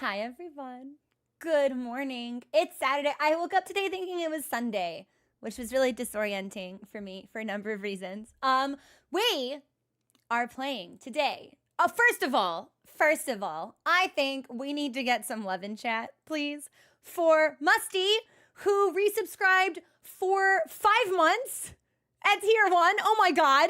Hi, everyone. Good morning. It's Saturday. I woke up today thinking it was Sunday, which was really disorienting for me for a number of reasons. We are playing today. First of all, I think we need to get some love in chat, please, for Musty, who resubscribed for 5 months at tier 1. Oh my god.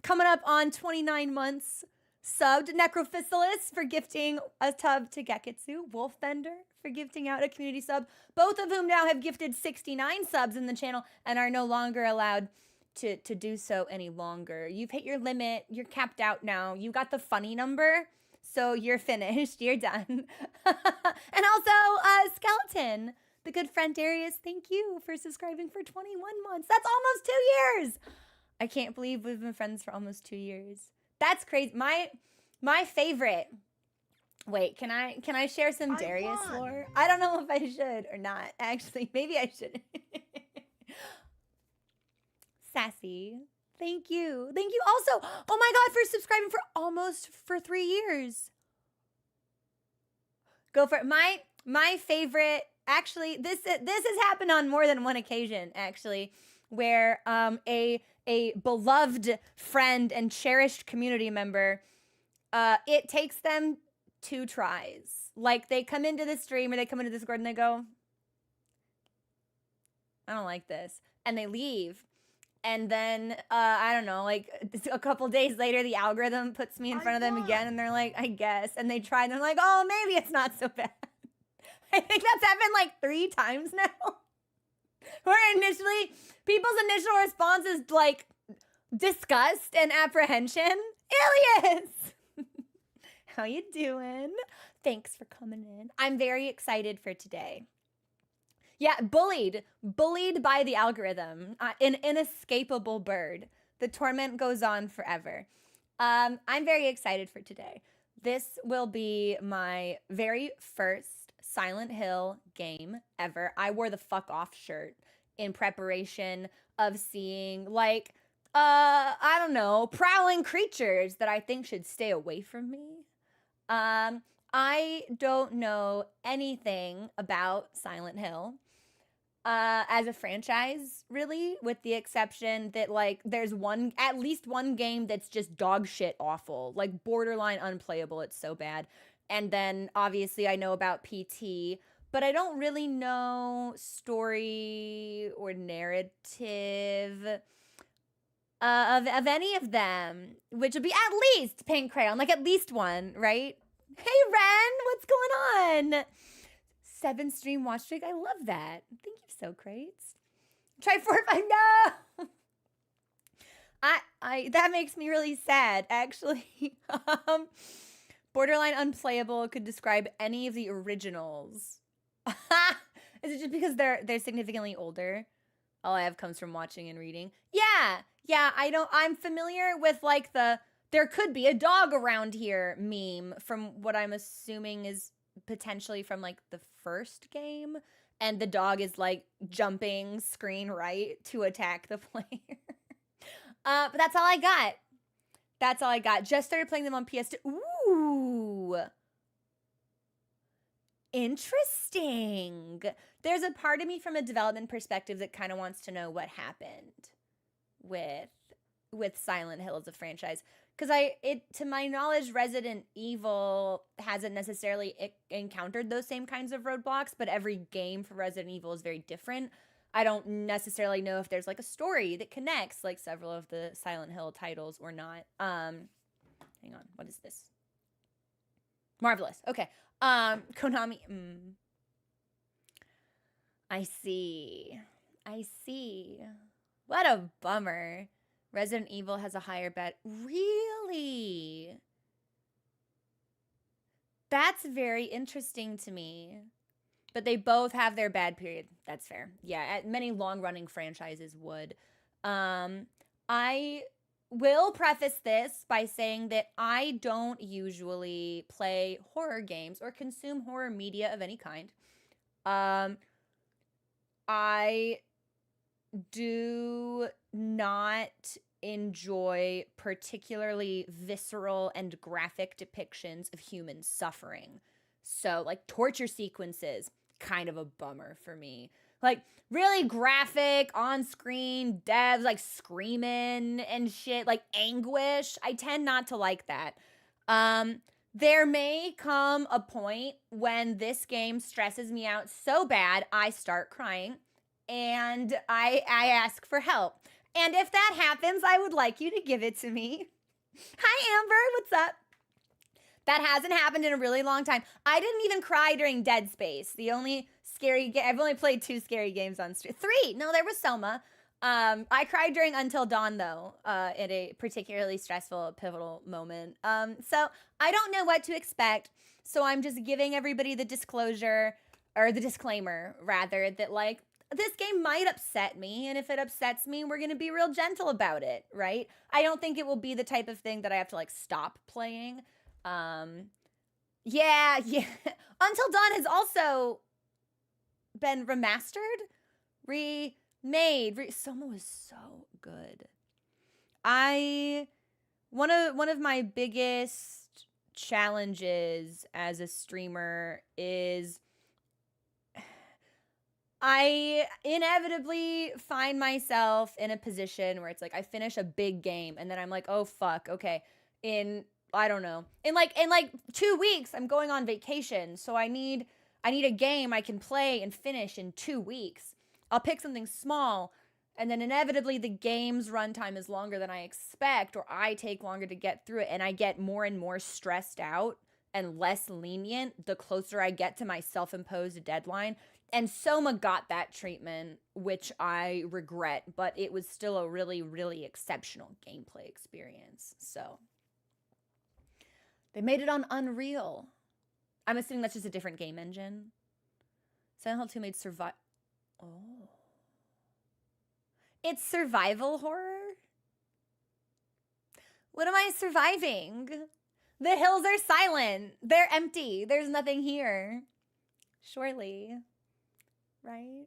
Coming up on 29 months subbed. Necrophysalis for gifting a tub to Geketsu. Wolfbender for gifting out a community sub. Both of whom now have gifted 69 subs in the channel and are no longer allowed to do so any longer. You've hit your limit. You're capped out now. You got the funny number, so you're finished. You're done. And also, Skeleton, the good friend Darius, thank you for subscribing for 21 months. That's almost 2 years. I can't believe we've been friends for almost 2 years. That's crazy. My favorite. Wait, can I share some Darius lore? I don't know if I should or not. Actually, maybe I should. Sassy. Thank you. Thank you also. Oh my god, for subscribing for 3 years. Go for it. My favorite. Actually, this has happened on more than one occasion. Actually, where a beloved friend and cherished community member, it takes them 2 tries. Like, they come into the stream or they come into Discord and they go, I don't like this, and they leave. And then, I don't know, like a couple days later, the algorithm puts me in front of them again, and they're like, I guess. And they try, and they're like, oh, maybe it's not so bad. I think that's happened like 3 times now. Where initially, people's initial response is like disgust and apprehension. Ilias! How you doing? Thanks for coming in. I'm very excited for today. Yeah, bullied by the algorithm. An inescapable bird. The torment goes on forever. I'm very excited for today. This will be my very first Silent Hill game ever. I wore the fuck off shirt in preparation of seeing, like, I don't know, prowling creatures that I think should stay away from me. I don't know anything about Silent Hill as a franchise, really, with the exception that, like, there's at least one game that's just dog shit awful, like borderline unplayable. It's so bad. And then obviously I know about PT, but I don't really know story or narrative of any of them, which would be at least Pink Crayon, like at least one, right? Hey Ren, what's going on? 7 stream watch streak. I love that. Thank you, so crates. Try 4 5. No. I that makes me really sad, actually. Borderline unplayable could describe any of the originals. Is it just because they're significantly older? All I have comes from watching and reading. Yeah, I'm familiar with like the there could be a dog around here meme from what I'm assuming is potentially from like the first game, and the dog is like jumping screen right to attack the player. But that's all I got. Just started playing them on PS2. Ooh. Interesting. There's a part of me from a development perspective that kind of wants to know what happened with Silent Hill as a franchise, because to my knowledge, Resident Evil hasn't necessarily encountered those same kinds of roadblocks, but every game for Resident Evil is very different. I don't necessarily know if there's like a story that connects like several of the Silent Hill titles or not. Hang on, what is this? Marvelous. Okay. Konami. I see. What a bummer. Resident Evil has a higher bet. Really? That's very interesting to me. But they both have their bad period. That's fair. Yeah, many long-running franchises would. I will preface this by saying that I don't usually play horror games or consume horror media of any kind. I do not enjoy particularly visceral and graphic depictions of human suffering. So, like, torture sequences, kind of a bummer for me. Like, really graphic, on-screen, devs, like, screaming and shit, like, anguish. I tend not to like that. There may come a point when this game stresses me out so bad, I start crying, and I ask for help. And if that happens, I would like you to give it to me. Hi, Amber, what's up? That hasn't happened in a really long time. I didn't even cry during Dead Space. The only scary game, I've only played 2 scary games on stream. 3, no, there was Soma. I cried during Until Dawn, though, in a particularly stressful, pivotal moment. So I don't know what to expect. So I'm just giving everybody the disclosure, or the disclaimer, rather, that, like, this game might upset me, and if it upsets me, we're going to be real gentle about it, right? I don't think it will be the type of thing that I have to, like, stop playing. Yeah. Until Dawn has also been remastered, remade. Soma was so good. One of my biggest challenges as a streamer is I inevitably find myself in a position where it's like I finish a big game and then I'm like, oh fuck, okay. I don't know. In like 2 weeks, I'm going on vacation, so I need a game I can play and finish in 2 weeks. I'll pick something small, and then inevitably the game's runtime is longer than I expect, or I take longer to get through it, and I get more and more stressed out and less lenient the closer I get to my self-imposed deadline. And Soma got that treatment, which I regret, but it was still a really, really exceptional gameplay experience. So they made it on Unreal. I'm assuming that's just a different game engine. Silent Hill 2 made Oh. It's survival horror? What am I surviving? The hills are silent. They're empty. There's nothing here. Surely. Right?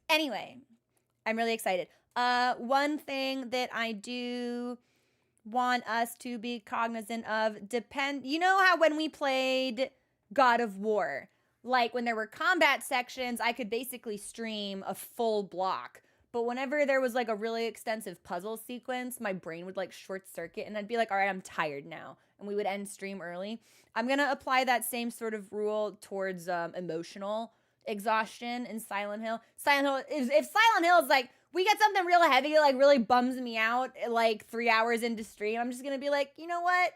Anyway, I'm really excited. One thing that I do want us to be cognizant of, you know how when we played God of War, like when there were combat sections, I could basically stream a full block. But whenever there was like a really extensive puzzle sequence, my brain would like short circuit and I'd be like, all right, I'm tired now. And we would end stream early. I'm going to apply that same sort of rule towards emotional exhaustion in Silent Hill. If Silent Hill is like, we get something real heavy, like really bums me out, like 3 hours into stream, I'm just going to be like, you know what?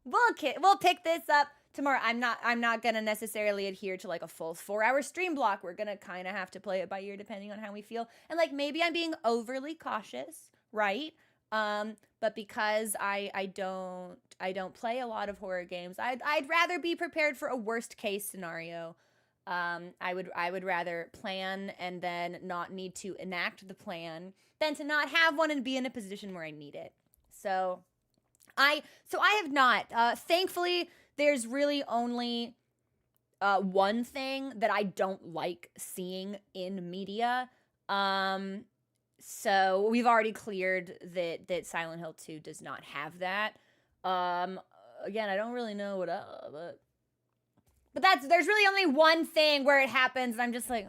We'll pick this up tomorrow. I'm not going to necessarily adhere to like a full 4-hour stream block. We're going to kind of have to play it by ear depending on how we feel. And like maybe I'm being overly cautious, right? But because I don't play a lot of horror games, I'd rather be prepared for a worst case scenario. I would rather plan and then not need to enact the plan than to not have one and be in a position where I need it. So I have not. Thankfully, there's really only one thing that I don't like seeing in media. So we've already cleared that Silent Hill 2 does not have that. Again, I don't really know what but there's really only one thing where it happens and I'm just like,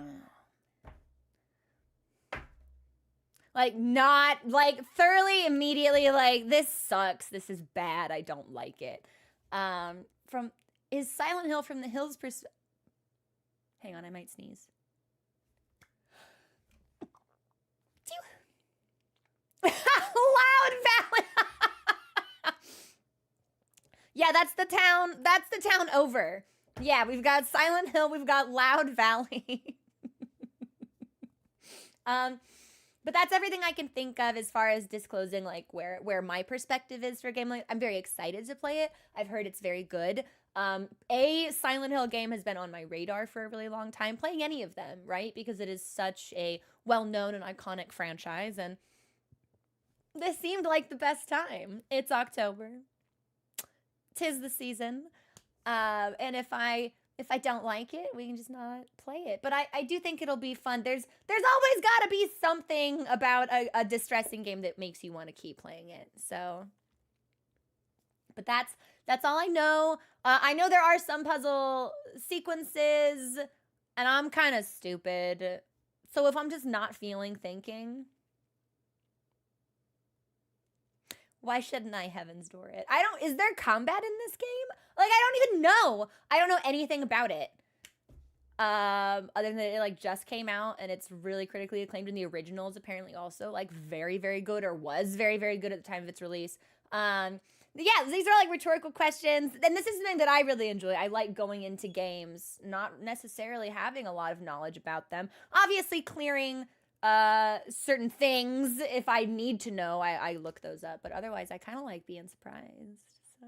like not like thoroughly immediately like this sucks, this is bad, I don't like it. Is Silent Hill from the Hills hang on, I might sneeze. Loud Valley. Yeah, that's the town over. Yeah, we've got Silent Hill, we've got Loud Valley. But that's everything I can think of as far as disclosing like where my perspective is for a game. Like, I'm very excited to play it. I've heard it's very good. A Silent Hill game has been on my radar for a really long time, playing any of them, right? Because it is such a well-known and iconic franchise, and this seemed like the best time. It's October. 'Tis the season. And if I don't like it, we can just not play it. But I do think it'll be fun. There's always got to be something about a distressing game that makes you want to keep playing it. So, but that's That's all I know. I know there are some puzzle sequences, and I'm kind of stupid. So if I'm just not feeling thinking, why shouldn't I Heaven's Door it? Is there combat in this game? Like, I don't even know. I don't know anything about it. Other than that it like just came out and it's really critically acclaimed, and the original is apparently also like very, very good, or was very, very good at the time of its release. Yeah, these are like rhetorical questions, and this is something that I really enjoy. I like going into games not necessarily having a lot of knowledge about them. Obviously, clearing certain things, if I need to know, I look those up, but otherwise I kind of like being surprised. So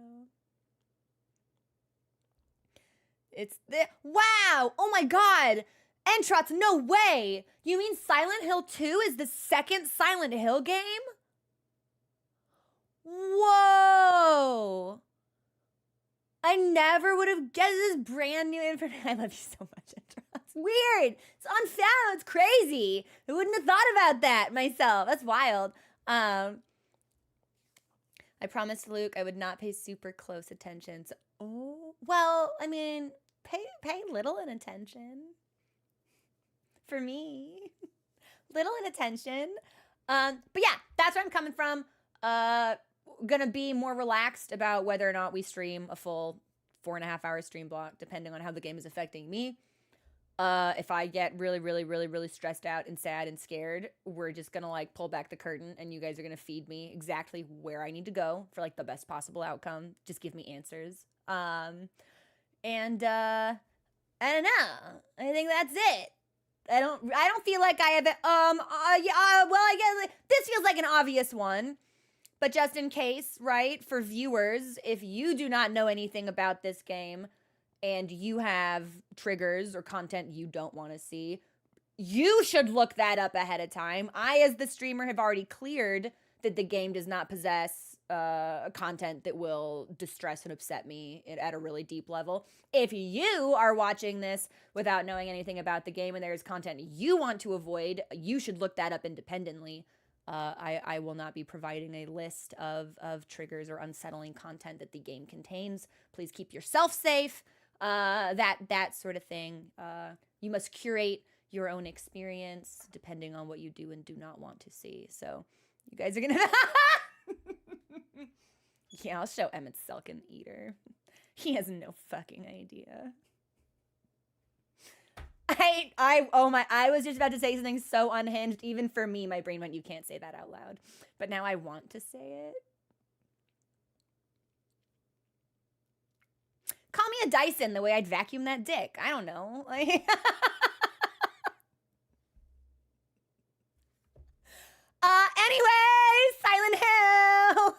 it's the wow, oh my god, Entrots, no way. You mean Silent Hill 2 is the second Silent Hill game? Whoa, I never would have guessed this brand new information. I love you so much, Entrots. Weird. It's unfound. It's crazy. I wouldn't have thought about that myself. That's wild. I promised Luke I would not pay super close attention. So, oh, well, I mean, pay little in attention. For me. Little in attention. But yeah, that's where I'm coming from. Gonna be more relaxed about whether or not we stream a full 4.5 hour stream block, depending on how the game is affecting me. If I get really, really, really, really stressed out and sad and scared, we're just gonna like pull back the curtain and you guys are gonna feed me exactly where I need to go for like the best possible outcome. Just give me answers. And I don't know. I think that's it. I don't feel like I have it. Well, I guess this feels like an obvious one. But just in case, right, for viewers, if you do not know anything about this game and you have triggers or content you don't want to see, you should look that up ahead of time. I, as the streamer, have already cleared that the game does not possess content that will distress and upset me at a really deep level. If you are watching this without knowing anything about the game and there's content you want to avoid, you should look that up independently. I will not be providing a list of triggers or unsettling content that the game contains. Please keep yourself safe. That sort of thing. You must curate your own experience depending on what you do and do not want to see. So you guys are gonna. Yeah, I'll show Emmett Selkin Eater. He has no fucking idea. I was just about to say something so unhinged. Even for me, my brain went, you can't say that out loud. But now I want to say it. Call me a Dyson the way I'd vacuum that dick. I don't know. Like anyway, Silent Hill.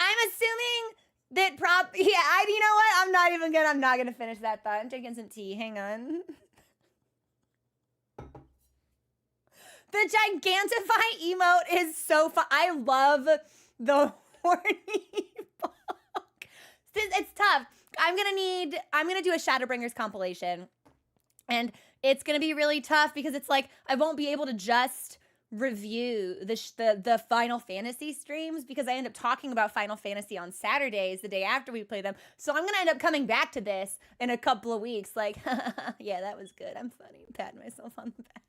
I'm assuming that you know what? I'm not gonna finish that thought. I'm drinking some tea. Hang on. The Gigantify emote is so fun. I love the horny book. It's tough. I'm gonna do a Shadowbringers compilation. And it's gonna be really tough because it's like I won't be able to just review the Final Fantasy streams because I end up talking about Final Fantasy on Saturdays, the day after we play them. So I'm gonna end up coming back to this in a couple of weeks. Like, yeah, that was good. I'm funny. Patting myself on the back.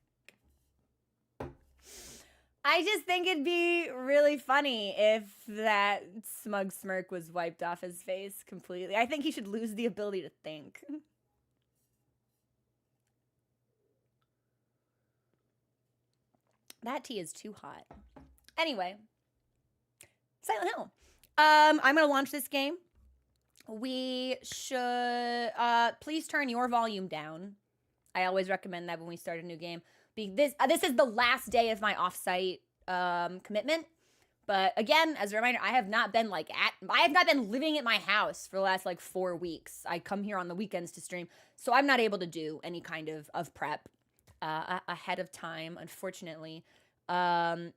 I just think it'd be really funny if that smug smirk was wiped off his face completely. I think he should lose the ability to think. That tea is too hot. Anyway, Silent Hill. I'm gonna launch this game. We should please turn your volume down. I always recommend that when we start a new game. This is the last day of my offsite commitment. But again, as a reminder, I have not been living at my house for the last like 4 weeks. I come here on the weekends to stream, so I'm not able to do any kind of prep ahead of time, unfortunately.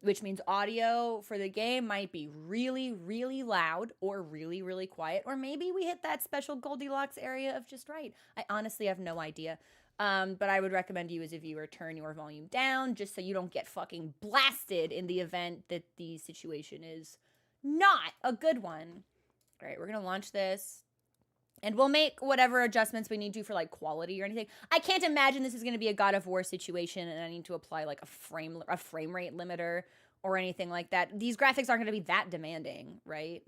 Which means audio for the game might be really, really loud or really, really quiet, or maybe we hit that special Goldilocks area of just right. I honestly have no idea. But I would recommend you as a viewer turn your volume down just so you don't get fucking blasted in the event that the situation is not a good one. All right, we're going to launch this. And we'll make whatever adjustments we need to for like quality or anything. I can't imagine this is going to be a God of War situation and I need to apply like a frame rate limiter or anything like that. These graphics aren't going to be that demanding, right?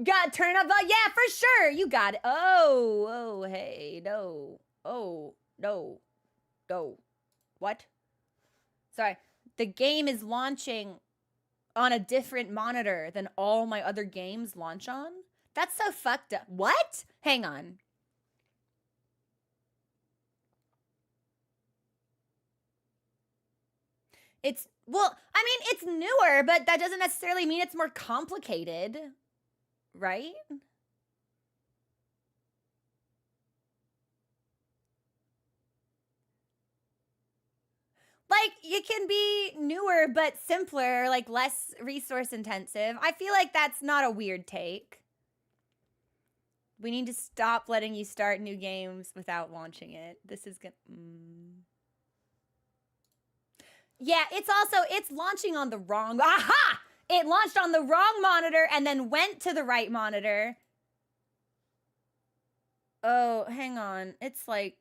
Got turn up. Yeah, for sure. You got it. Oh, hey, no. Oh, no. No. What? Sorry. The game is launching on a different monitor than all my other games launch on? That's so fucked up. What? Hang on. It's, well, I mean, it's newer, but that doesn't necessarily mean it's more complicated, right? Like, it can be newer but simpler, like less resource intensive. I feel like that's not a weird take. We need to stop letting you start new games without launching it. This is gonna... Yeah, it's launching on the wrong... Aha! It launched on the wrong monitor and then went to the right monitor. Oh, hang on. It's like...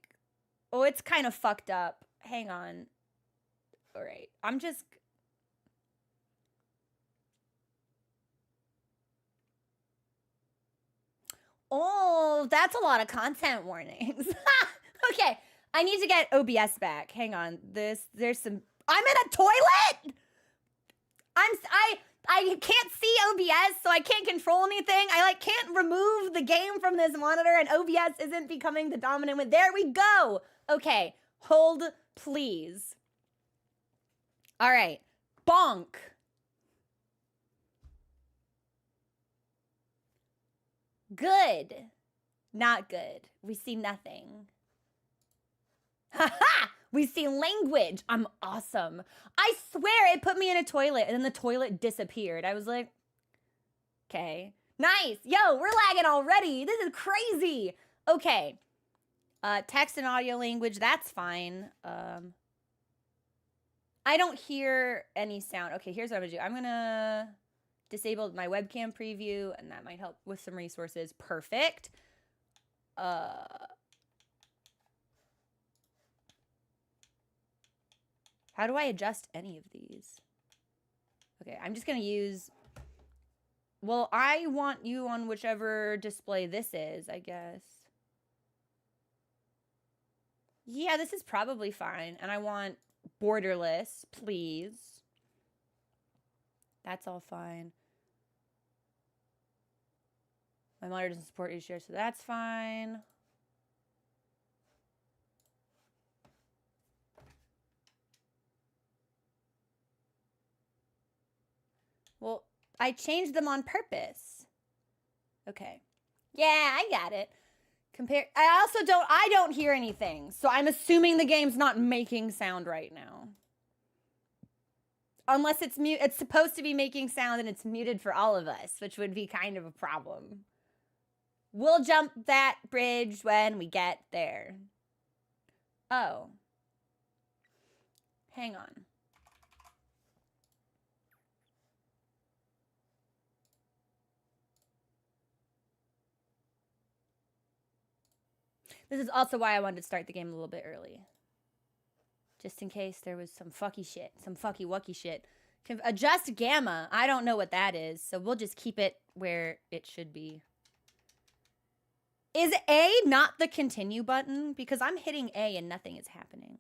Oh, it's kind of fucked up. Hang on. All right. I'm just... Oh, that's a lot of content warnings. Okay. I need to get OBS back. Hang on. There's some... I'm in a toilet! I can't see OBS, so I can't control anything. I like can't remove the game from this monitor, and OBS isn't becoming the dominant one. There we go. Okay, hold, please. All right, bonk. Good. Not good. We see nothing. Ha-ha! We see language. I'm awesome. I swear it put me in a toilet and then the toilet disappeared. I was like, okay. Nice. Yo, we're lagging already. This is crazy. Okay. Text and audio language, that's fine. I don't hear any sound. Okay, here's what I'm gonna do. I'm gonna disable my webcam preview and that might help with some resources. Perfect. How do I adjust any of these? Okay, I'm just gonna use... Well, I want you on whichever display this is, I guess. Yeah, this is probably fine. And I want borderless, please. That's all fine. My monitor doesn't support HDR, so that's fine. Well, I changed them on purpose. Okay. Yeah, I got it. I don't hear anything. So I'm assuming the game's not making sound right now. Unless it's supposed to be making sound and it's muted for all of us, which would be kind of a problem. We'll jump that bridge when we get there. Oh. Hang on. This is also why I wanted to start the game a little bit early. Just in case there was some fucky shit. Some fucky wucky shit. Adjust gamma. I don't know what that is, so we'll just keep it where it should be. Is A not the continue button? Because I'm hitting A and nothing is happening.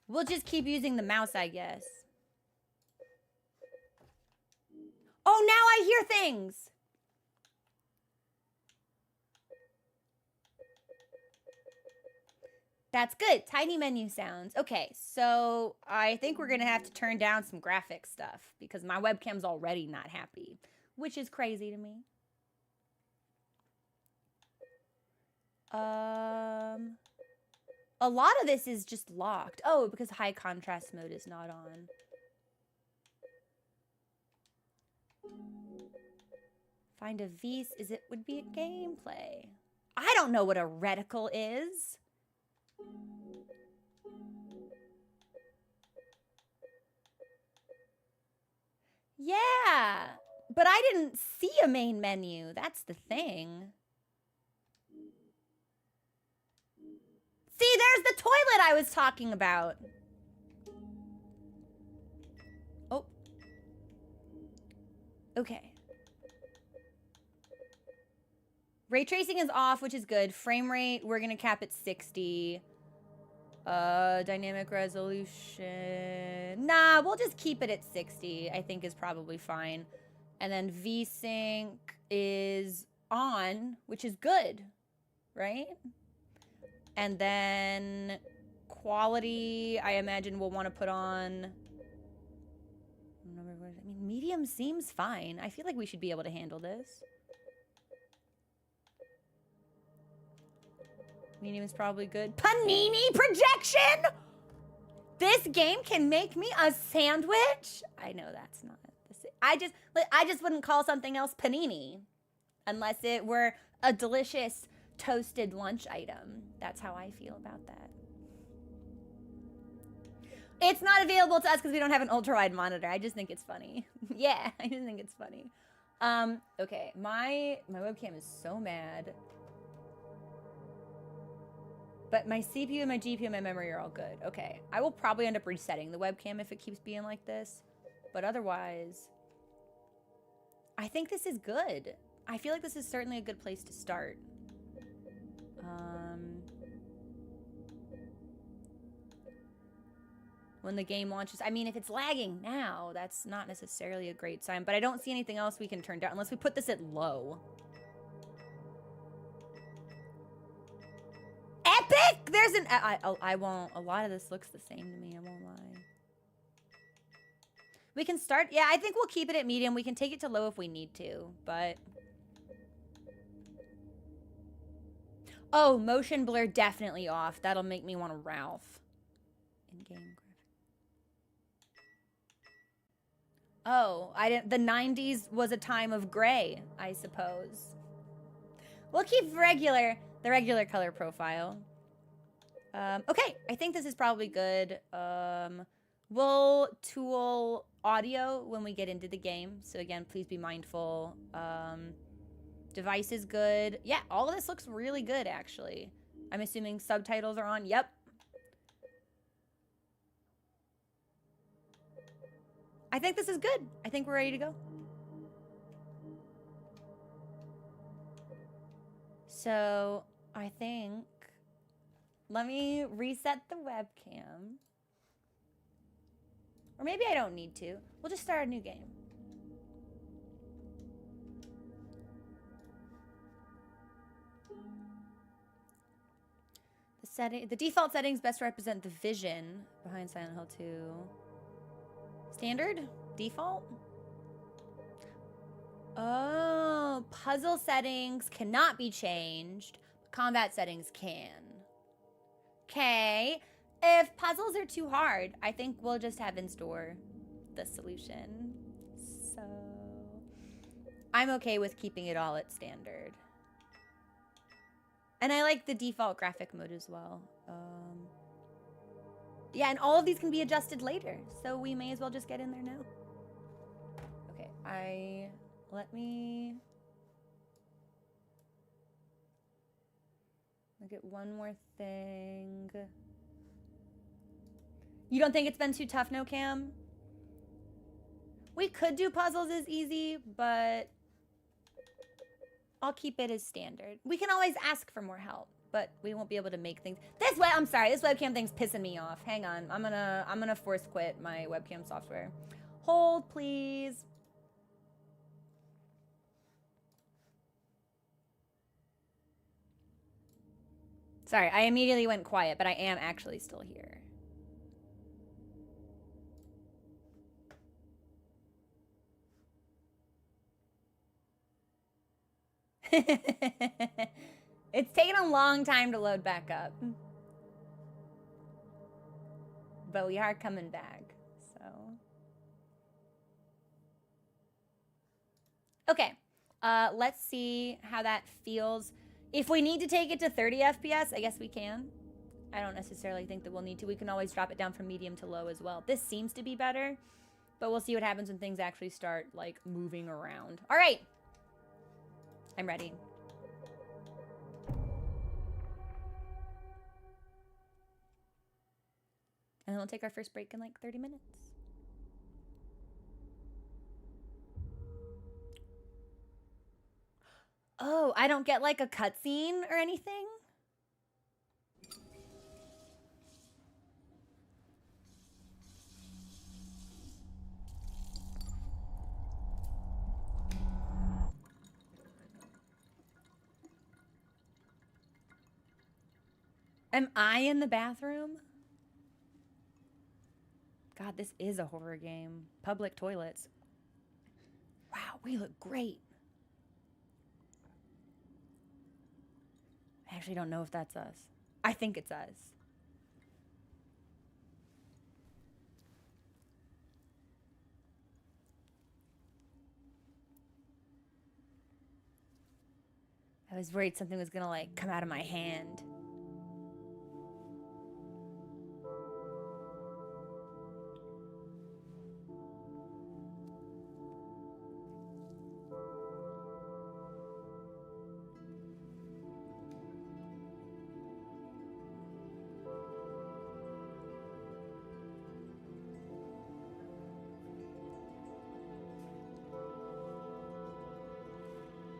We'll just keep using the mouse, I guess. Oh, now I hear things! That's good. Tiny menu sounds. Okay, so I think we're going to have to turn down some graphic stuff because my webcam's already not happy, which is crazy to me. A lot of this is just locked. Oh, because high contrast mode is not on. Find a Vs. Would be a gameplay. I don't know what a reticle is. Yeah, but I didn't see a main menu. That's the thing. See, there's the toilet I was talking about. Oh. Okay. Ray tracing is off, which is good. Frame rate, we're gonna cap at 60. Dynamic resolution. Nah, we'll just keep it at 60, I think is probably fine. And then VSync is on, which is good, right? And then quality, I imagine we'll want to put on... I mean, medium seems fine. I feel like we should be able to handle this. Medium is probably good. Panini projection? This game can make me a sandwich? I know that's not the same. I just wouldn't call something else panini unless it were a delicious toasted lunch item. That's how I feel about that. It's not available to us because we don't have an ultra-wide monitor. I just think it's funny. Yeah, I just think it's funny. Okay, my webcam is so mad. But my CPU and my GPU and my memory are all good. Okay, I will probably end up resetting the webcam if it keeps being like this. But otherwise, I think this is good. I feel like this is certainly a good place to start. When the game launches, I mean, if it's lagging now, that's not necessarily a great sign. But I don't see anything else we can turn down unless we put this at low. Epic! There's an... I won't... A lot of this looks the same to me. I won't lie. We can start... Yeah, I think we'll keep it at medium. We can take it to low if we need to, but... Oh, motion blur definitely off. That'll make me want to Ralph. In-game graphic. Oh, I didn't... The 90s was a time of gray, I suppose. We'll keep the regular color profile. Okay, I think this is probably good. We'll tool audio when we get into the game. So again, please be mindful. Device is good. Yeah, all of this looks really good, actually. I'm assuming subtitles are on. Yep. I think this is good. I think we're ready to go. So, I think... Let me reset the webcam. Or maybe I don't need to. We'll just start a new game. The default settings best represent the vision behind Silent Hill 2. Standard? Default? Oh, puzzle settings cannot be changed. Combat settings can. Okay. If puzzles are too hard, I think we'll just have in store the solution. So I'm okay with keeping it all at standard. And I like the default graphic mode as well. Yeah, and all of these can be adjusted later, so we may as well just get in there now. Okay, let me look at one more thing. You don't think it's been too tough, no, Cam? We could do puzzles as easy, but I'll keep it as standard. We can always ask for more help, but we won't be able to make things. I'm sorry, this webcam thing's pissing me off. Hang on, I'm gonna force quit my webcam software. Hold, please. Sorry, I immediately went quiet, but I am actually still here. It's taken a long time to load back up. But we are coming back, so. Okay. Let's see how that feels. If we need to take it to 30 FPS, I guess we can. I don't necessarily think that we'll need to. We can always drop it down from medium to low as well. This seems to be better, but we'll see what happens when things actually start, like, moving around. All right. I'm ready. And then we'll take our first break in, like, 30 minutes. Oh, I don't get, like, a cutscene or anything? Am I in the bathroom? God, this is a horror game. Public toilets. Wow, we look great. I actually don't know if that's us. I think it's us. I was worried something was gonna, like, come out of my hand.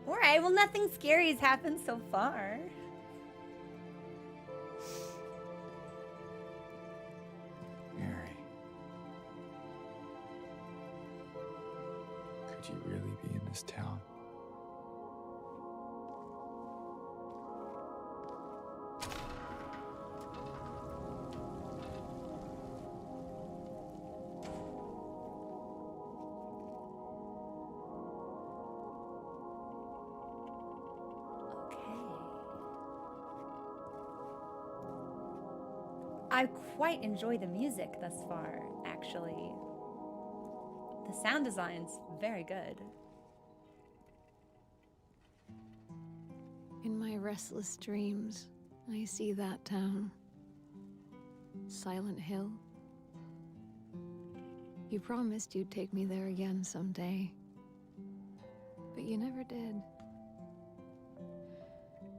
Alright, well, nothing scary has happened so far. Mary. Could you really be in this town? I quite enjoy the music thus far, actually. The sound design's very good. In my restless dreams, I see that town. Silent Hill. You promised you'd take me there again someday. But you never did.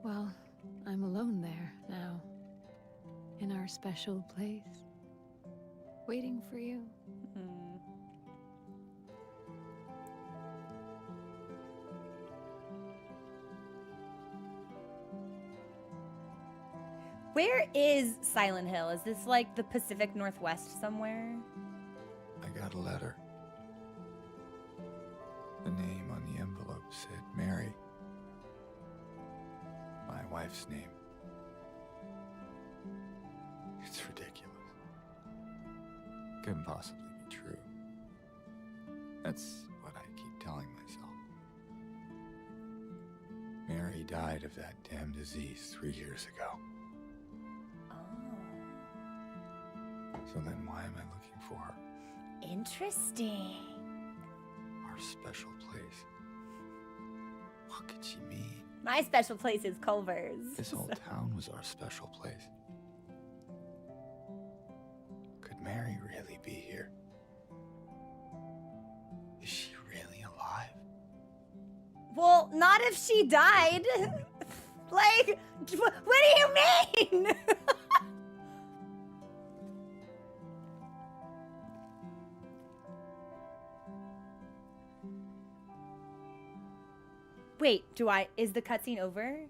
Well, I'm alone there now. In our special place. Waiting for you. Where is Silent Hill? Is this like the Pacific Northwest somewhere? I got a letter. The name on the envelope said Mary. My wife's name. It's ridiculous. Couldn't possibly be true. That's what I keep telling myself. Mary died of that damn disease 3 years ago. So then why am I looking for her? Interesting. Our special place. What could she mean? My special place is Culver's. This whole town was our special place. Could Mary really be here? Is she really alive? Well, not if she died. Like, what do you mean? Wait, is the cutscene over?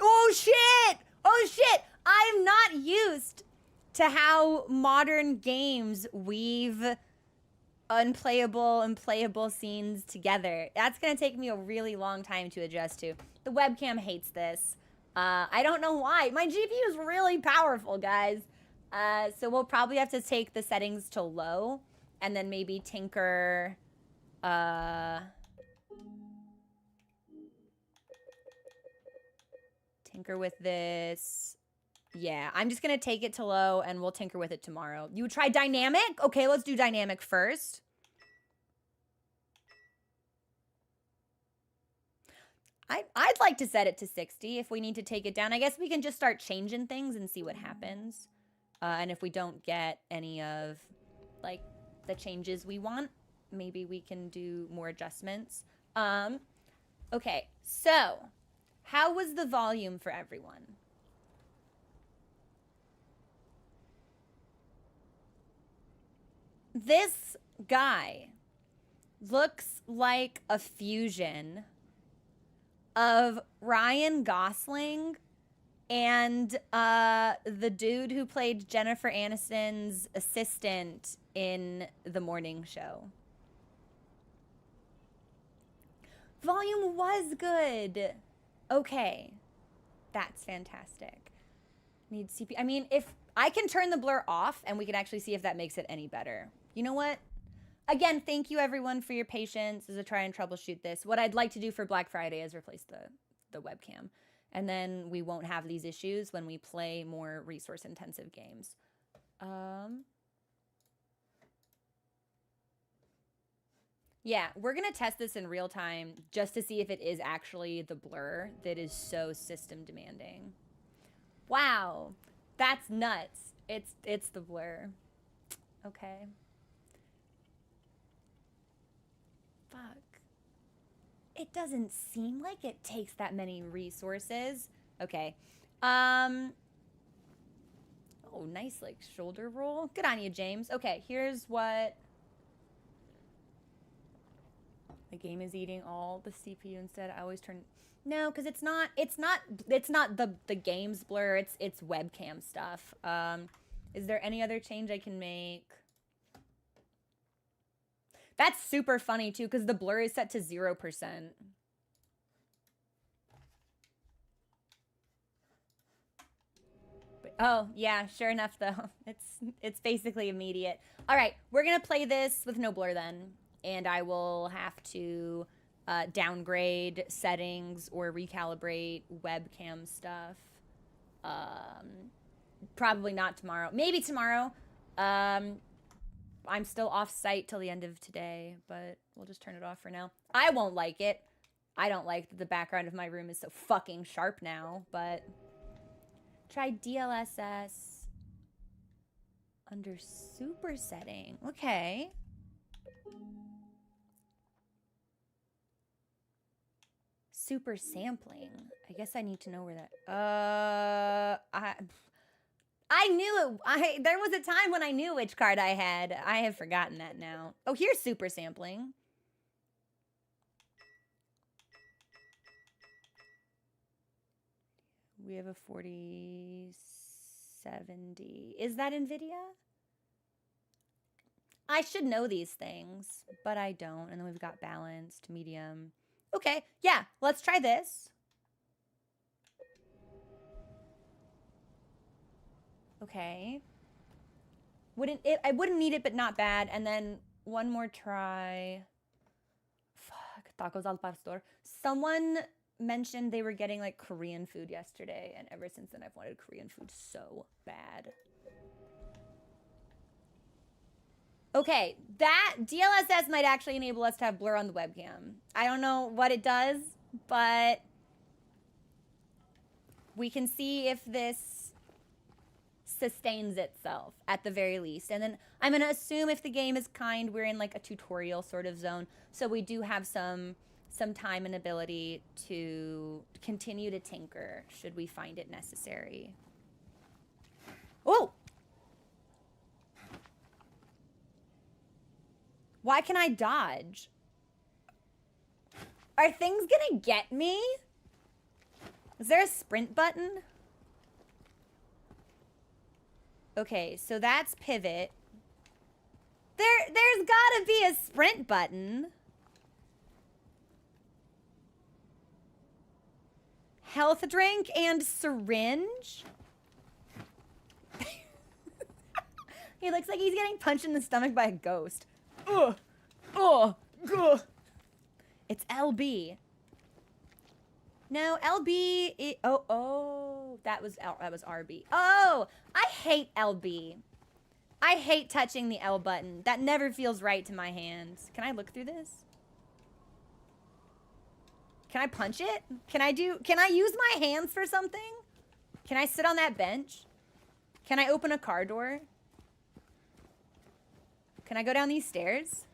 Oh shit! Oh shit! I'm not used to how modern games weave unplayable and playable scenes together. That's gonna take me a really long time to adjust to. The webcam hates this. I don't know why. My GPU is really powerful, guys. So we'll probably have to take the settings to low and then maybe tinker, tinker with this. Yeah, I'm just gonna take it to low and we'll tinker with it tomorrow. You would try dynamic? Okay, let's do dynamic first. I'd like to set it to 60 if we need to take it down. I guess we can just start changing things and see what happens. And if we don't get any of, like, the changes we want, maybe we can do more adjustments. Okay, so how was the volume for everyone? This guy looks like a fusion of Ryan Gosling and the dude who played Jennifer Aniston's assistant in The Morning Show. Volume was good. Okay. That's fantastic. Need CPU. I mean, if I can turn the blur off and we can actually see if that makes it any better. You know what? Again, thank you everyone for your patience as I try and troubleshoot this. What I'd like to do for Black Friday is replace the webcam. And then we won't have these issues when we play more resource-intensive games. Yeah, we're going to test this in real time just to see if it is actually the blur that is so system demanding. Wow, that's nuts. It's the blur. Okay. Fuck. It doesn't seem like it takes that many resources. Okay. Oh, nice, like, shoulder roll. Good on you, James. Okay, here's what... The game is eating all the CPU instead. I always turn... No, because it's not the game's blur. It's webcam stuff. Is there any other change I can make? That's super funny, too, because the blur is set to 0%. But, oh, yeah, sure enough, though. It's basically immediate. All right, we're going to play this with no blur, then. And I will have to downgrade settings or recalibrate webcam stuff. Probably not tomorrow. Maybe tomorrow. I'm still off site till the end of today, but we'll just turn it off for now. I won't like it. I don't like that the background of my room is so fucking sharp now, but try DLSS under super setting. Okay. Super sampling. I guess I need to know where that... I knew it. There was a time when I knew which card I had. I have forgotten that now. Oh, here's super sampling. We have a 4070. Is that NVIDIA? I should know these things, but I don't. And then we've got balanced, medium. Okay, yeah, let's try this. Okay. I wouldn't need it, but not bad. And then one more try. Fuck, tacos al pastor. Someone mentioned they were getting like Korean food yesterday, and ever since then I've wanted Korean food so bad. Okay, that DLSS might actually enable us to have blur on the webcam. I don't know what it does, but we can see if this sustains itself at the very least. And then I'm going to assume if the game is kind, we're in like a tutorial sort of zone. So we do have some time and ability to continue to tinker should we find it necessary. Oh! Why can I dodge? Are things gonna get me? Is there a sprint button? Okay, so that's pivot. There's gotta be a sprint button. Health drink and syringe? He looks like he's getting punched in the stomach by a ghost. Ugh. Oh. Ugh. It's LB. No, LB. Oh, that was RB. Oh, I hate LB. I hate touching the L button. That never feels right to my hands. Can I look through this? Can I punch it? Can I use my hands for something? Can I sit on that bench? Can I open a car door? Can I go down these stairs?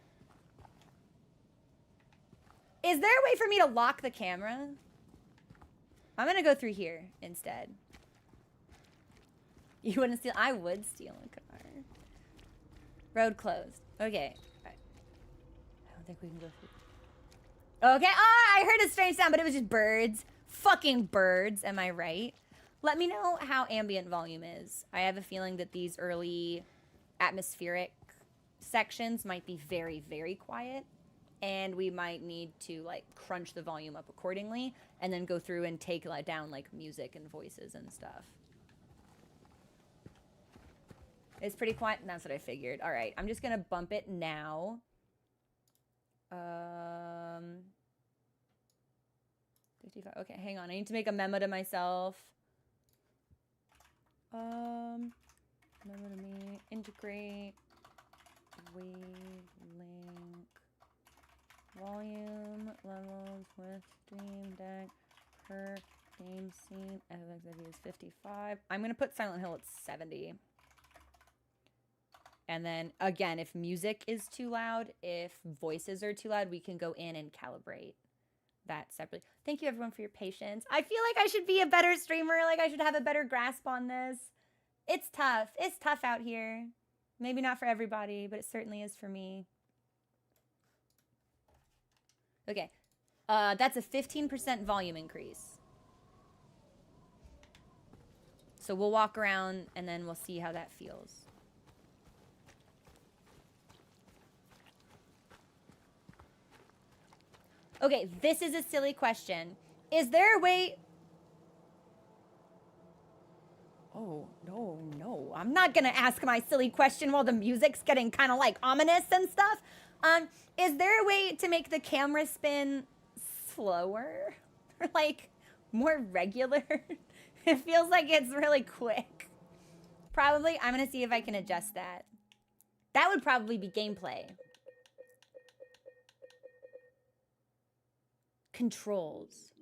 Is there a way for me to lock the camera? I'm gonna go through here instead. You wouldn't steal? I would steal a car. Road closed. Okay. I don't think we can go through. Okay. Oh, I heard a strange sound, but it was just birds. Fucking birds. Am I right? Let me know how ambient volume is. I have a feeling that these early atmospheric sections might be very, very quiet. And we might need to like crunch the volume up accordingly and then go through and take down like music and voices and stuff. It's pretty quiet. That's what I figured. All right, I'm just gonna bump it now. 55. Okay, hang on. I need to make a memo to myself. Memo to me. Integrate. Wavelength. Volume levels with Stream Deck per game scene. FXIV is 55. I'm gonna put Silent Hill at 70. And then again, if music is too loud, if voices are too loud, we can go in and calibrate that separately. Thank you everyone for your patience. I feel like I should be a better streamer. Like I should have a better grasp on this. It's tough. It's tough out here. Maybe not for everybody, but it certainly is for me. Okay. That's a 15% volume increase. So we'll walk around and then we'll see how that feels. Okay, this is a silly question. Is there a way... Oh, no. I'm not gonna ask my silly question while the music's getting kind of like ominous and stuff. Is there a way to make the camera spin slower? Or like more regular? It feels like it's really quick. Probably, I'm gonna see if I can adjust that. That would probably be gameplay. Controls.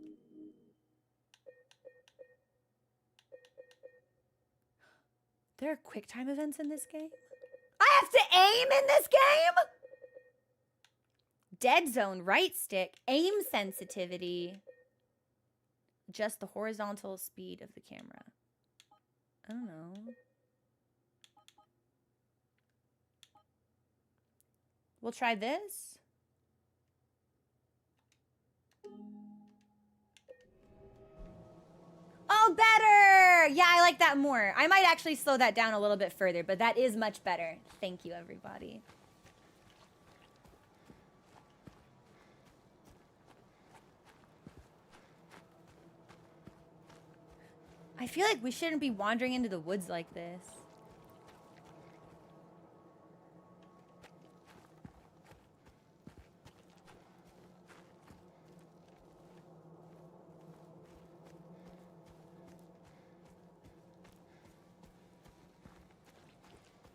There are QuickTime events in this game? I have to aim in this game? Dead zone, right stick, aim sensitivity. Just the horizontal speed of the camera. I don't know. We'll try this. Oh, better! Yeah, I like that more. I might actually slow that down a little bit further, but that is much better. Thank you, everybody. I feel like we shouldn't be wandering into the woods like this.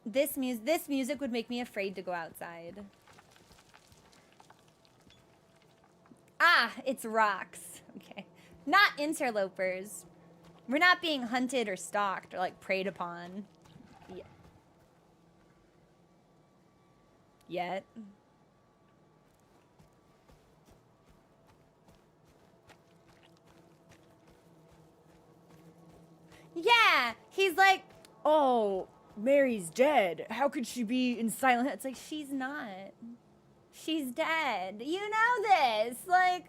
This music would make me afraid to go outside. Ah, it's rocks. Okay. Not interlopers. We're not being hunted or stalked or like preyed upon. Yet. Yeah, he's like, oh, Mary's dead. How could she be in Silent Hill? It's like, she's not. She's dead. You know this. Like,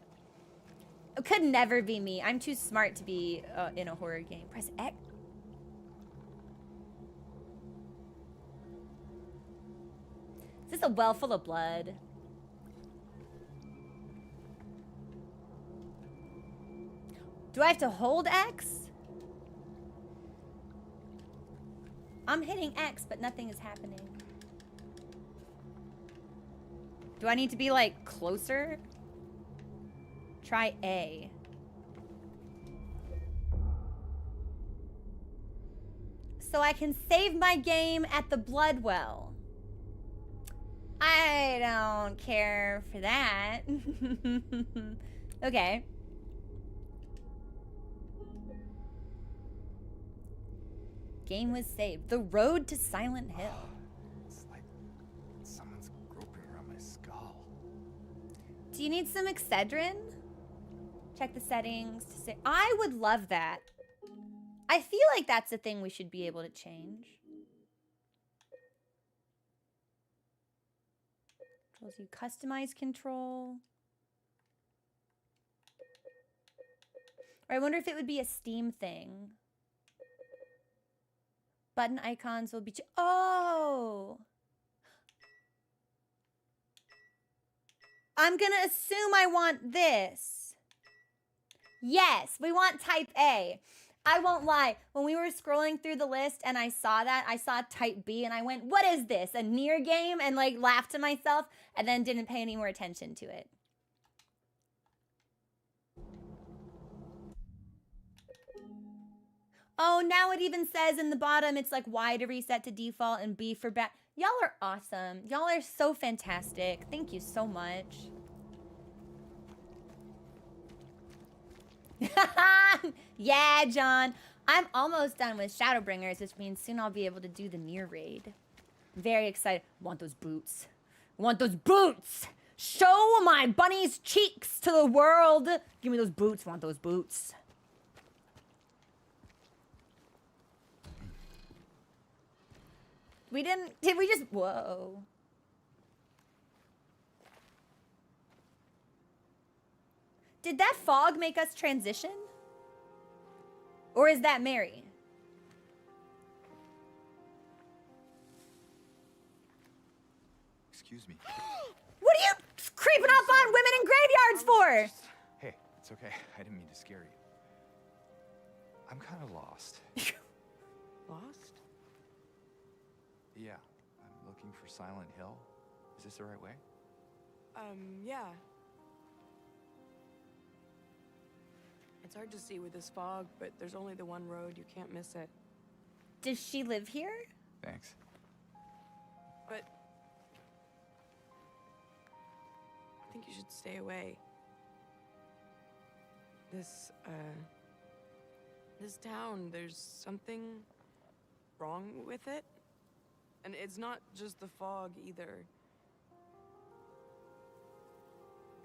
it could never be me. I'm too smart to be in a horror game. Press X. Is this a well full of blood? Do I have to hold X? I'm hitting X, but nothing is happening. Do I need to be, like, closer? Try A. So I can save my game at the blood well. I don't care for that. Okay. Game was saved. The road to Silent Hill. It's like someone's groping around my skull. Do you need some Excedrin? Check the settings to say. I would love that. I feel like that's a thing we should be able to change. Tells you customize control. Or I wonder if it would be a Steam thing. Button icons will be. Oh! I'm gonna assume I want this. Yes, we want type A. I won't lie. When we were scrolling through the list and I saw that, I saw type B and I went, what is this? A Nier game? And like laughed to myself and then didn't pay any more attention to it. Oh, now it even says in the bottom, it's like Y to reset to default and B for back. Y'all are awesome. Y'all are so fantastic. Thank you so much. Yeah, John. I'm almost done with Shadowbringers, which means soon I'll be able to do the Nier raid. Very excited. Want those boots. Want those boots. Show my bunny's cheeks to the world. Give me those boots. Want those boots. We didn't, did we just, whoa. Did that fog make us transition? Or is that Mary? Excuse me. What are you creeping up on women in graveyards for? Hey, it's okay. I didn't mean to scare you. I'm kind of lost. Lost? Yeah, I'm looking for Silent Hill. Is this the right way? Yeah. It's hard to see with this fog, but there's only the one road. You can't miss it. Does she live here? Thanks. But I think you should stay away. This town, there's something wrong with it. And it's not just the fog either.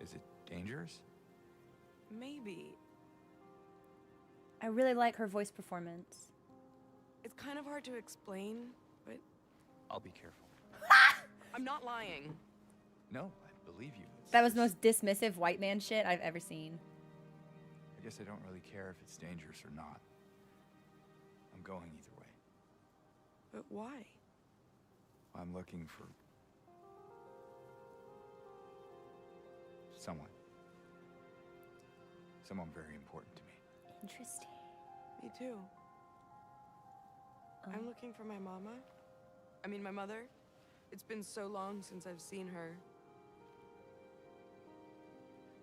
Is it dangerous? Maybe. I really like her voice performance. It's kind of hard to explain, but I'll be careful. I'm not lying. No, I believe you. It's That was the just- most dismissive white man shit I've ever seen. I guess I don't really care if it's dangerous or not. I'm going either way. But why? I'm looking for someone. Someone very important to me. Interesting. Me too. I'm looking for my mama. I mean, my mother. It's been so long since I've seen her.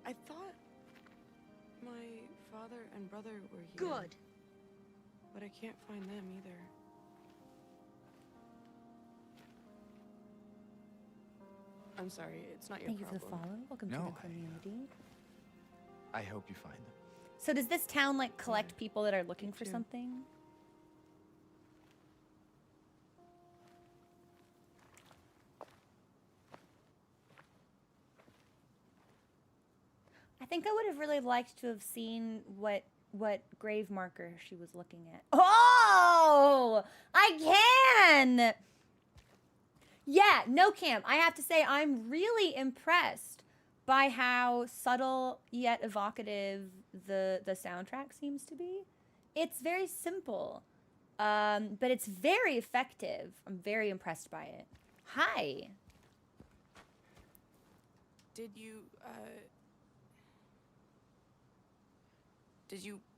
I thought my father and brother were here. Good. But I can't find them either. I'm sorry, it's not your Thank you for the problem. follow. Welcome No, to the community. I hope you find them. So does this town like collect people that are looking for too. something? I think I would have really liked to have seen what grave marker she was looking at. Oh, I can. Yeah, no Cam. I have to say I'm really impressed by how subtle yet evocative the soundtrack seems to be. It's very simple, but it's very effective. I'm very impressed by it. Hi. Did you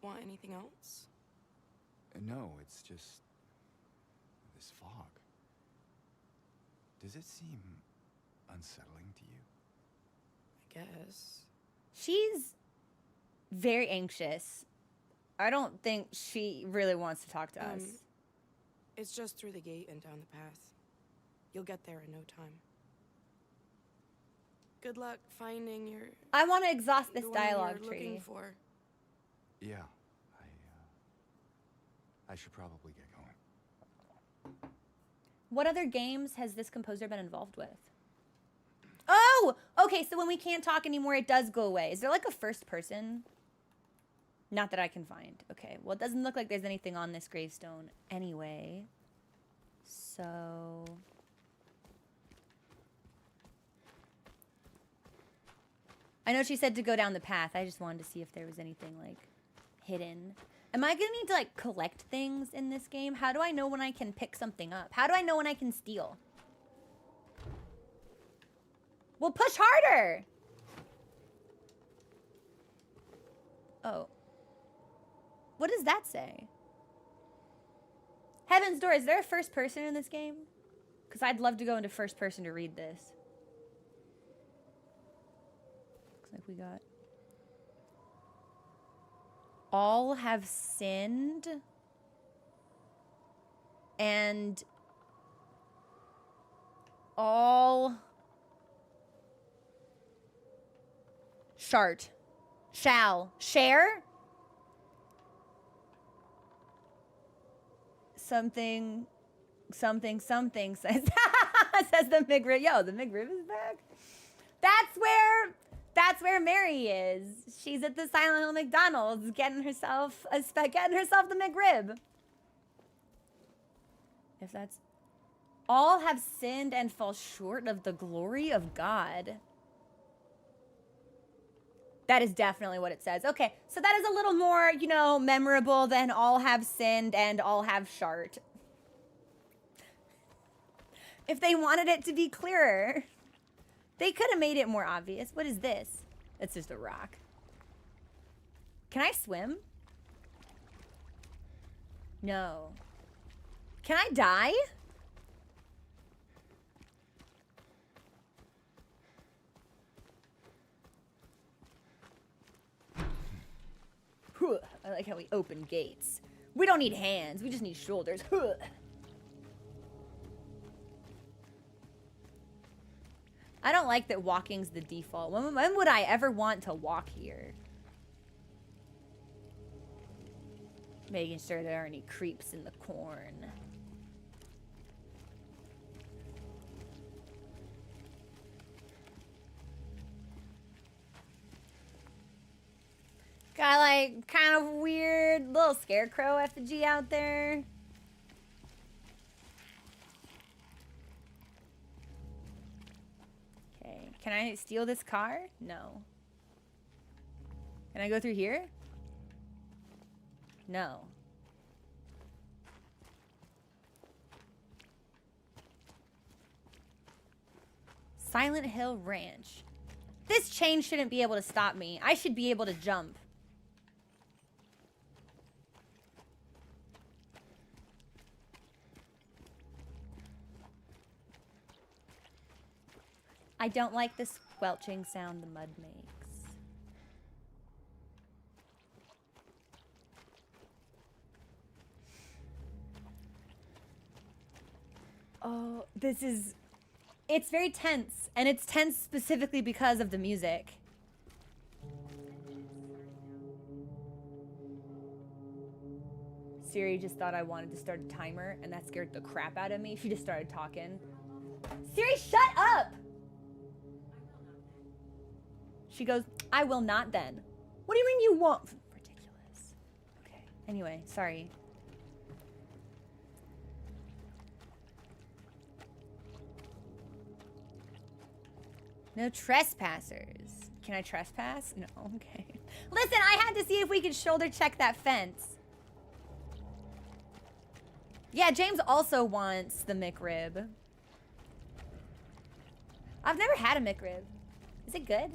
want anything else? No, it's just this fog. Does it seem unsettling to you? I guess. She's very anxious. I don't think she really wants to talk to us. It's just through the gate and down the path. You'll get there in no time. Good luck finding your I want to exhaust this the one dialogue you're tree. looking for. Yeah, I should probably get going. What other games has this composer been involved with? Oh, okay, so when we can't talk anymore, it does go away. Is there like a first person? Not that I can find. Okay, well, it doesn't look like there's anything on this gravestone anyway. So... I know she said to go down the path. I just wanted to see if there was anything, like, hidden. Am I gonna need to, like, collect things in this game? How do I know when I can pick something up? How do I know when I can steal? Well, push harder! Oh. What does that say? Heaven's Door, is there a first person in this game? Because I'd love to go into first person to read this. Looks like we got... All have sinned and all shall share something says says the McRib. Yo, the McRib is back. That's where Mary is. She's at the Silent Hill McDonald's getting herself the McRib. If that's... All have sinned and fall short of the glory of God. That is definitely what it says. Okay, so that is a little more, you know, memorable than all have sinned and all have shart. If they wanted it to be clearer... They could have made it more obvious. What is this? It's just a rock. Can I swim? No. Can I die? I like how we open gates. We don't need hands. We just need shoulders. I don't like that walking's the default. When would I ever want to walk here? Making sure there aren't any creeps in the corn. Got like kind of weird little scarecrow effigy out there. Can I steal this car? No. Can I go through here? No. Silent Hill Ranch. This chain shouldn't be able to stop me. I should be able to jump. I don't like the squelching sound the mud makes. Oh, this is... It's very tense, and it's tense specifically because of the music. Siri just thought I wanted to start a timer, and that scared the crap out of me. She just started talking. Siri, shut up! She goes, I will not then. What do you mean you won't? Ridiculous. Okay. Anyway, sorry. No trespassers. Can I trespass? No, okay. Listen, I had to see if we could shoulder check that fence. Yeah, James also wants the McRib. I've never had a McRib. Is it good?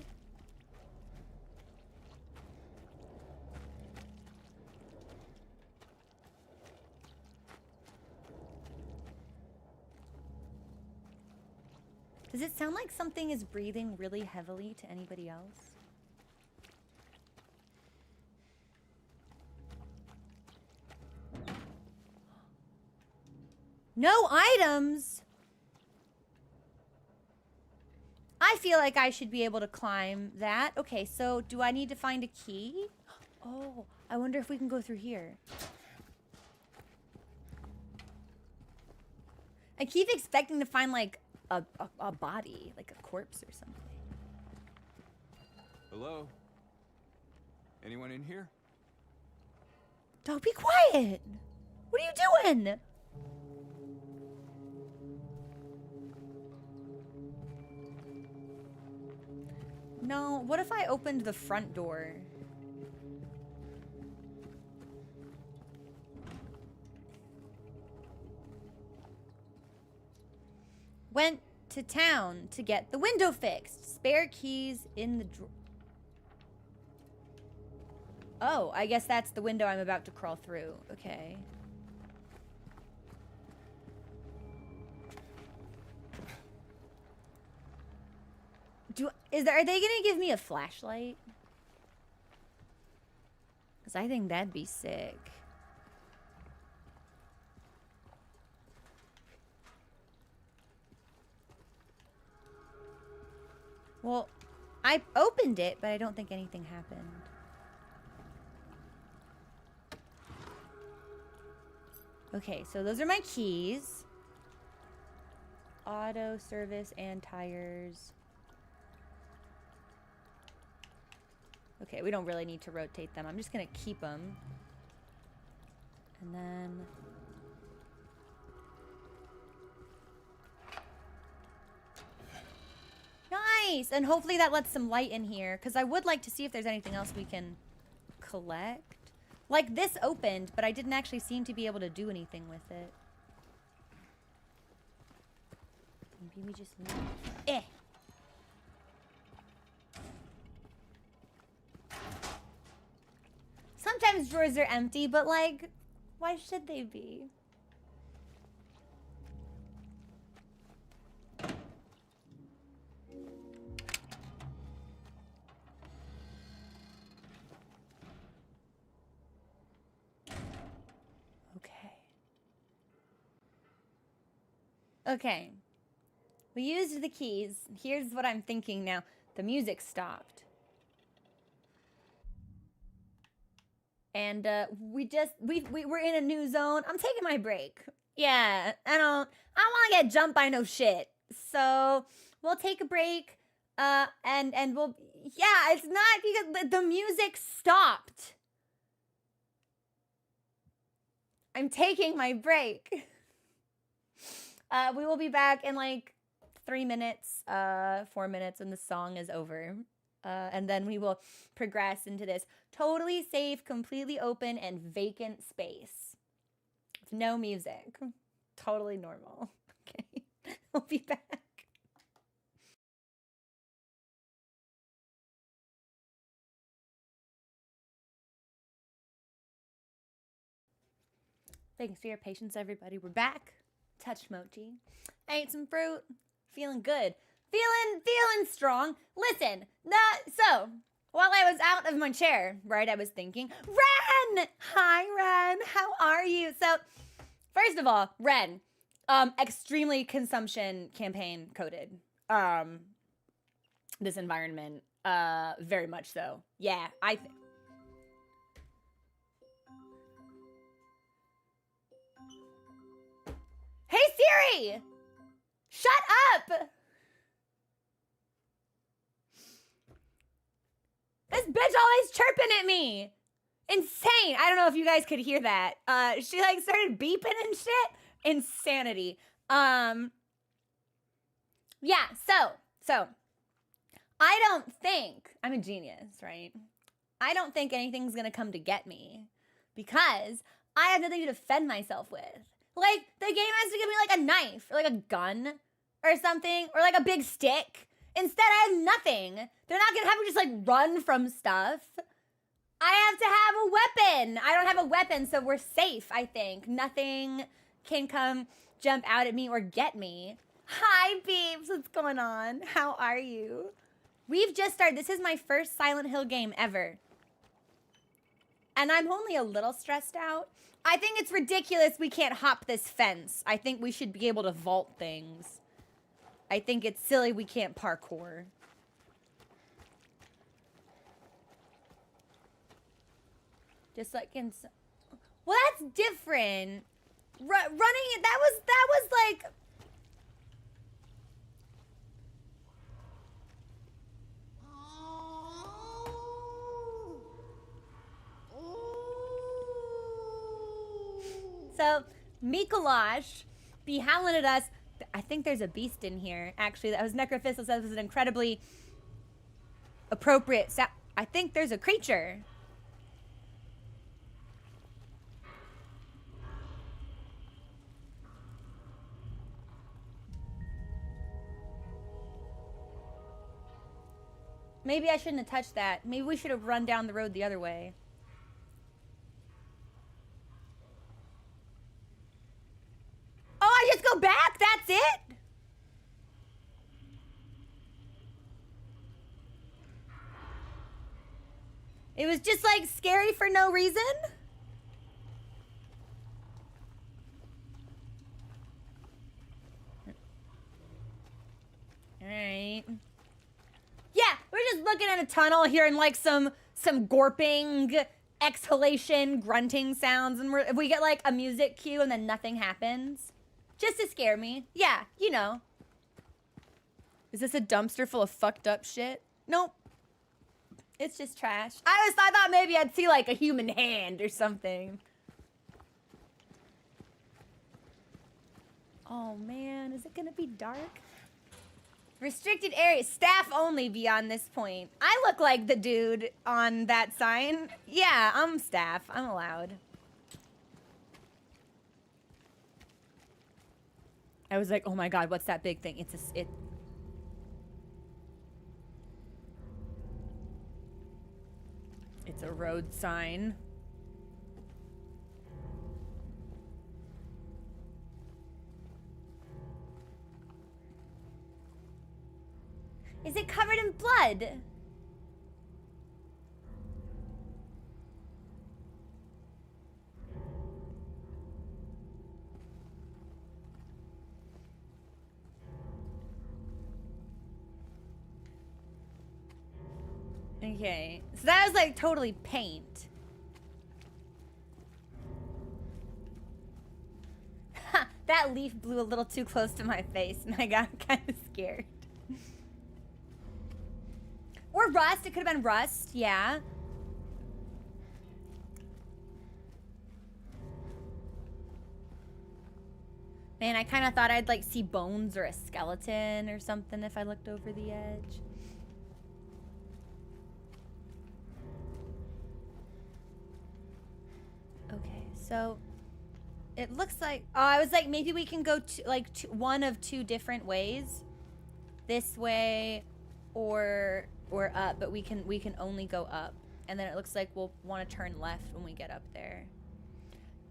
Does it sound like something is breathing really heavily to anybody else? No items? I feel like I should be able to climb that. Okay, so do I need to find a key? Oh, I wonder if we can go through here. I keep expecting to find like a body, like a corpse or something. Hello? Anyone in here? Don't be quiet. What are you doing? No, what if I opened the front door? Went to town to get the window fixed. Spare keys in the drawer. Oh, I guess that's the window I'm about to crawl through. Okay. Are they gonna give me a flashlight? Because I think that'd be sick. Well, I opened it, but I don't think anything happened. Okay, so those are my keys. Auto, service, and tires. Okay, we don't really need to rotate them. I'm just gonna keep them. And then... Nice! And hopefully that lets some light in here, because I would like to see if there's anything else we can collect. Like, this opened, but I didn't actually seem to be able to do anything with it. Maybe we just need... Sometimes drawers are empty, but like, why should they be? Okay. We used the keys. Here's what I'm thinking now. The music stopped. And we're in a new zone. I'm taking my break. Yeah, I don't want to get jumped by no shit. So we'll take a break. And we'll, yeah, it's not because the music stopped. I'm taking my break. We will be back in like 3 minutes, 4 minutes when the song is over. And then we will progress into this totally safe, completely open, and vacant space. With no music. Totally normal. Okay. We'll be back. Thanks for your patience, everybody. We're back. Touched mochi. I ate some fruit. Feeling good. Feeling strong. Listen, so while I was out of my chair, right, I was thinking, Ren! Hi, Ren. How are you? So, first of all, Ren, extremely consumption campaign coded. This environment, very much so. Yeah, Hey, Siri! Shut up! This bitch always chirping at me. Insane. I don't know if you guys could hear that. She like started beeping and shit. Insanity. Yeah, so I don't think, I'm a genius, right? I don't think anything's gonna come to get me because I have nothing to defend myself with. Like, the game has to give me like a knife or like a gun or something or like a big stick. Instead, I have nothing. They're not gonna have me just like run from stuff. I have to have a weapon. I don't have a weapon, so we're safe, I think. Nothing can come jump out at me or get me. Hi, Beeps. What's going on? How are you? We've just started. This is my first Silent Hill game ever. And I'm only a little stressed out. I think it's ridiculous we can't hop this fence. I think we should be able to vault things. I think it's silly we can't parkour. Just like in... Well, that's different. Running... That was like... So, Mikolash be howling at us. I think there's a beast in here. Actually, that was Necrophysis. That was an incredibly appropriate sound. I think there's a creature. Maybe I shouldn't have touched that. Maybe we should have run down the road the other way. Oh, I just go back? That's it? It was just like scary for no reason? Alright. Yeah, we're just looking at a tunnel hearing like some gorping, exhalation, grunting sounds, and we get like a music cue and then nothing happens. Just to scare me. Yeah, you know. Is this a dumpster full of fucked up shit? Nope. It's just trash. I thought maybe I'd see like a human hand or something. Oh man, is it gonna be dark? Restricted area, staff only beyond this point. I look like the dude on that sign. Yeah, I'm staff. I'm allowed. I was like, oh my god, what's that big thing? It's a road sign. Is it covered in blood? Okay, so that was like totally paint. Ha, that leaf blew a little too close to my face and I got kind of scared. Or rust, it could have been rust, yeah. Man, I kind of thought I'd like see bones or a skeleton or something if I looked over the edge. Okay, so it looks like, oh, I was like, maybe we can go to like one of two different ways. This way or up, but we can only go up. And then it looks like we'll want to turn left when we get up there.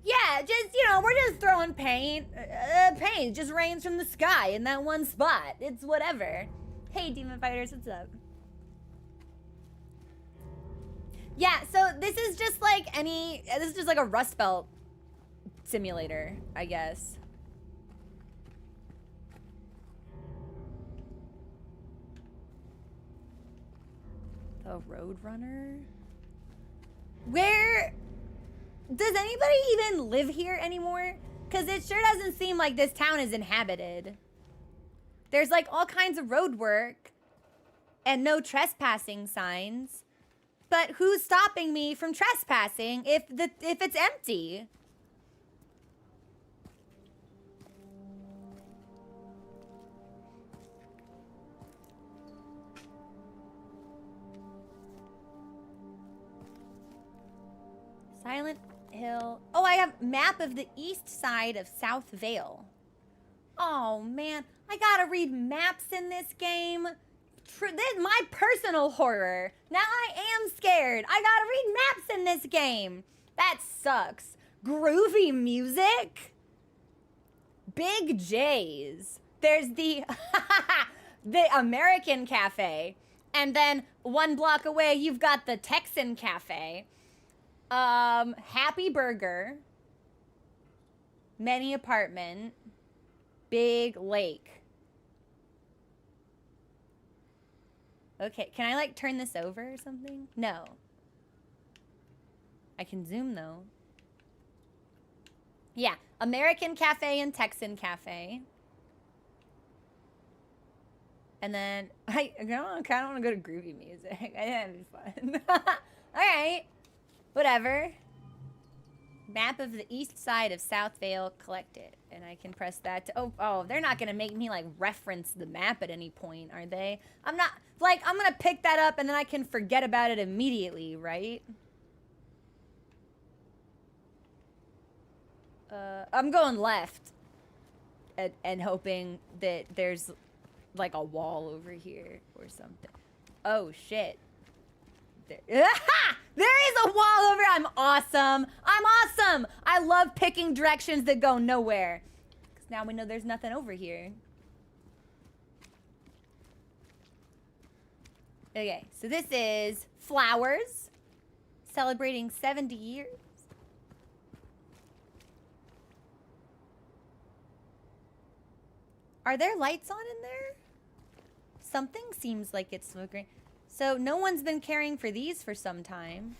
Yeah, just, you know, we're just throwing paint. Paint just rains from the sky in that one spot. It's whatever. Hey, Demon Fighters, what's up? Yeah, so this is just like this is just like a Rust Belt simulator, I guess. The Roadrunner? Where does anybody even live here anymore? Because it sure doesn't seem like this town is inhabited. There's like all kinds of road work and no trespassing signs. But who's stopping me from trespassing if it's empty? Silent Hill. Oh, I have map of the east side of South Vale. Oh man, I gotta read maps in this game. This is my personal horror. Now I am scared. I gotta read maps in this game. That sucks. Groovy music. Big J's. There's the the American Cafe, and then one block away you've got the Texan Cafe. Happy Burger, Many Apartment, Big Lake. Okay, can I like turn this over or something? No. I can zoom though. Yeah, American Cafe and Texan Cafe. And then, I kind of want to go to groovy music. I think that'd be fun. All right. Whatever. Map of the east side of South Vale, collect it. And I can press that to, oh, they're not gonna make me like reference the map at any point, are they? I'm not, like, I'm gonna pick that up and then I can forget about it immediately, right? I'm going left and hoping that there's like a wall over here or something. Oh shit. There is a wall over. I'm awesome. I'm awesome. I love picking directions that go nowhere. Because now we know there's nothing over here. Okay, so this is flowers. Celebrating 70 years. Are there lights on in there? Something seems like it's smoking. So no one's been caring for these for some time.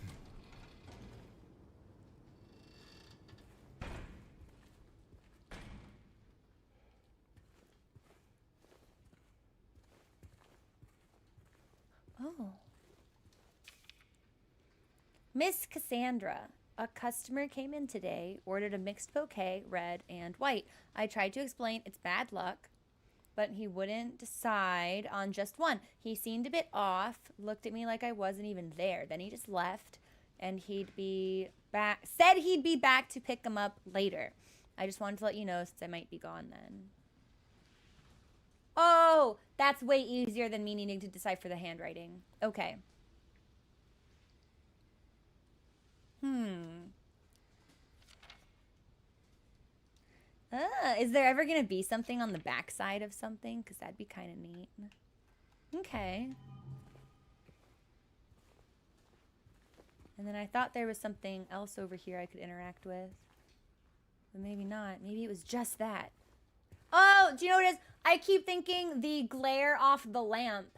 Oh. Miss Cassandra. A customer came in today, ordered a mixed bouquet, red and white. I tried to explain it's bad luck, but he wouldn't decide on just one. He seemed a bit off, looked at me like I wasn't even there. Then he just left, and he'd be back, said he'd be back to pick them up later. I just wanted to let you know since I might be gone then. Oh, that's way easier than me needing to decipher the handwriting. Okay. Is there ever gonna be something on the backside of something? Because that'd be kind of neat. Okay. And then I thought there was something else over here I could interact with. But maybe not. Maybe it was just that. Oh, do you know what it is? I keep thinking the glare off the lamp.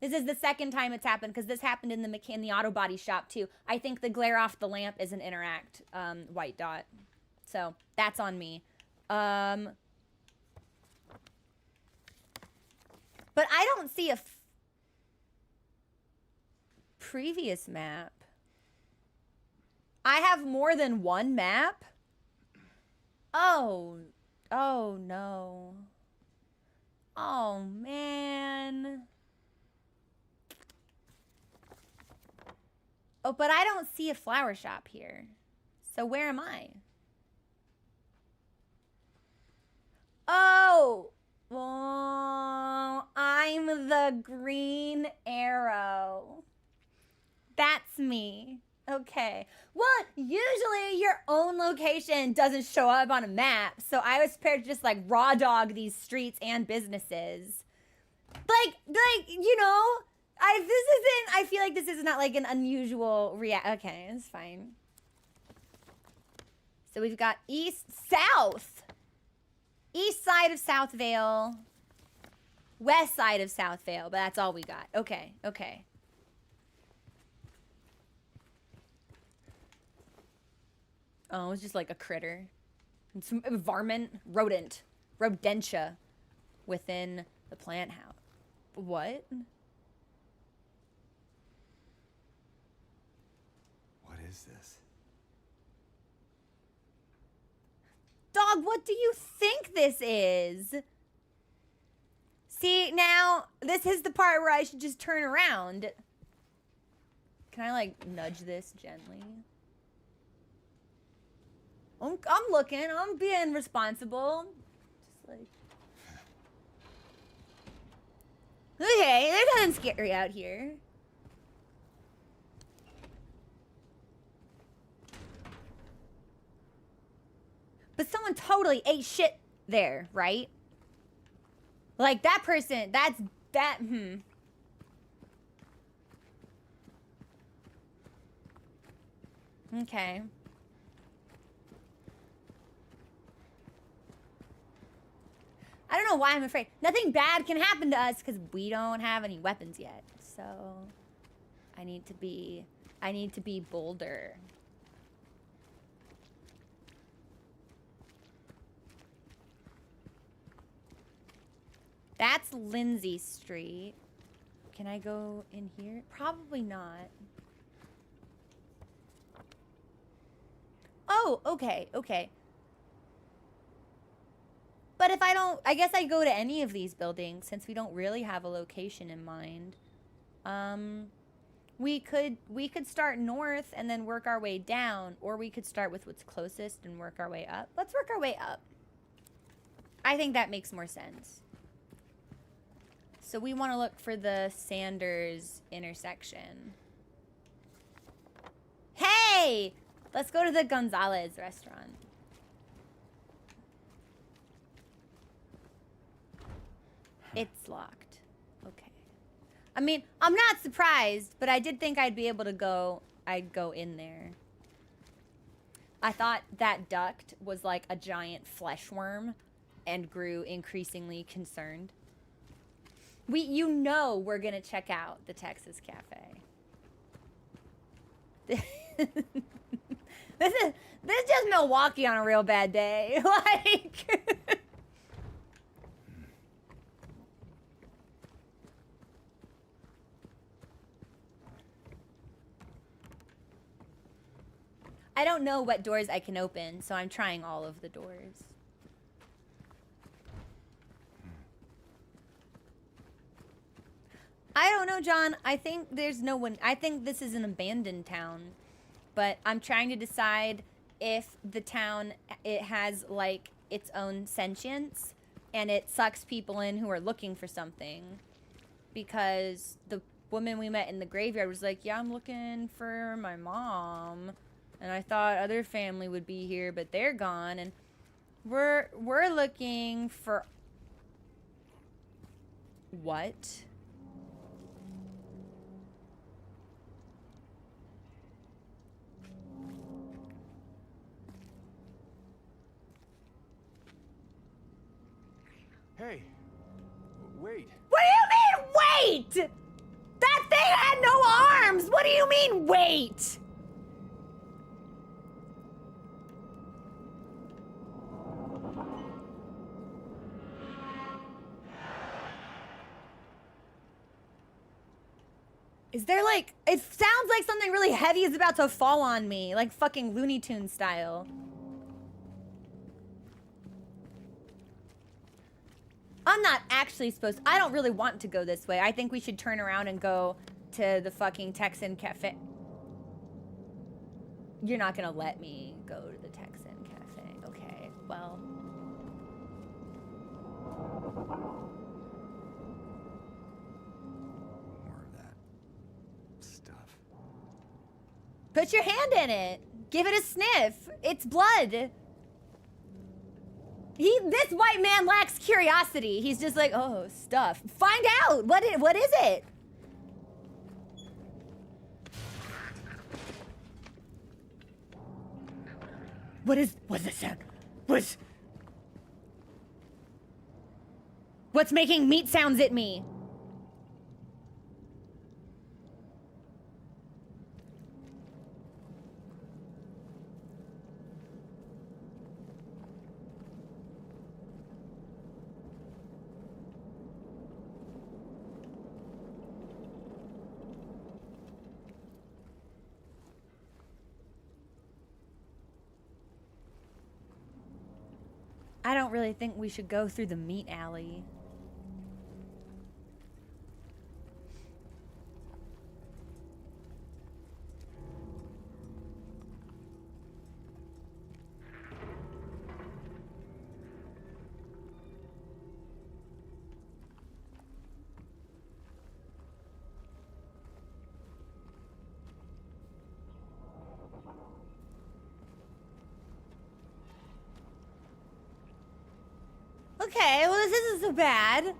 This is the second time it's happened because this happened in the auto body shop too. I think the glare off the lamp is an interact white dot. So that's on me. But I don't see a previous map. I have more than one map? Oh no. Oh man. Oh, but I don't see a flower shop here. So where am I? Oh, I'm the green arrow. That's me. Okay. Well, usually your own location doesn't show up on a map, so I was prepared to just like raw dog these streets and businesses. Like you know, I feel like this is not like an unusual okay, it's fine. So we've got east, south. East side of South Vale. West side of South Vale, but that's all we got. Okay, okay. Oh, it's just like a critter. It's a varmint, rodent, rodentia within the plant house. What? What is this? Dog, what do you think this is? See, now, this is the part where I should just turn around. Can I, like, nudge this gently? I'm looking. I'm being responsible. Just like... Okay, there's nothing scary out here. But someone totally ate shit there, right? Like, that person, Okay. I don't know why I'm afraid. Nothing bad can happen to us because we don't have any weapons yet. So, I need to be bolder. That's Lindsay Street. Can I go in here? Probably not. Oh, okay, okay. But if I don't, I guess I go to any of these buildings since we don't really have a location in mind. We could start north and then work our way down, or we could start with what's closest and work our way up. Let's work our way up. I think that makes more sense. So we want to look for the Sanders intersection. Hey! Let's go to the Gonzalez restaurant. It's locked. Okay. I mean, I'm not surprised, but I did think I'd be able to I'd go in there. I thought that duct was like a giant flesh worm and grew increasingly concerned. You know we're gonna check out the Texas Cafe. This is just Milwaukee on a real bad day. Like I don't know what doors I can open, so I'm trying all of the doors. I don't know, John. I think there's no one. I think this is an abandoned town. But I'm trying to decide if the town, it has like its own sentience and it sucks people in who are looking for something. Because the woman we met in the graveyard was like, yeah, I'm looking for my mom. And I thought other family would be here, but they're gone. And we're looking for... What? Hey, wait. What do you mean, wait? That thing had no arms! What do you mean, wait? Is there like... It sounds like something really heavy is about to fall on me. Like fucking Looney Tunes style. I'm not actually supposed... I don't really want to go this way. I think we should turn around and go to the fucking Texan Cafe. You're not gonna let me go to the Texan Cafe. Okay, well... More of that stuff. Put your hand in it. Give it a sniff. It's blood. This white man lacks curiosity. He's just like, oh, stuff. Find out. What is it? What's the sound? What's making meat sounds at me? I don't really think we should go through the meat alley. Okay, well this isn't so bad.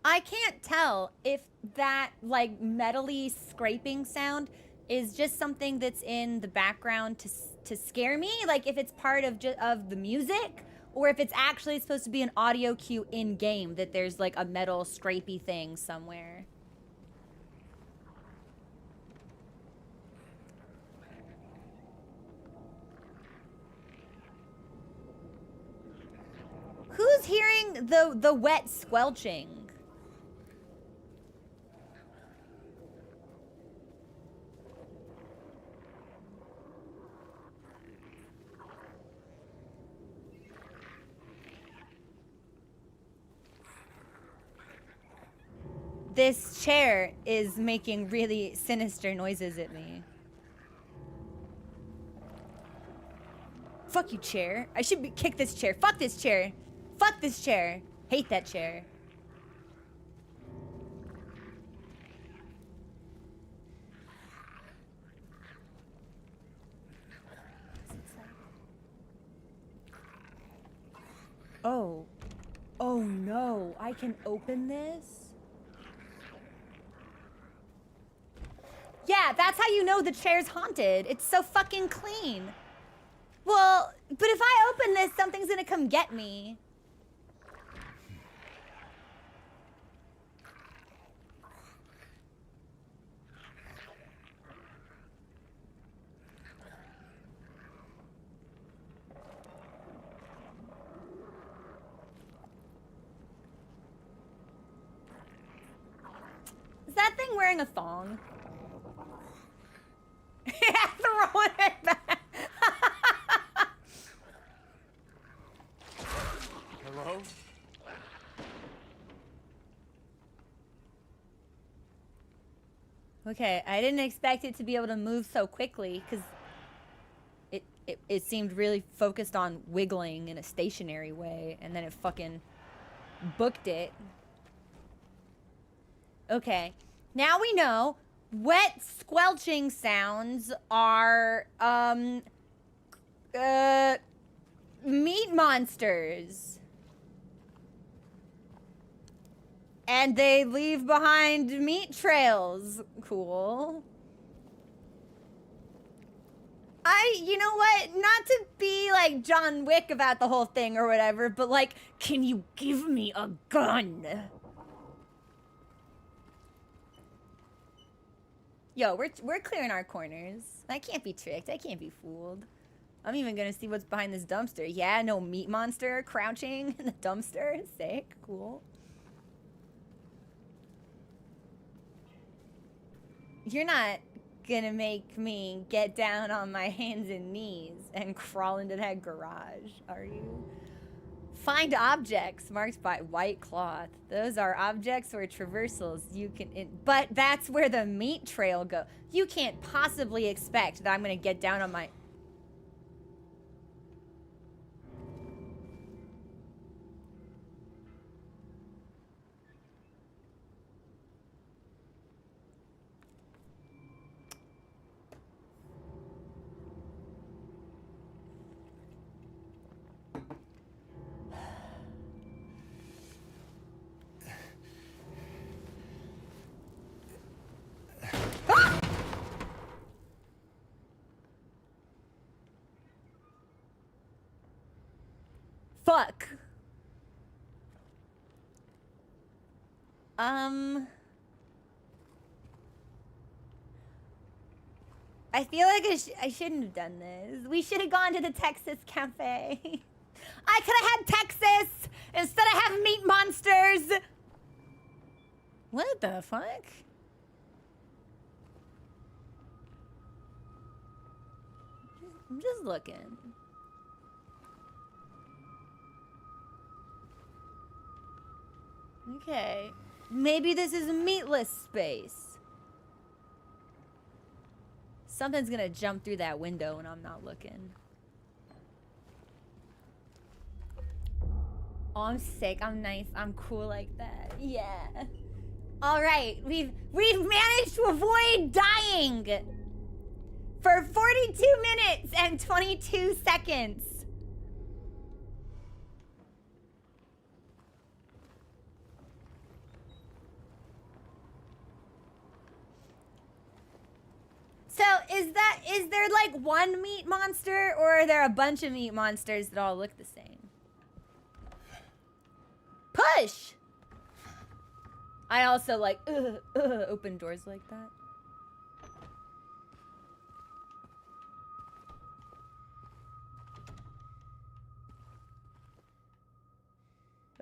I can't tell if that like metally scraping sound is just something that's in the background to scare me, like if it's part of the music, or if it's actually supposed to be an audio cue in game that there's like a metal scrapey thing somewhere. Who's hearing the wet squelching? This chair is making really sinister noises at me. Fuck you, chair. I should kick this chair. Fuck this chair. Fuck this chair. Hate that chair. Oh. Oh no, I can open this? Yeah, that's how you know the chair's haunted. It's so fucking clean. Well, but if I open this, something's gonna come get me. Is that thing wearing a thong? Throwing it back. Hello? Okay, I didn't expect it to be able to move so quickly because it seemed really focused on wiggling in a stationary way, and then it fucking booked it. Okay, now we know wet squelching sounds are meat monsters. And they leave behind meat trails. Cool. You know what? Not to be like John Wick about the whole thing or whatever, but like, can you give me a gun? Yo, we're clearing our corners. I can't be tricked. I can't be fooled. I'm even gonna see what's behind this dumpster. Yeah, no meat monster crouching in the dumpster. Sick. Cool. You're not gonna make me get down on my hands and knees and crawl into that garage, are you? Find objects marked by white cloth. Those are objects or traversals you can... but that's where the meat trail goes. You can't possibly expect that I'm gonna get down on my... Fuck. I feel like I shouldn't have done this. We should have gone to the Texas Cafe. I could have had Texas instead of having meat monsters. What the fuck? I'm just looking. Okay. Maybe this is a meatless space. Something's gonna jump through that window when I'm not looking. Oh, I'm sick. I'm nice. I'm cool like that. Yeah. All right. We've managed to avoid dying for 42 minutes and 22 seconds. So is there like one meat monster, or are there a bunch of meat monsters that all look the same? Push! I also like open doors like that.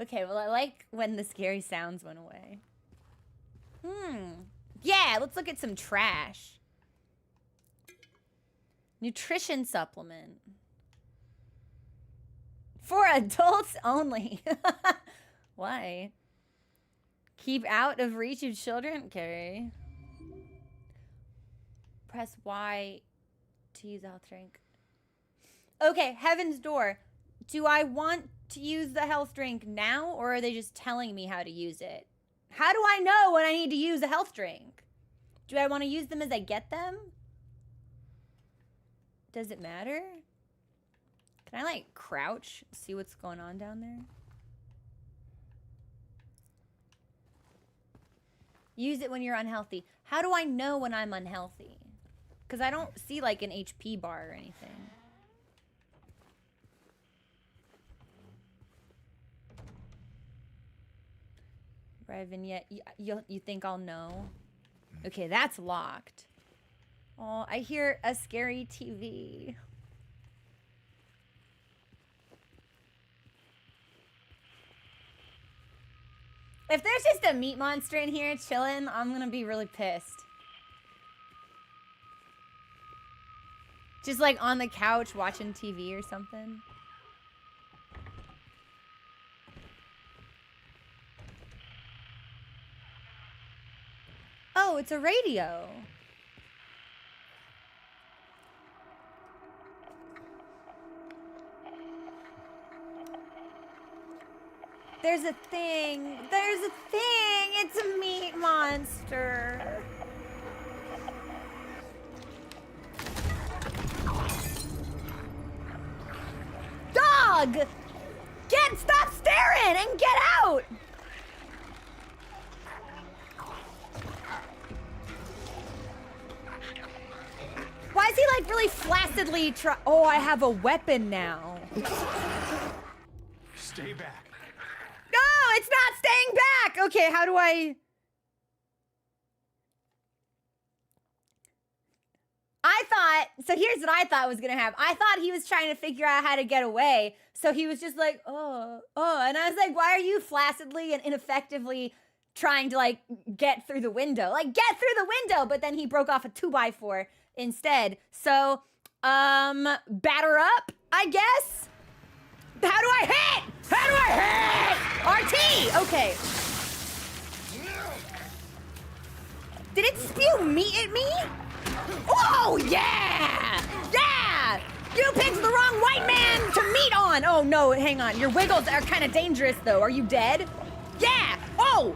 Okay, well, I like when the scary sounds went away. Yeah, let's look at some trash. Nutrition supplement. For adults only. Why? Keep out of reach of children? Okay. Press Y to use a health drink. Okay, Heaven's Door. Do I want to use the health drink now, or are they just telling me how to use it? How do I know when I need to use a health drink? Do I want to use them as I get them? Does it matter? Can I, like, crouch, see what's going on down there? Use it when you're unhealthy. How do I know when I'm unhealthy? Because I don't see, like, an HP bar or anything. Revan, yet you think I'll know? Okay, that's locked. Oh, I hear a scary TV. If there's just a meat monster in here chilling, I'm gonna be really pissed. Just like on the couch watching TV or something. Oh, it's a radio. There's a thing. There's a thing. It's a meat monster. Dog! Stop staring and get out! Why is he like really flaccidly oh, I have a weapon now. Stay back. No, it's not staying back. Okay, how do I... so here's what I thought was gonna happen. I thought he was trying to figure out how to get away. So he was just like, oh. And I was like, why are you flaccidly and ineffectively trying to like get through the window? Like, get through the window! But then he broke off a 2x4 instead. So, batter up, I guess? How do I hit? How do I hit? RT! Okay. Did it spew meat at me? Oh, yeah! Yeah! You picked the wrong white man to meat on! Oh, no, hang on. Your wiggles are kind of dangerous, though. Are you dead? Yeah! Oh!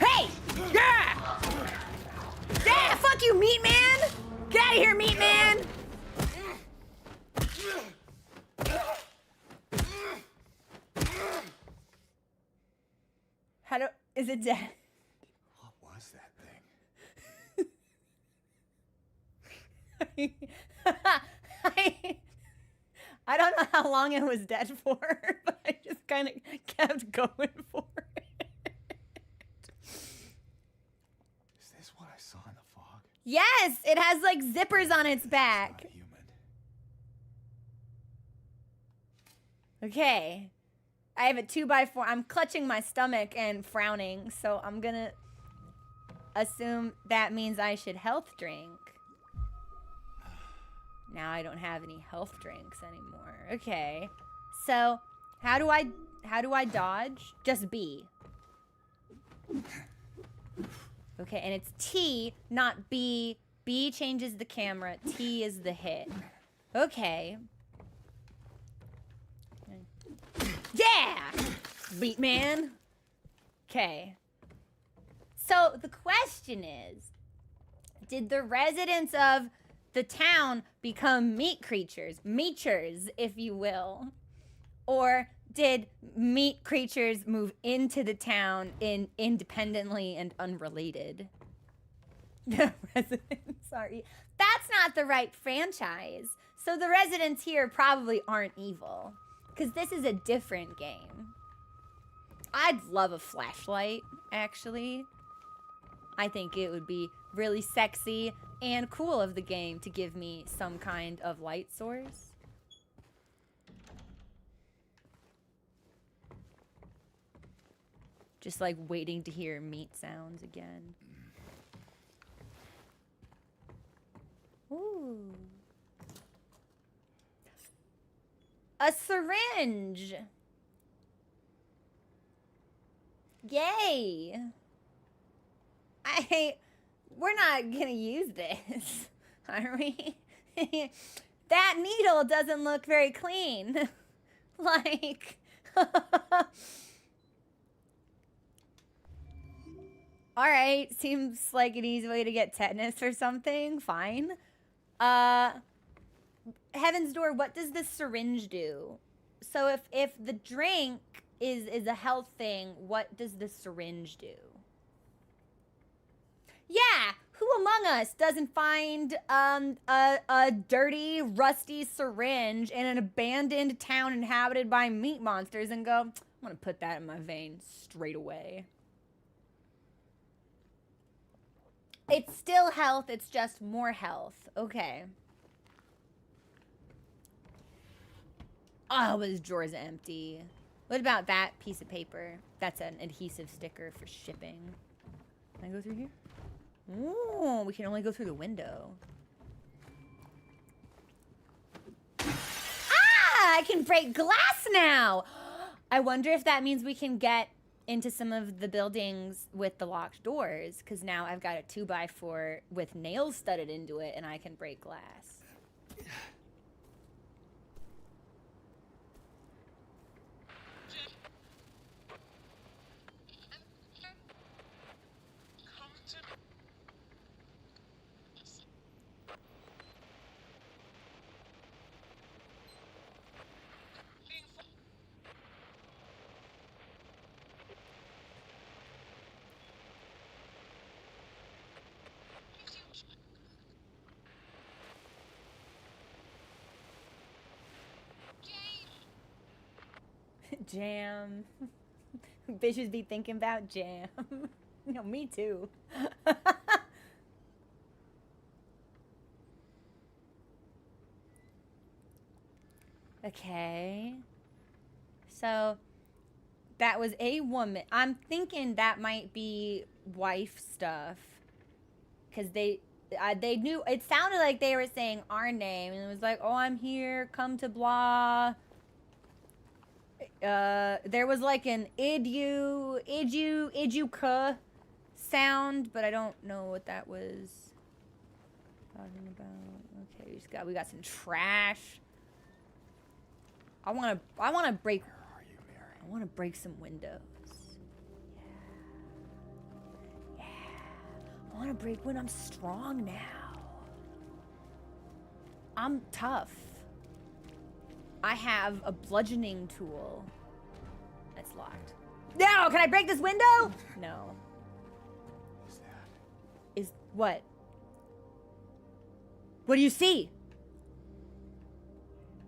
Hey! Yeah! Yeah! Fuck you, meat man! Get out of here, meat man! Is it dead? What was that thing? I don't know how long it was dead for, but I just kind of kept going for it. Is this what I saw in the fog? Yes, it has like zippers on its back. It's not human. Okay. I have a 2x4. I'm clutching my stomach and frowning, so I'm gonna assume that means I should health drink. Now I don't have any health drinks anymore. Okay. So, how do I dodge? Just B. Okay, and it's T, not B. B changes the camera. T is the hit. Okay. Yeah! Beat man. Okay. So the question is, did the residents of the town become meat creatures, meatures, if you will? Or did meat creatures move into the town independently and unrelated? The residents, sorry. That's not the right franchise. So the residents here probably aren't evil. Because this is a different game. I'd love a flashlight, actually. I think it would be really sexy and cool of the game to give me some kind of light source. Just like waiting to hear meat sounds again. Ooh. A syringe. Yay. We're not gonna use this, are we? That needle doesn't look very clean. Like, all right, seems like an easy way to get tetanus or something. Fine. Heaven's Door, what does the syringe do? So if the drink is a health thing, what does the syringe do? Yeah, who among us doesn't find a dirty, rusty syringe in an abandoned town inhabited by meat monsters and go, I'm gonna put that in my vein straight away. It's still health, it's just more health. Okay. Oh, but this drawer's empty. What about that piece of paper? That's an adhesive sticker for shipping. Can I go through here? Ooh, we can only go through the window. Ah, I can break glass now. I wonder if that means we can get into some of the buildings with the locked doors, because now I've got a 2x4 with nails studded into it and I can break glass. Jam. Bitches be thinking about jam. No, me too. Okay. So that was a woman. I'm thinking that might be wife stuff. Because they knew, it sounded like they were saying our name. And it was like, oh, I'm here, come to blah. There was like an iduka sound, but I don't know what that was talking about. Okay, we got some trash. I wanna break. Where are you, Mary? I wanna break some windows. Yeah. I wanna break when I'm strong now. I'm tough. I have a bludgeoning tool. That's locked. No! Can I break this window? No. Is that? Is what? What do you see?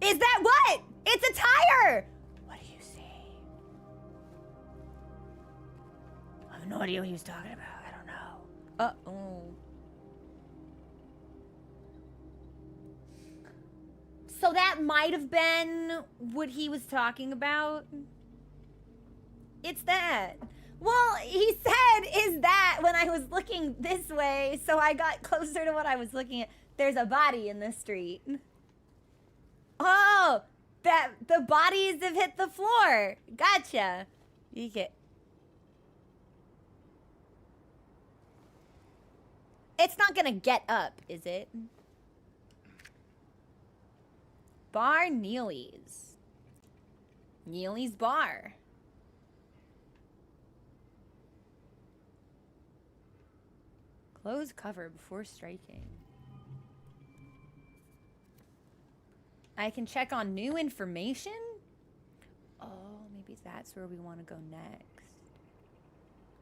Is that what? It's a tire! What do you see? I have no idea what he was talking about. I don't know. Uh-oh. So that might have been what he was talking about. It's that. Well, he said, is that, when I was looking this way, so I got closer to what I was looking at. There's a body in the street. Oh, that the bodies have hit the floor. Gotcha. You get. It's not gonna get up, is it? Bar Neely's. Neely's Bar. Close cover before striking. I can check on new information? Oh, maybe that's where we want to go next.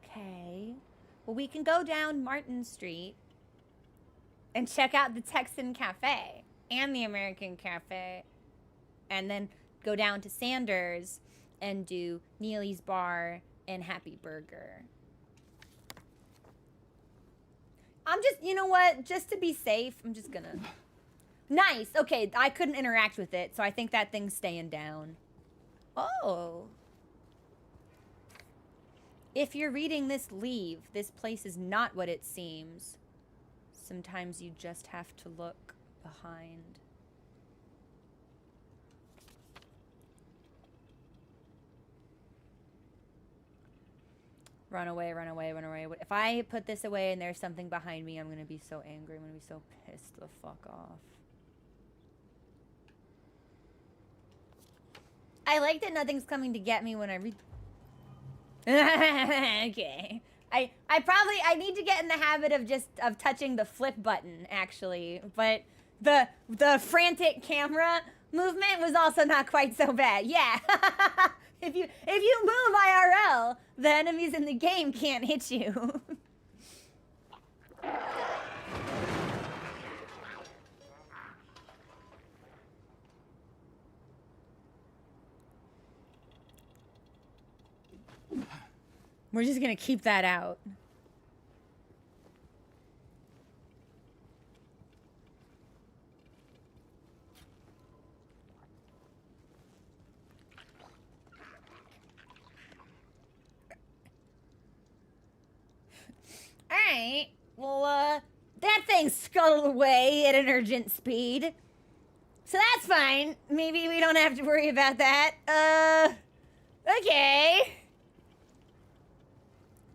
Okay. Well, we can go down Martin Street and check out the Texan Cafe and the American Cafe, and then go down to Sanders and do Neely's Bar and Happy Burger. I'm just, you know what? Just to be safe, I'm just gonna... Nice. Okay, I couldn't interact with it, so I think that thing's staying down. Oh. If you're reading this, leave. This place is not what it seems. Sometimes you just have to look behind. Run away, run away, run away. If I put this away and there's something behind me, I'm gonna be so angry. I'm gonna be so pissed the fuck off. I like that nothing's coming to get me when I read. Okay. I need to get in the habit of touching the flip button, actually. But the frantic camera movement was also not quite so bad. Yeah. If you move IRL, the enemies in the game can't hit you. We're just gonna keep that out. Alright, well, that thing scuttled away at an urgent speed. So that's fine. Maybe we don't have to worry about that. Okay.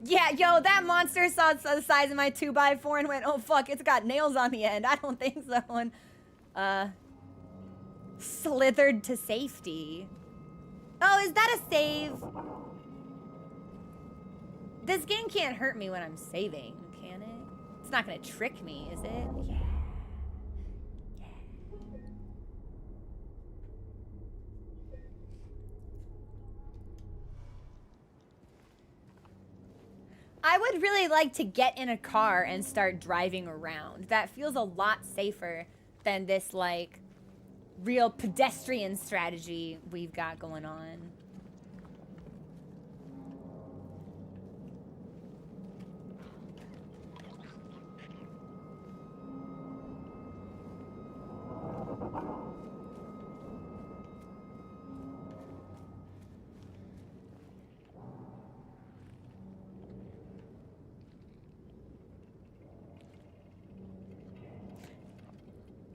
Yeah, yo, that monster saw the size of my 2x4 and went, oh fuck, it's got nails on the end. I don't think so. And, slithered to safety. Oh, is that a save? This game can't hurt me when I'm saving, can it? It's not gonna trick me, is it? Yeah. I would really like to get in a car and start driving around. That feels a lot safer than this, like, real pedestrian strategy we've got going on.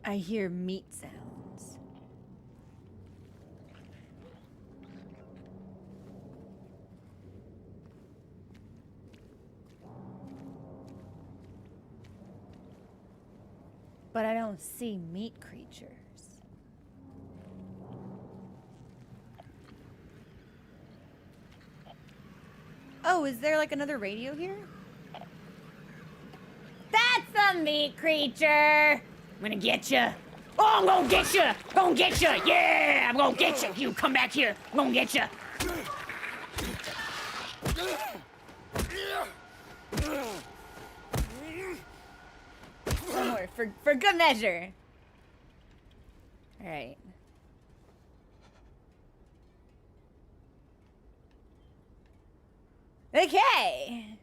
I hear meat sounds. But I don't see meat creatures. Oh, is there like another radio here? That's a meat creature! I'm gonna get you. Oh, I'm gonna get you. Gonna get you. Yeah, I'm gonna get you. You come back here. I'm gonna get you. One more for good measure. All right. Okay.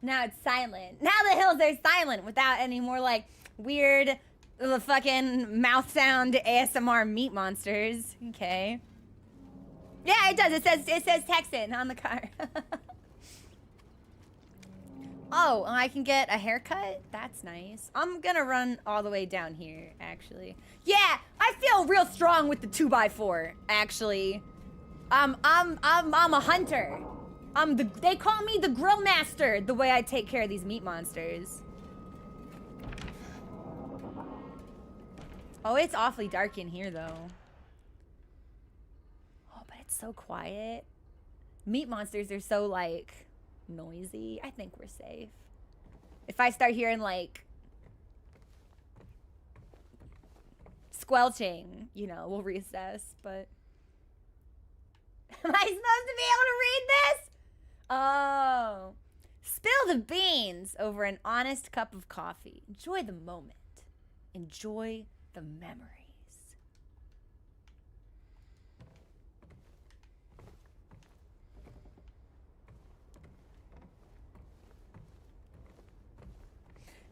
Now it's silent. Now the hills are silent without any more like weird the fucking mouth sound ASMR meat monsters. Okay. Yeah, it does. It says Texan on the car. Oh, I can get a haircut? That's nice. I'm gonna run all the way down here, actually. Yeah, I feel real strong with the 2x4, actually. I'm a hunter. They call me the grill master, the way I take care of these meat monsters. Oh, it's awfully dark in here, though. Oh, but it's so quiet. Meat monsters are so, like, noisy. I think we're safe. If I start hearing, like, squelching, you know, we'll reassess, but... Am I supposed to be able to read this? Oh. Spill the beans over an honest cup of coffee. Enjoy the moment. Enjoy the memories.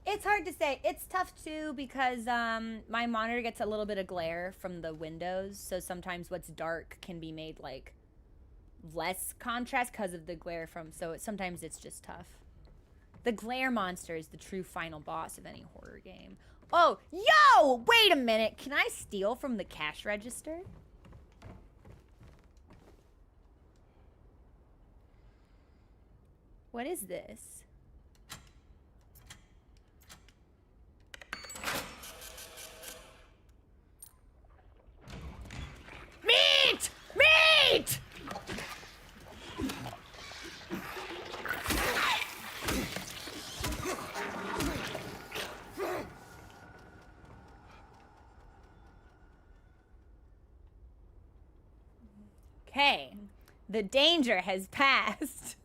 It's hard to say. It's tough too because my monitor gets a little bit of glare from the windows, so sometimes what's dark can be made like less contrast because of the glare from, so sometimes it's just tough. The glare monster is the true final boss of any horror game. Oh, yo! Wait a minute. Can I steal from the cash register? What is this? Meat! Meat! Okay, the danger has passed.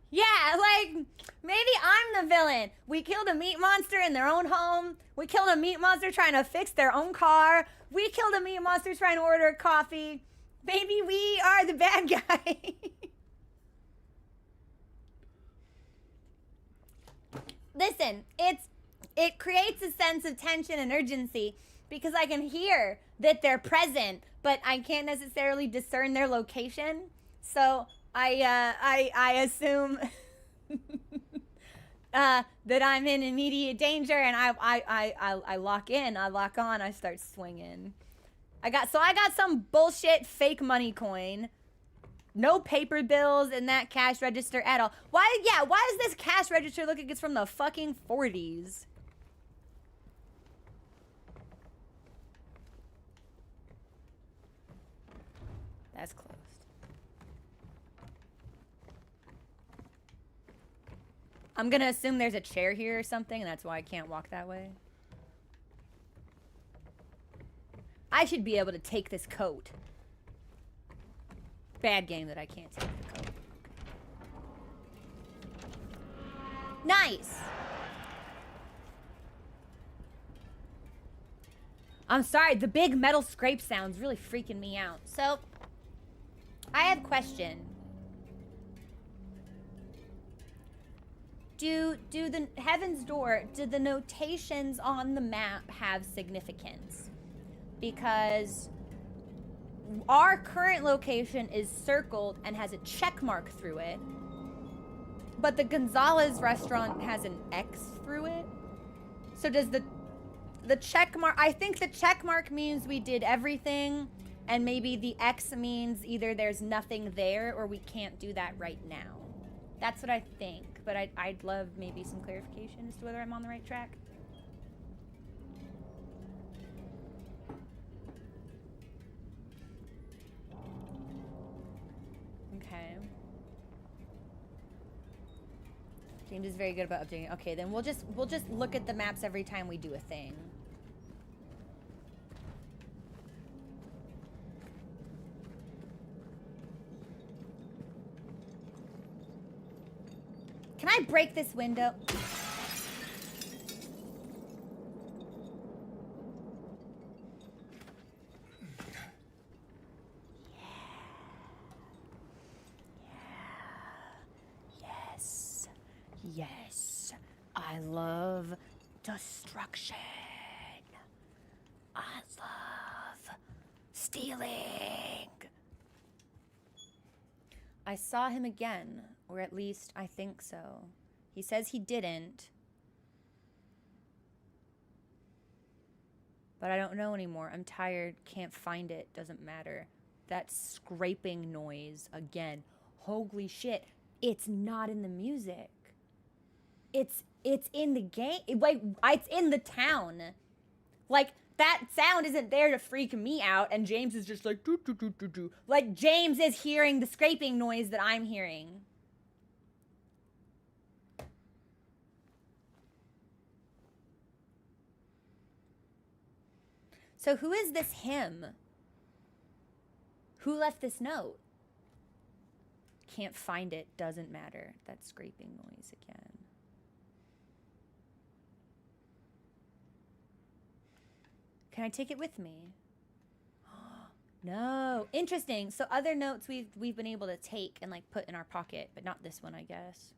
Yeah, like, maybe I'm the villain. We killed a meat monster in their own home. We killed a meat monster trying to fix their own car. We killed a meat monster trying to order coffee. Maybe we are the bad guy. Listen, it creates a sense of tension and urgency because I can hear that they're present, but I can't necessarily discern their location. So I assume that I'm in immediate danger, and I lock in, I lock on, I start swinging. I got some bullshit fake money coin. No paper bills in that cash register at all. Why does this cash register look like it's from the fucking 40s? That's closed. I'm gonna assume there's a chair here or something, and that's why I can't walk that way. I should be able to take this coat. Bad game that I can't take the coat. Nice! I'm sorry, the big metal scrape sound's really freaking me out. So, I have a question. Do the Heaven's Door, do the notations on the map have significance? Because our current location is circled and has a check mark through it, but the Gonzalez restaurant has an X through it. So does the check mark, I think the check mark means we did everything, and maybe the X means either there's nothing there or we can't do that right now. That's what I think, but I'd love maybe some clarification as to whether I'm on the right track. Okay. James is very good about updating. Okay, then we'll just look at the maps every time we do a thing. Can I break this window? Yes. Yes. I love destruction. I love stealing. I saw him again, or at least I think so. He says he didn't. But I don't know anymore. I'm tired, can't find it, doesn't matter. That scraping noise again. Holy shit. It's not in the music. It's in the game. It's in the town. Like, that sound isn't there to freak me out, and James is just like, doo, doo, doo, doo, doo. Like, James is hearing the scraping noise that I'm hearing. So who is this him? Who left this note? Can't find it, doesn't matter. That scraping noise again. Can I take it with me? No. Interesting. So other notes we've been able to take and like put in our pocket, but not this one, I guess.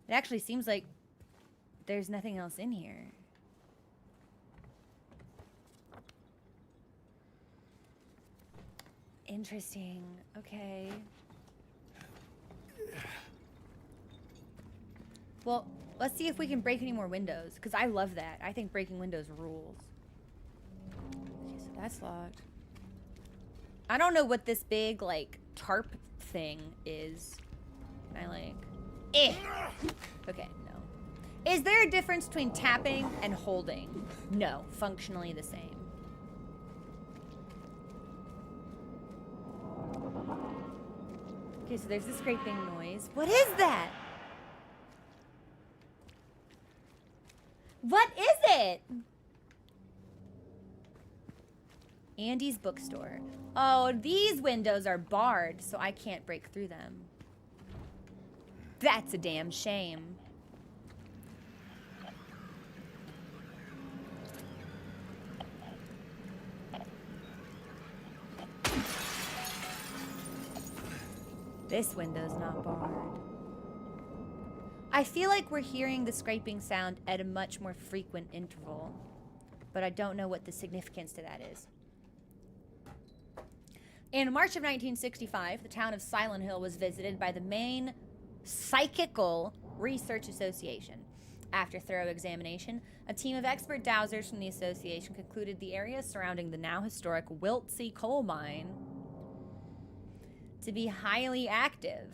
It actually seems like there's nothing else in here. Interesting. Okay. Well, let's see if we can break any more windows, because I love that. I think breaking windows rules. Okay, so That's locked. I don't know what this big, like, tarp thing is. Can I, like... Eh! Okay, no. Is there a difference between tapping and holding? No. Functionally the same. Okay, so there's the scraping noise. What is that? What is it? Andy's bookstore. Oh, these windows are barred, so I can't break through them. That's a damn shame. This window's not barred. I feel like we're hearing the scraping sound at a much more frequent interval, but I don't know what the significance to that is. In March of 1965, the town of Silent Hill was visited by the Maine Psychical Research Association. After thorough examination, a team of expert dowsers from the association concluded the area surrounding the now historic Wiltsey coal mine to be highly active.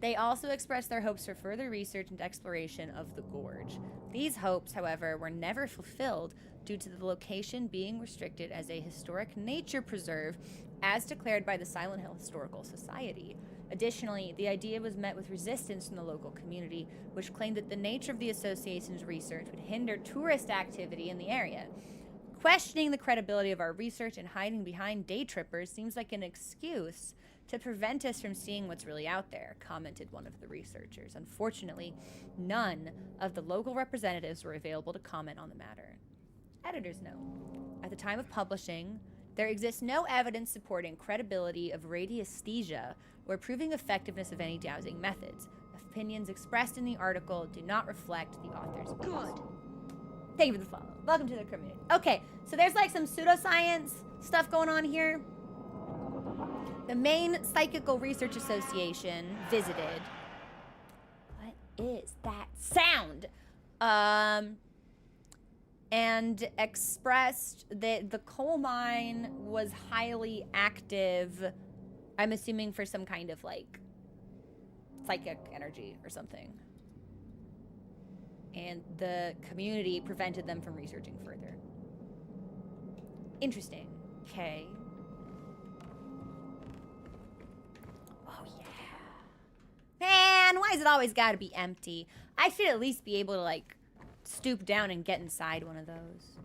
They also expressed their hopes for further research and exploration of the gorge. These hopes, however, were never fulfilled due to the location being restricted as a historic nature preserve as declared by the Silent Hill Historical Society. Additionally, the idea was met with resistance from the local community, which claimed that the nature of the association's research would hinder tourist activity in the area. Questioning the credibility of our research and hiding behind day trippers seems like an excuse to prevent us from seeing what's really out there, commented one of the researchers. Unfortunately, none of the local representatives were available to comment on the matter. Editor's note. At the time of publishing, there exists no evidence supporting credibility of radiesthesia or proving effectiveness of any dowsing methods. Opinions expressed in the article do not reflect the author's views. Good. Thank you for the follow. Welcome to the community. Okay, so there's like some pseudoscience stuff going on here. The Maine Psychical Research Association visited. What is that sound? And expressed that the coal mine was highly active. I'm assuming for some kind of like psychic energy or something. And the community prevented them from researching further. Interesting. Okay. Oh, yeah. Man, why is it always got to be empty? I should at least be able to, like, stoop down and get inside one of those.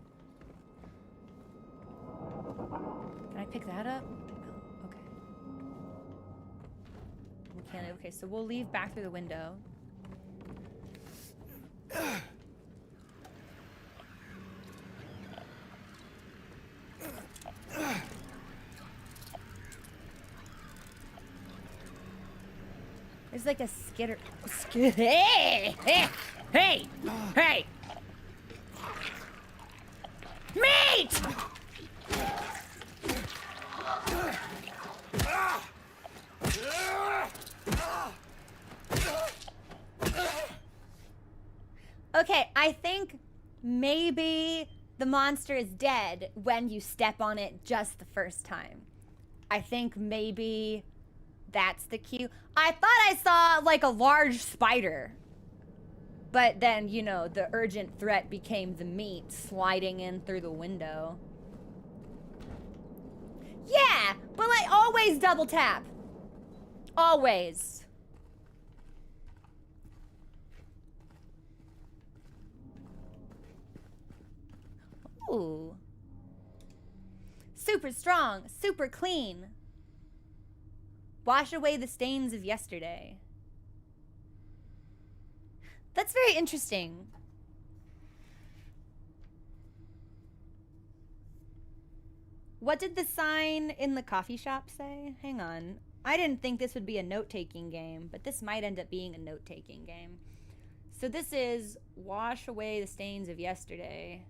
Can I pick that up? No. Okay. We can't. Okay, so we'll leave back through the window. There's like a skitter. Hey! Hey! Hey! Hey! Meat! Okay, I think maybe the monster is dead when you step on it just the first time. I think maybe that's the cue. I thought I saw like a large spider. But then, you know, the urgent threat became the meat sliding in through the window. Yeah, but like always double tap. Always. Ooh. Super strong, super clean. Wash away the stains of yesterday. That's very interesting. What did the sign in the coffee shop say? Hang on. I didn't think this would be a note-taking game, but this might end up being a note-taking game. So this is wash away the stains of yesterday.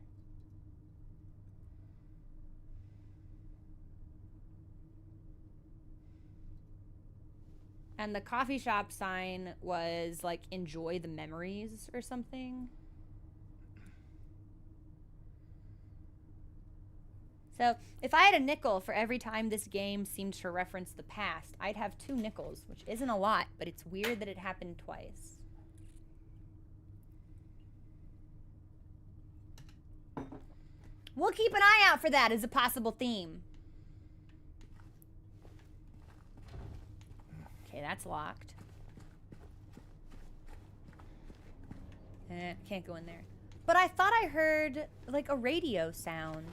And the coffee shop sign was like, enjoy the memories or something. So, if I had a nickel for every time this game seemed to reference the past, I'd have 2 nickels, which isn't a lot, but it's weird that it happened twice. We'll keep an eye out for that as a possible theme. Okay, that's locked. Can't go in there. But I thought I heard, like, a radio sound.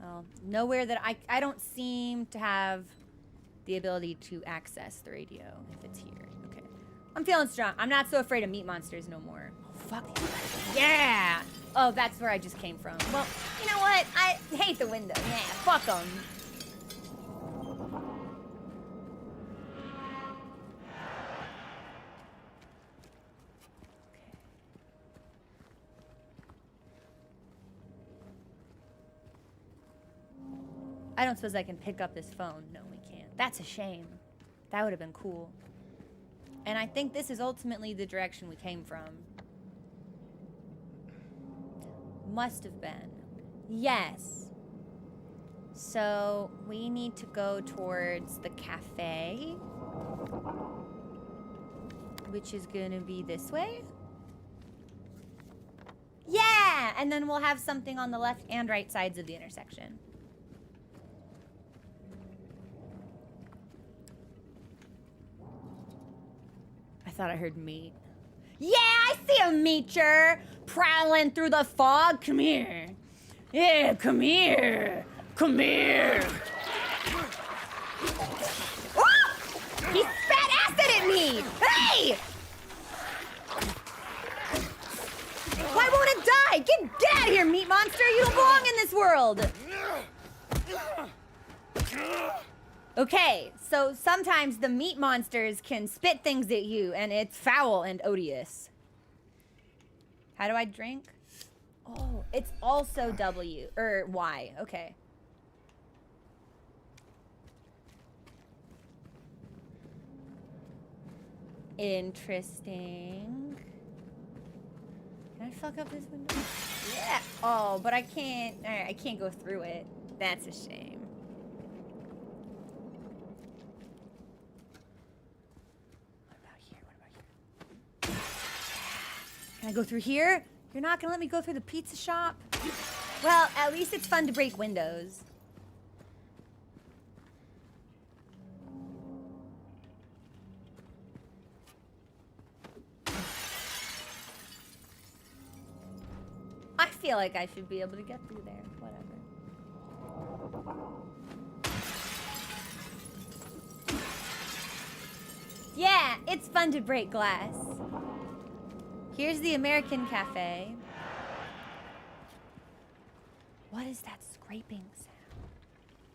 Well, nowhere that I don't seem to have the ability to access the radio if it's here. Okay. I'm feeling strong. I'm not so afraid of meat monsters no more. Oh, fuck. Yeah! Oh, that's where I just came from. Well, you know what? I hate the window. Yeah, fuck them. I don't suppose I can pick up this phone. No, we can't. That's a shame. That would have been cool. And I think this is ultimately the direction we came from. Must have been. Yes. So, we need to go towards the cafe. Which is gonna be this way. Yeah! And then we'll have something on the left and right sides of the intersection. I thought I heard meat. Yeah, I see a meacher prowling through the fog. Come here. Yeah, come here. Come here. Oh! He spat acid at me. Hey! Why won't it die? Get out of here, meat monster. You don't belong in this world. Okay, so sometimes the meat monsters can spit things at you, and it's foul and odious. How do I drink? Oh, it's also W, or Y, okay. Interesting. Can I fuck up this window? Yeah. Oh, but I can't, all right, I can't go through it. That's a shame. Can I go through here? You're not gonna let me go through the pizza shop? Well, at least it's fun to break windows. I feel like I should be able to get through there. Whatever. Yeah, it's fun to break glass. Here's the American Cafe. What is that scraping sound?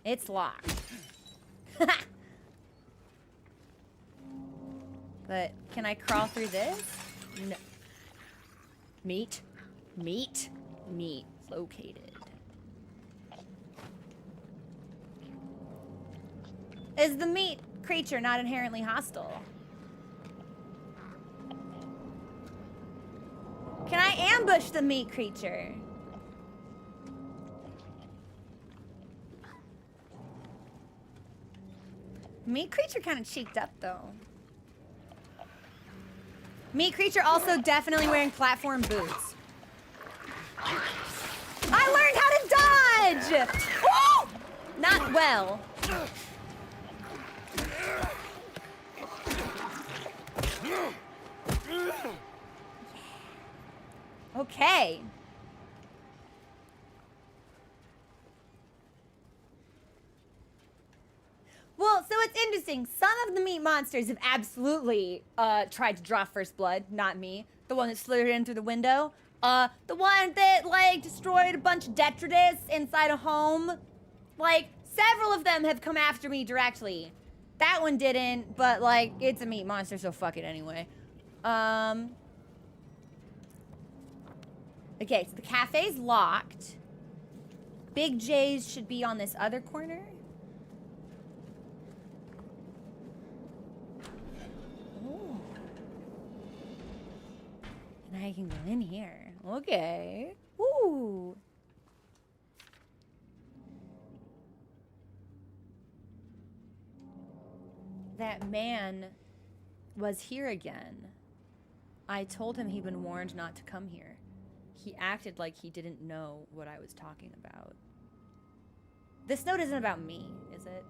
It's locked. But can I crawl through this? No. Meat. Meat. Meat. Located. Is the meat creature not inherently hostile? Can I ambush the meat creature? Meat creature kind of cheeked up though. Meat creature also definitely wearing platform boots. I learned how to dodge! Oh! Not well. Okay. Well, so it's interesting. Some of the meat monsters have absolutely tried to draw first blood. Not me. The one that slithered in through the window. The one that, like, destroyed a bunch of detritus inside a home. Like, several of them have come after me directly. That one didn't, but, like, it's a meat monster, so fuck it anyway. Okay, so the cafe's locked. Big J's should be on this other corner. Oh. And I can go in here. Okay. Ooh. that man was here again. I told him he'd been warned not to come here. He acted like he didn't know what I was talking about. This note isn't about me, is it?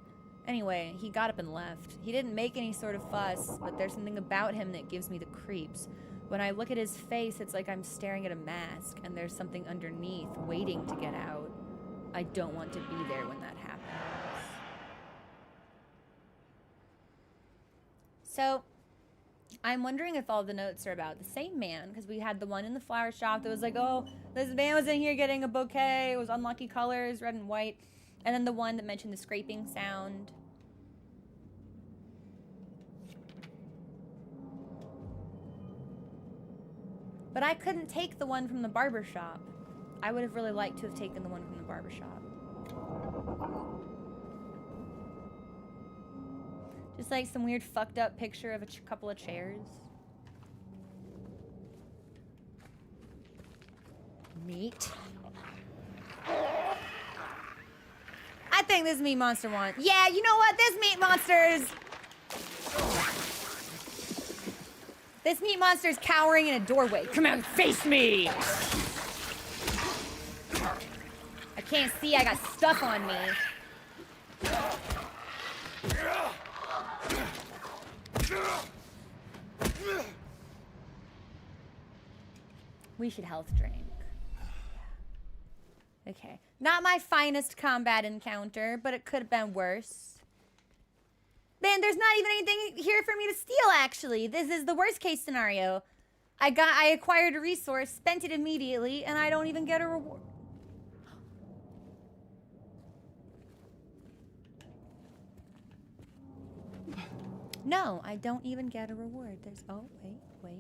Anyway, he got up and left. He didn't make any sort of fuss, but there's something about him that gives me the creeps. When I look at his face, it's like I'm staring at a mask, and there's something underneath waiting to get out. I don't want to be there when that happens. So, I'm wondering if all the notes are about the same man, because we had the one in the flower shop that was like, oh, this man was in here getting a bouquet, it was unlucky colors, red and white, and then the one that mentioned the scraping sound. But I couldn't take the one from the barber shop. I would have really liked to have taken the one from the barber shop. Just like some weird fucked up picture of a couple of chairs. Meat. I think this meat monster won. Yeah, you know what? This meat monster's cowering in a doorway. Come out and face me! I can't see, I got stuff on me. We should health drink. Okay. Not my finest combat encounter, but it could have been worse. Man, there's not even anything here for me to steal, actually. This is the worst case scenario. I acquired a resource, spent it immediately, and I don't even get a reward. No, I don't even get a reward. There's, oh, wait.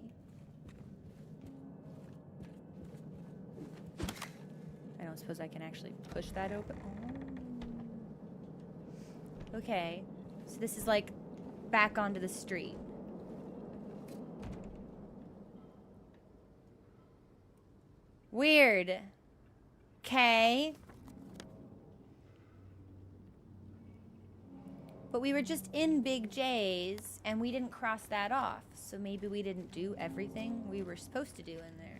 I don't suppose I can actually push that open. Oh. Okay, so this is like back onto the street. Weird. Okay. But we were just in Big J's, and we didn't cross that off. So maybe we didn't do everything we were supposed to do in there.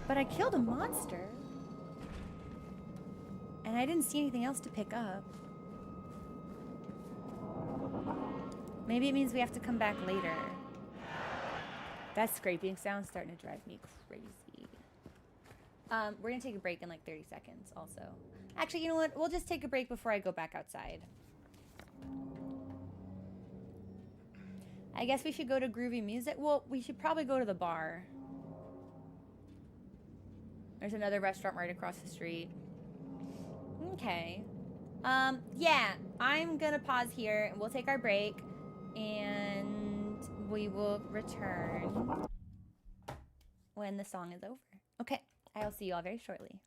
But I killed a monster. And I didn't see anything else to pick up. Maybe it means we have to come back later. That scraping sound's starting to drive me crazy. We're gonna take a break in like 30 seconds also. Actually, you know what? We'll just take a break before I go back outside. I guess we should go to Groovy Music. Well, we should probably go to the bar. There's another restaurant right across the street. Okay. Yeah, I'm gonna pause here and we'll take our break and we will return when the song is over. Okay, I'll see you all very shortly.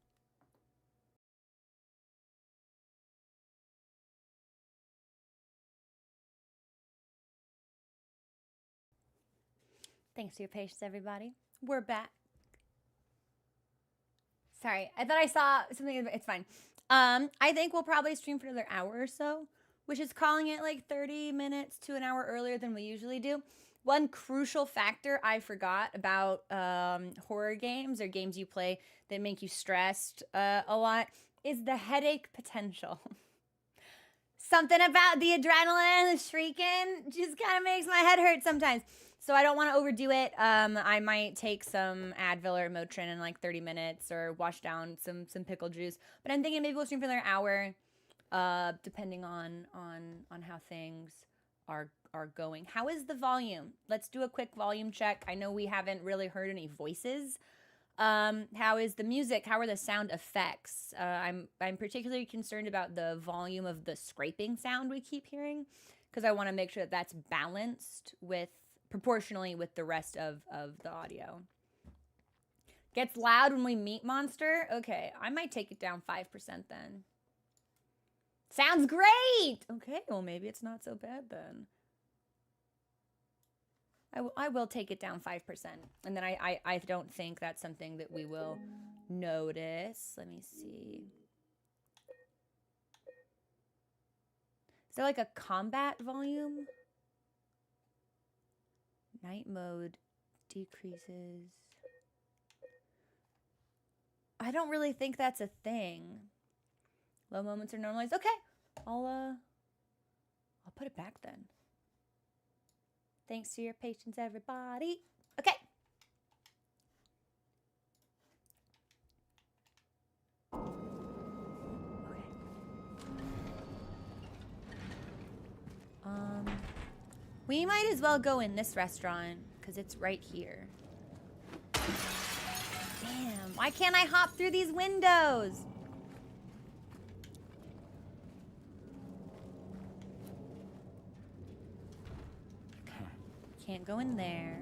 Thanks for your patience, everybody. We're back. Sorry, I thought I saw something. It's fine. I think we'll probably stream for another hour or so, which is calling it like 30 minutes to an hour earlier than we usually do. One crucial factor I forgot about horror games or games you play that make you stressed a lot is the headache potential. Something about the adrenaline, the shrieking, just kind of makes my head hurt sometimes. So I don't want to overdo it. I might take some Advil or Motrin in like 30 minutes or wash down some pickle juice. But I'm thinking maybe we'll stream for another hour, depending on how things are going. How is the volume? Let's do a quick volume check. I know we haven't really heard any voices. How is the music? How are the sound effects? I'm particularly concerned about the volume of the scraping sound we keep hearing, because I want to make sure that that's balanced with proportionally with the rest of the audio. Gets loud when we meet monster. Okay, I might take it down 5% then. Sounds great. Okay, well maybe it's not so bad then. I will take it down 5%. And then I don't think that's something that we will notice. Let me see. Is there like a combat volume? Night mode decreases. I don't really think that's a thing. Low moments are normalized. Okay. I'll put it back then. Thanks for your patience, everybody. Okay. We might as well go in this restaurant because it's right here. Damn, why can't I hop through these windows? Can't go in there.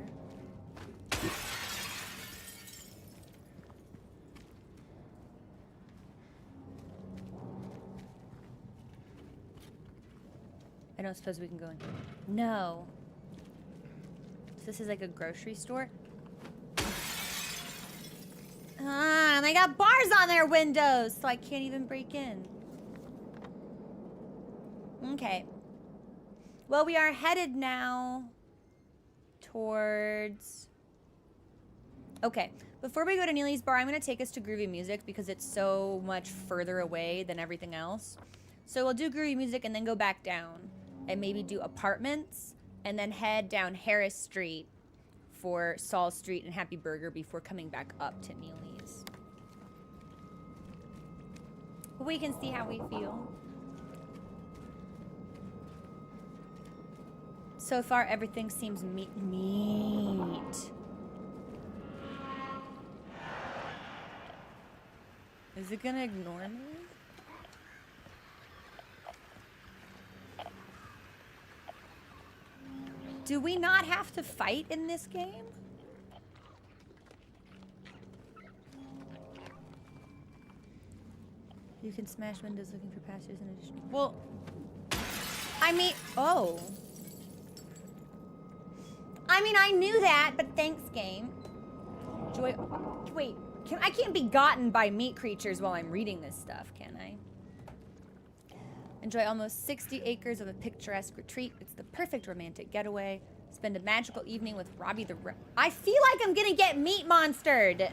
I don't suppose we can go in here. No. So this is like a grocery store? Ah, and they got bars on their windows, so I can't even break in. Okay. Well, we are headed now towards... Okay, before we go to Neely's bar, I'm going to take us to Groovy Music because it's so much further away than everything else. So we'll do Groovy Music and then go back down and maybe do apartments and then head down Harris Street for Saul Street and Happy Burger before coming back up to Neely's. We can see how we feel. So far, everything seems meat. Is it gonna ignore me? Do we not have to fight in this game? You can smash windows looking for passengers in addition. Well, I mean, oh. I mean, I knew that, but thanks, game. Joy, wait, I can't be gotten by meat creatures while I'm reading this stuff, can I? Enjoy almost 60 acres of a picturesque retreat. It's the perfect romantic getaway. Spend a magical evening with Robbie the I feel like I'm gonna get meat monstered.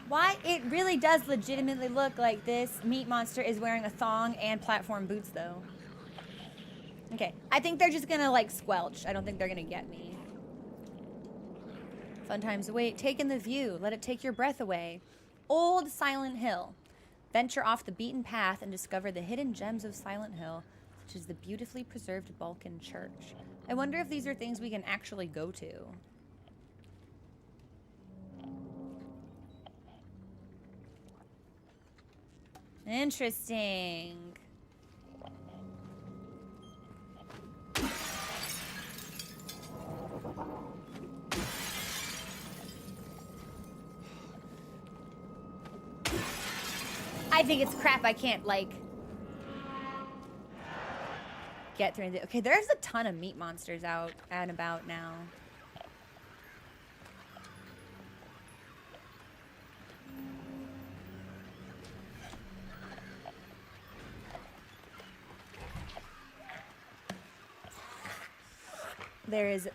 Why? It really does legitimately look like this meat monster is wearing a thong and platform boots, though. Okay, I think they're just gonna, like, squelch. I don't think they're gonna get me. Fun times await. Take in the view. Let it take your breath away. Old Silent Hill. Venture off the beaten path and discover the hidden gems of Silent Hill, such as the beautifully preserved Balkan Church. I wonder if these are things we can actually go to. Interesting. I think it's crap I can't, like, get through. Okay, there's a ton of meat monsters out and about now.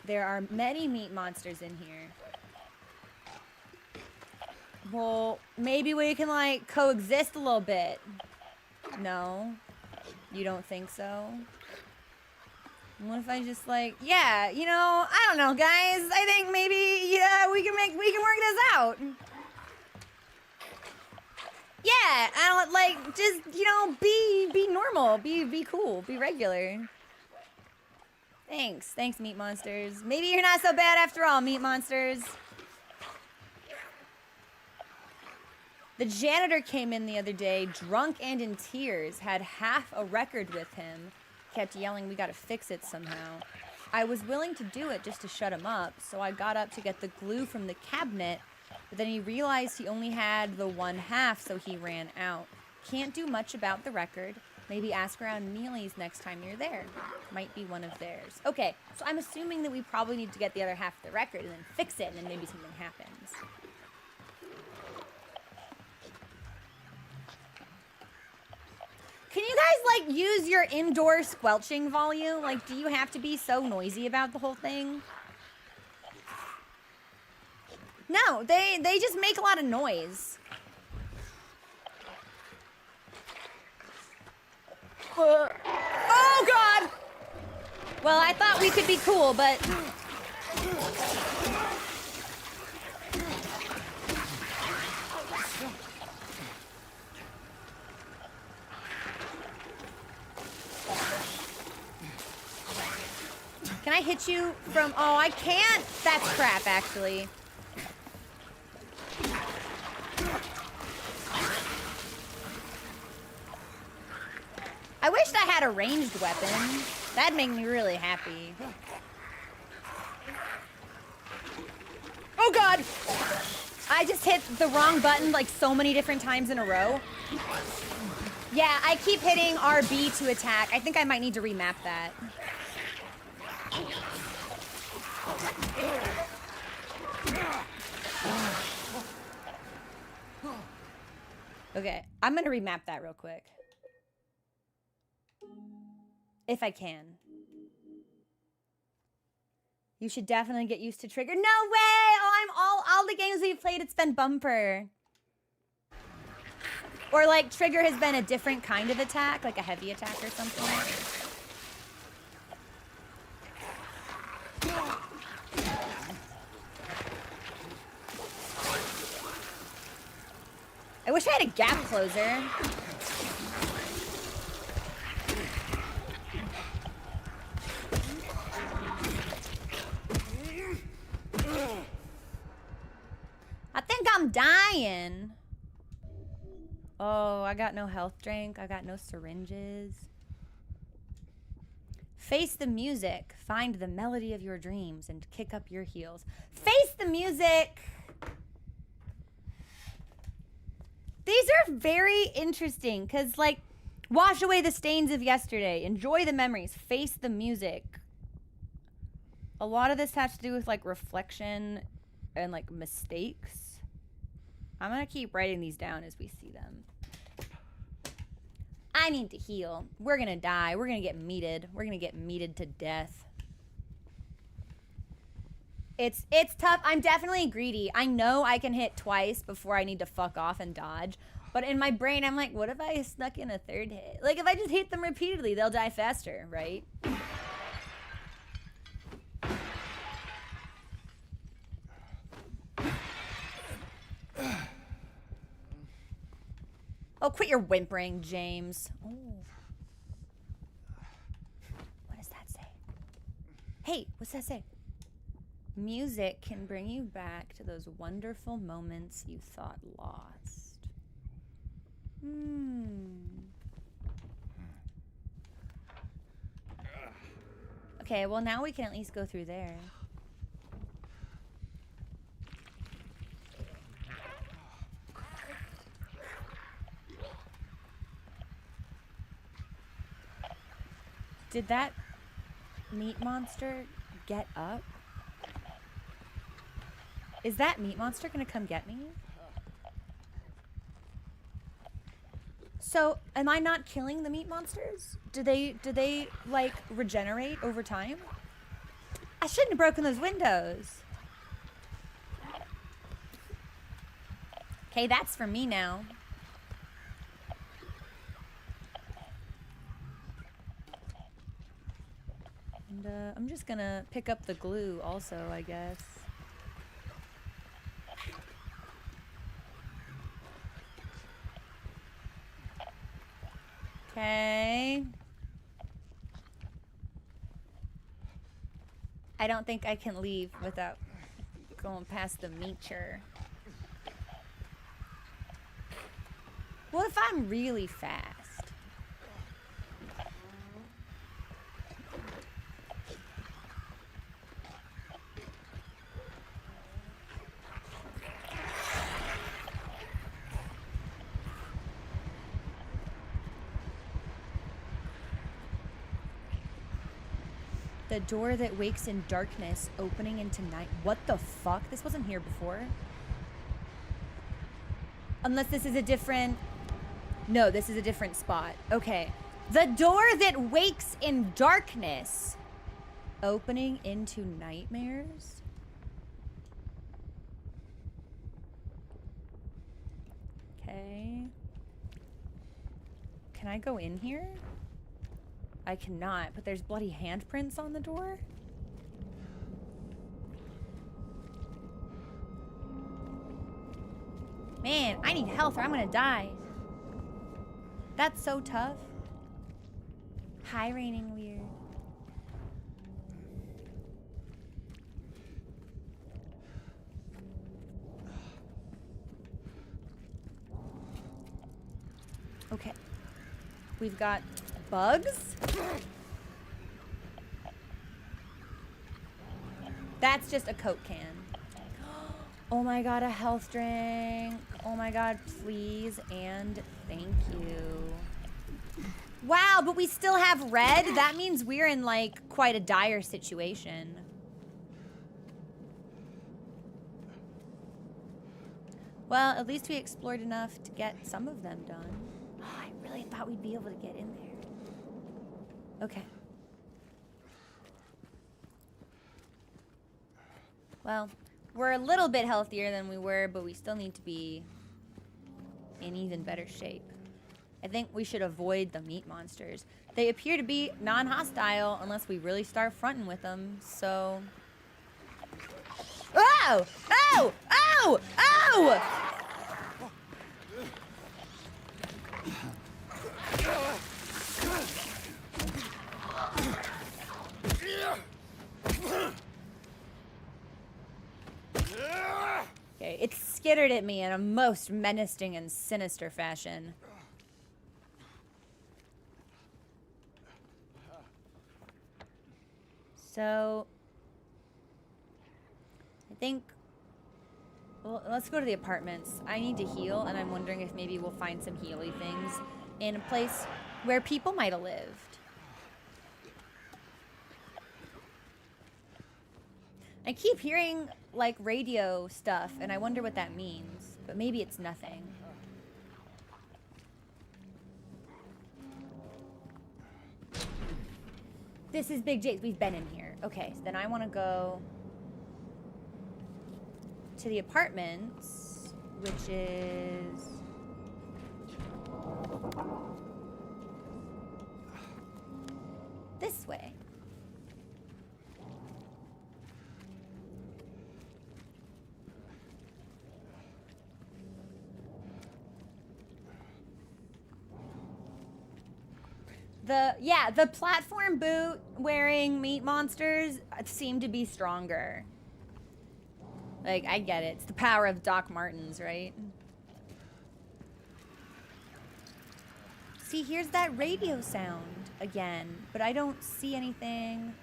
There are many meat monsters in here. Well, maybe we can, like, coexist a little bit. No? You don't think so? What if I just, like, yeah, you know, I don't know, guys. I think maybe, yeah, we can work this out. Yeah, I don't, like, just, you know, be normal, be cool, be regular. Thanks, meat monsters. Maybe you're not so bad after all, meat monsters. The janitor came in the other day, drunk and in tears, had half a record with him. Kept yelling, we gotta fix it somehow. I was willing to do it just to shut him up, so I got up to get the glue from the cabinet, but then he realized he only had the one half, so he ran out. Can't do much about the record. Maybe ask around Neely's next time you're there. Might be one of theirs. Okay, so I'm assuming that we probably need to get the other half of the record and then fix it, and then maybe something happens. Can you guys, like, use your indoor squelching volume? Like, do you have to be so noisy about the whole thing? No, they just make a lot of noise. Oh, God! Well, I thought we could be cool, but... Can I hit you from... Oh, I can't! That's crap, actually. I wished I had a ranged weapon. That'd make me really happy. Oh, God! I just hit the wrong button like so many different times in a row. Yeah, I keep hitting RB to attack. I think I might need to remap that. Okay, I'm gonna remap that real quick. If I can. You should definitely get used to trigger. No way! Oh, all the games we've played, it's been bumper. Or like trigger has been a different kind of attack, like a heavy attack or something. I wish I had a gap closer. I think I'm dying. Oh, I got no health drink. I got no syringes. Face the music. Find the melody of your dreams and kick up your heels. Face the music. These are very interesting because, like, wash away the stains of yesterday. Enjoy the memories. Face the music. A lot of this has to do with, like, reflection and, like, mistakes. I'm going to keep writing these down as we see them. I need to heal. We're going to die. We're going to get meated. We're going to get meated to death. It's tough. I'm definitely greedy. I know I can hit twice before I need to fuck off and dodge. But in my brain, I'm like, what if I snuck in a third hit? Like, if I just hit them repeatedly, they'll die faster, right? Oh, quit your whimpering, James. Oh. What does that say? Hey, what's that say? Music can bring you back to those wonderful moments you thought lost. Okay, well now we can at least go through there. Did that meat monster get up? Is that meat monster gonna come get me? So, am I not killing the meat monsters? Do they like regenerate over time? I shouldn't have broken those windows. Okay, that's for me now. And I'm just gonna pick up the glue also, I guess. Okay. I don't think I can leave without going past the meacher. What if I'm really fast? The door that wakes in darkness, opening into night. What the fuck? This wasn't here before. Unless this is a different... No, this is a different spot. Okay. The door that wakes in darkness, opening into nightmares? Okay. Can I go in here? I cannot, but there's bloody handprints on the door. Man, I need health or I'm gonna die. That's so tough. High raining weird. Okay. We've got bugs. That's just a Coke can. Oh my god, a health drink. Oh my god, please and thank you. Wow, but we still have red? That means we're in like quite a dire situation. Well, at least we explored enough to get some of them done. Oh, I really thought we'd be able to get in there. Okay. Well, we're a little bit healthier than we were, but we still need to be in even better shape. I think we should avoid the meat monsters. They appear to be non-hostile unless we really start fronting with them, so... Oh! Oh! Oh! Oh! Okay, it skittered at me in a most menacing and sinister fashion. So, I think, well, let's go to the apartments. I need to heal, and I'm wondering if maybe we'll find some healy things in a place where people might have lived. I keep hearing, like, radio stuff, and I wonder what that means. But maybe it's nothing. This is Big Jake's. We've been in here. Okay, so then I want to go to the apartments, which is... this way. The platform boot wearing meat monsters seem to be stronger. Like, I get it. It's the power of Doc Martens, right? See, here's that radio sound again, but I don't see anything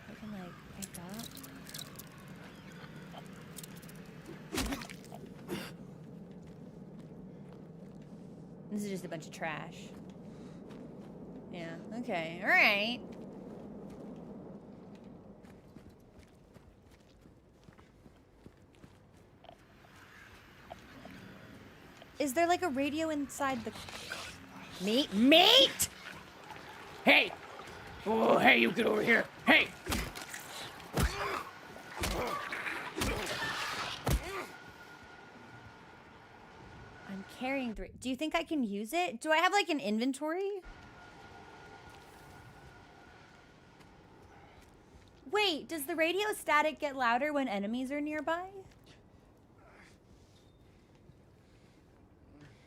I can, like, pick up. This is just a bunch of trash. Yeah, okay, all right. Is there like a radio inside the... Meat? Meat? Hey! Oh, hey, you get over here. Hey! I'm carrying 3. Do you think I can use it? Do I have like an inventory? Wait, does the radio static get louder when enemies are nearby?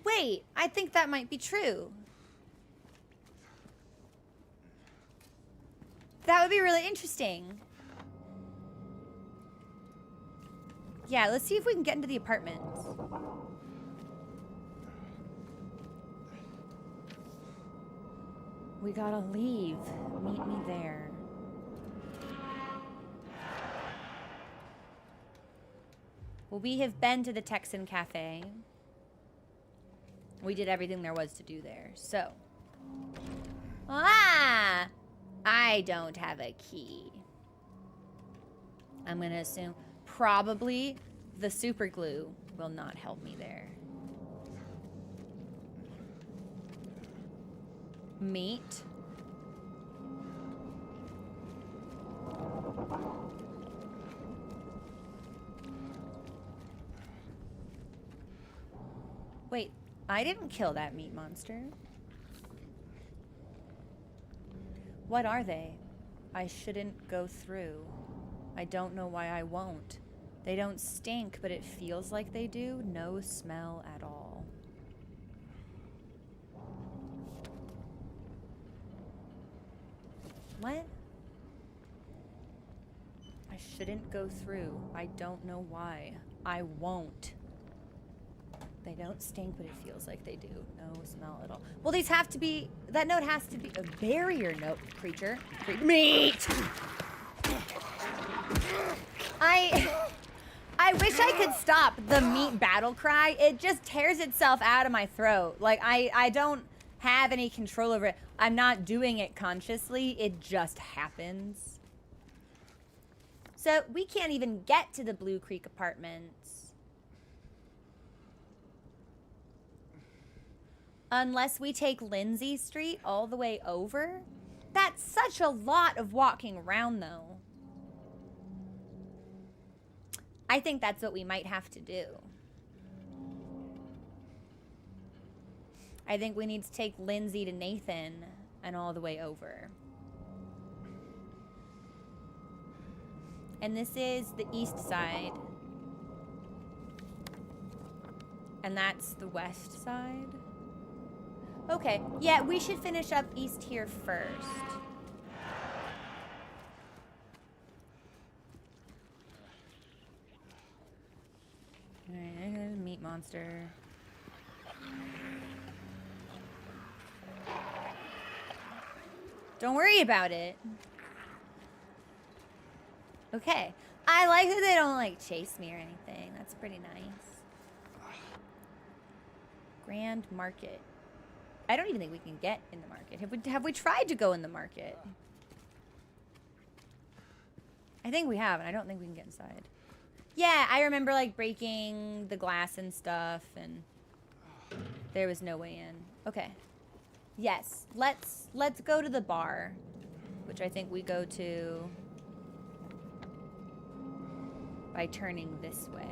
Wait, I think that might be true. That would be really interesting. Yeah, let's see if we can get into the apartments. we gotta leave. Meet me there. Well, we have been to the Texan Cafe. We did everything there was to do there, so. Ah! I don't have a key. I'm gonna assume probably the super glue will not help me there. Meat. Wait, I didn't kill that meat monster. What are they? I shouldn't go through. I don't know why I won't. They don't stink, but it feels like they do. No smell at all. What? I shouldn't go through. I don't know why. I won't. They don't stink, but it feels like they do. No smell at all. Well, these have to be... That note has to be a barrier note, creature. Meat! I wish I could stop the meat battle cry. It just tears itself out of my throat. Like, I don't have any control over it. I'm not doing it consciously. It just happens. So, we can't even get to the Blue Creek Apartments. Unless we take Lindsay Street all the way over. That's such a lot of walking around, though. I think that's what we might have to do. I think we need to take Lindsay to Nathan and all the way over. And this is the east side. And that's the west side. Okay, yeah, we should finish up east here first. Alright, there's a meat monster. Don't worry about it. Okay. I like that they don't, like, chase me or anything. That's pretty nice. Grand Market. I don't even think we can get in the market. Have we tried to go in the market? I think we have, and I don't think we can get inside. Yeah, I remember, like, breaking the glass and stuff, and there was no way in. Okay. Yes, let's go to the bar, which I think we go to by turning this way.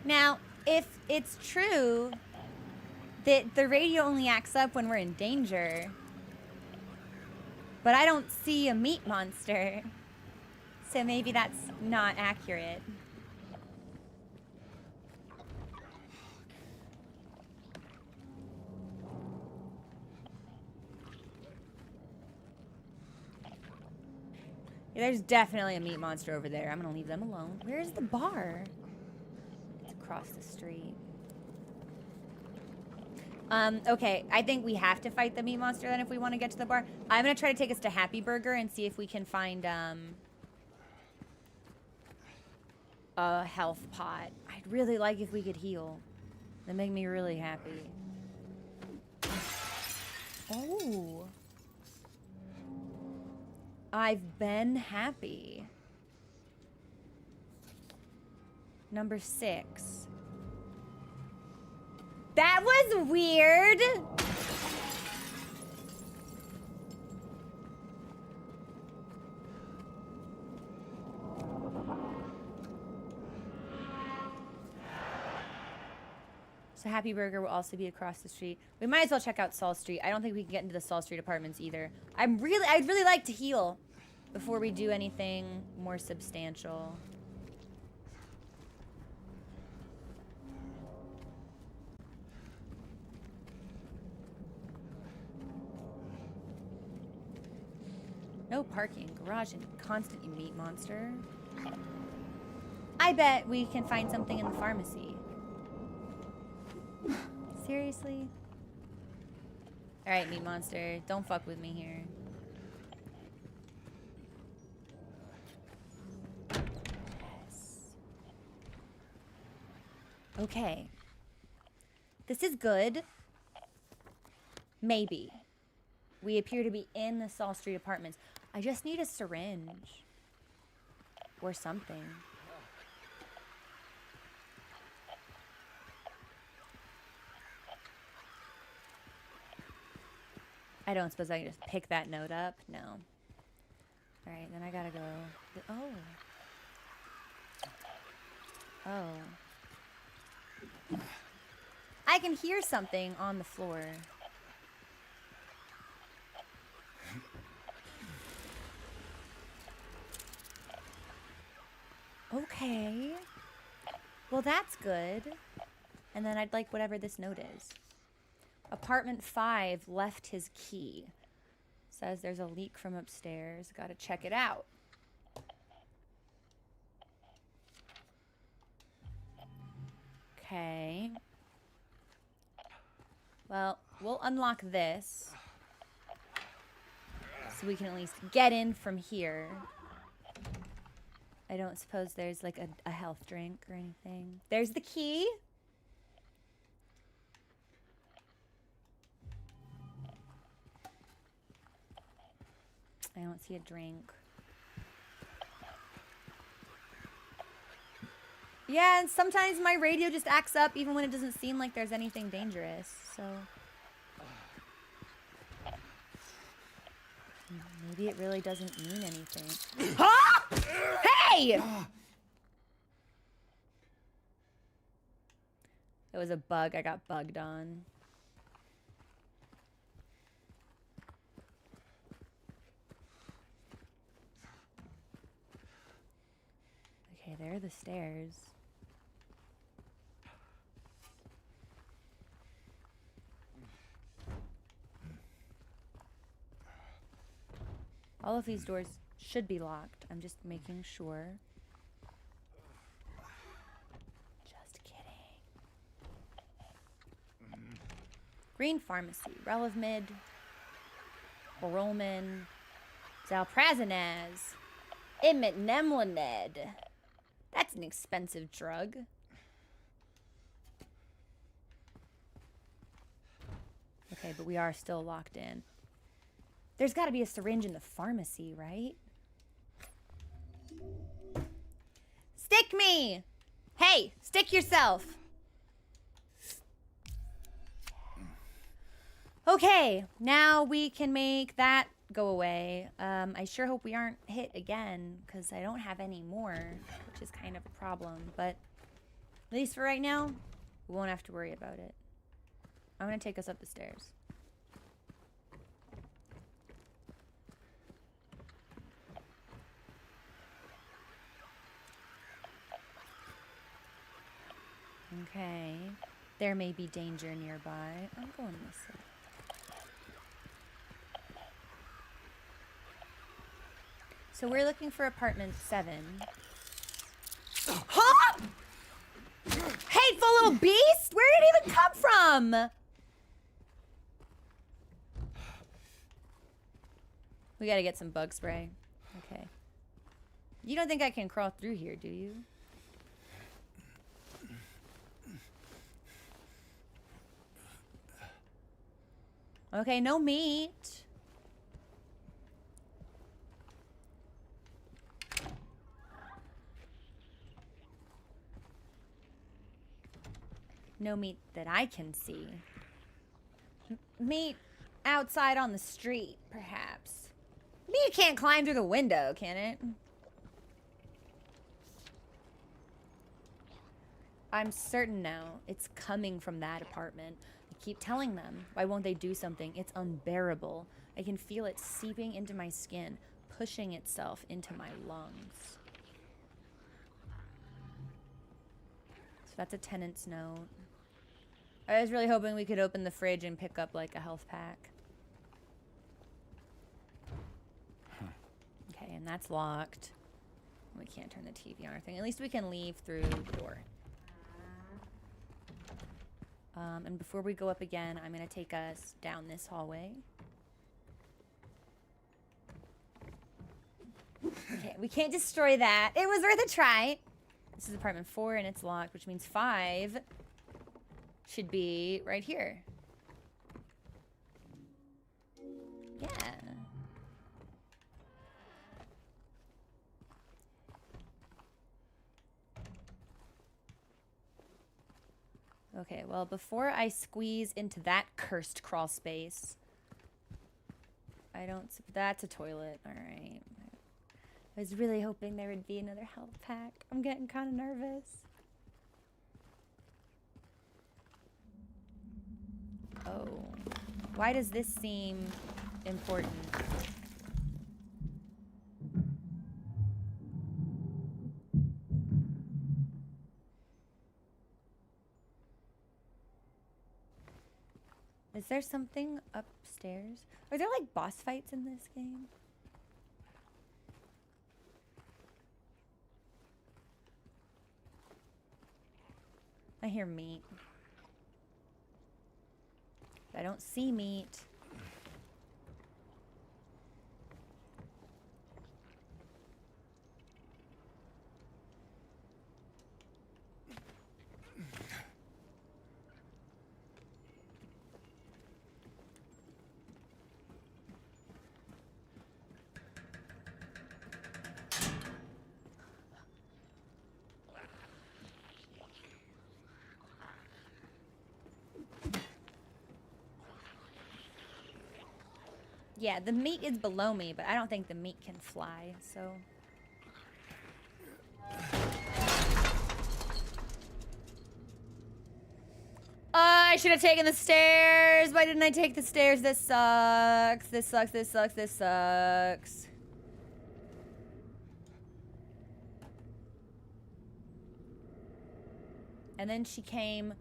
Now, if it's true that the radio only acts up when we're in danger, but I don't see a meat monster, so maybe that's not accurate. Yeah, there's definitely a meat monster over there. I'm gonna leave them alone. Where's the bar? Across the street. Okay, I think we have to fight the meat monster then if we want to get to the bar. I'm gonna try to take us to Happy Burger and see if we can find a health pot. I'd really like if we could heal. That'd make me really happy. Oh. I've been happy. Number 6. That was weird. So Happy Burger will also be across the street. We might as well check out Saul Street. I don't think we can get into the Saul Street apartments either. I'd really like to heal before we do anything more substantial. No parking, garage, and constant, you meat monster. I bet we can find something in the pharmacy. Seriously? Alright, meat monster. Don't fuck with me here. Yes. Okay. This is good. Maybe. We appear to be in the Saul Street apartments. I just need a syringe. Or something. I don't suppose I can just pick that note up? No. Alright, then I gotta go. Oh. Oh. I can hear something on the floor. Okay. Well, that's good. And then I'd like whatever this note is. Apartment 5 left his key. Says there's a leak from upstairs. Gotta check it out. Okay. Well, we'll unlock this. So we can at least get in from here. I don't suppose there's like a health drink or anything. There's the key. I don't see a drink. Yeah, and sometimes my radio just acts up even when it doesn't seem like there's anything dangerous, so... Maybe it really doesn't mean anything. Huh? Hey! It was a bug I got bugged on. Okay, there are the stairs. All of these doors should be locked. I'm just making sure. Just kidding. Green Pharmacy. Relevmid. Horolmin. Zalprazinaz. Imitemlaned. That's an expensive drug. Okay, but we are still locked in. There's got to be a syringe in the pharmacy, right? Stick me! Hey, stick yourself! Okay, now we can make that go away. I sure hope we aren't hit again, because I don't have any more, which is kind of a problem. But at least for right now, we won't have to worry about it. I'm going to take us up the stairs. Okay. There may be danger nearby. I'm going this way. So we're looking for apartment 7. Huh? Hateful little beast! Where did it even come from? We gotta get some bug spray. Okay. You don't think I can crawl through here, do you? Okay, no meat. No meat that I can see. Meat outside on the street, perhaps. Meat can't climb through the window, can it? I'm certain now it's coming from that apartment. I keep telling them, why won't they do something? It's unbearable. I can feel it seeping into my skin, pushing itself into my lungs. So that's a tenant's note. I was really hoping we could open the fridge and pick up like a health pack. Okay, and that's locked. We can't turn the TV on or thing. At least we can leave through the door. And before we go up again, I'm gonna take us down this hallway. Okay, we can't destroy that. It was worth a try. This is apartment 4 and it's locked, which means 5 should be right here. Yeah. Okay, well, before I squeeze into that cursed crawl space, I don't... That's a toilet. All right. I was really hoping there would be another health pack. I'm getting kind of nervous. Oh. Why does this seem important? Is there something upstairs? Are there like boss fights in this game? I hear meat. I don't see meat. Yeah, the meat is below me, but I don't think the meat can fly, so... I should have taken the stairs! Why didn't I take the stairs? This sucks. This sucks, this sucks, this sucks. And then she came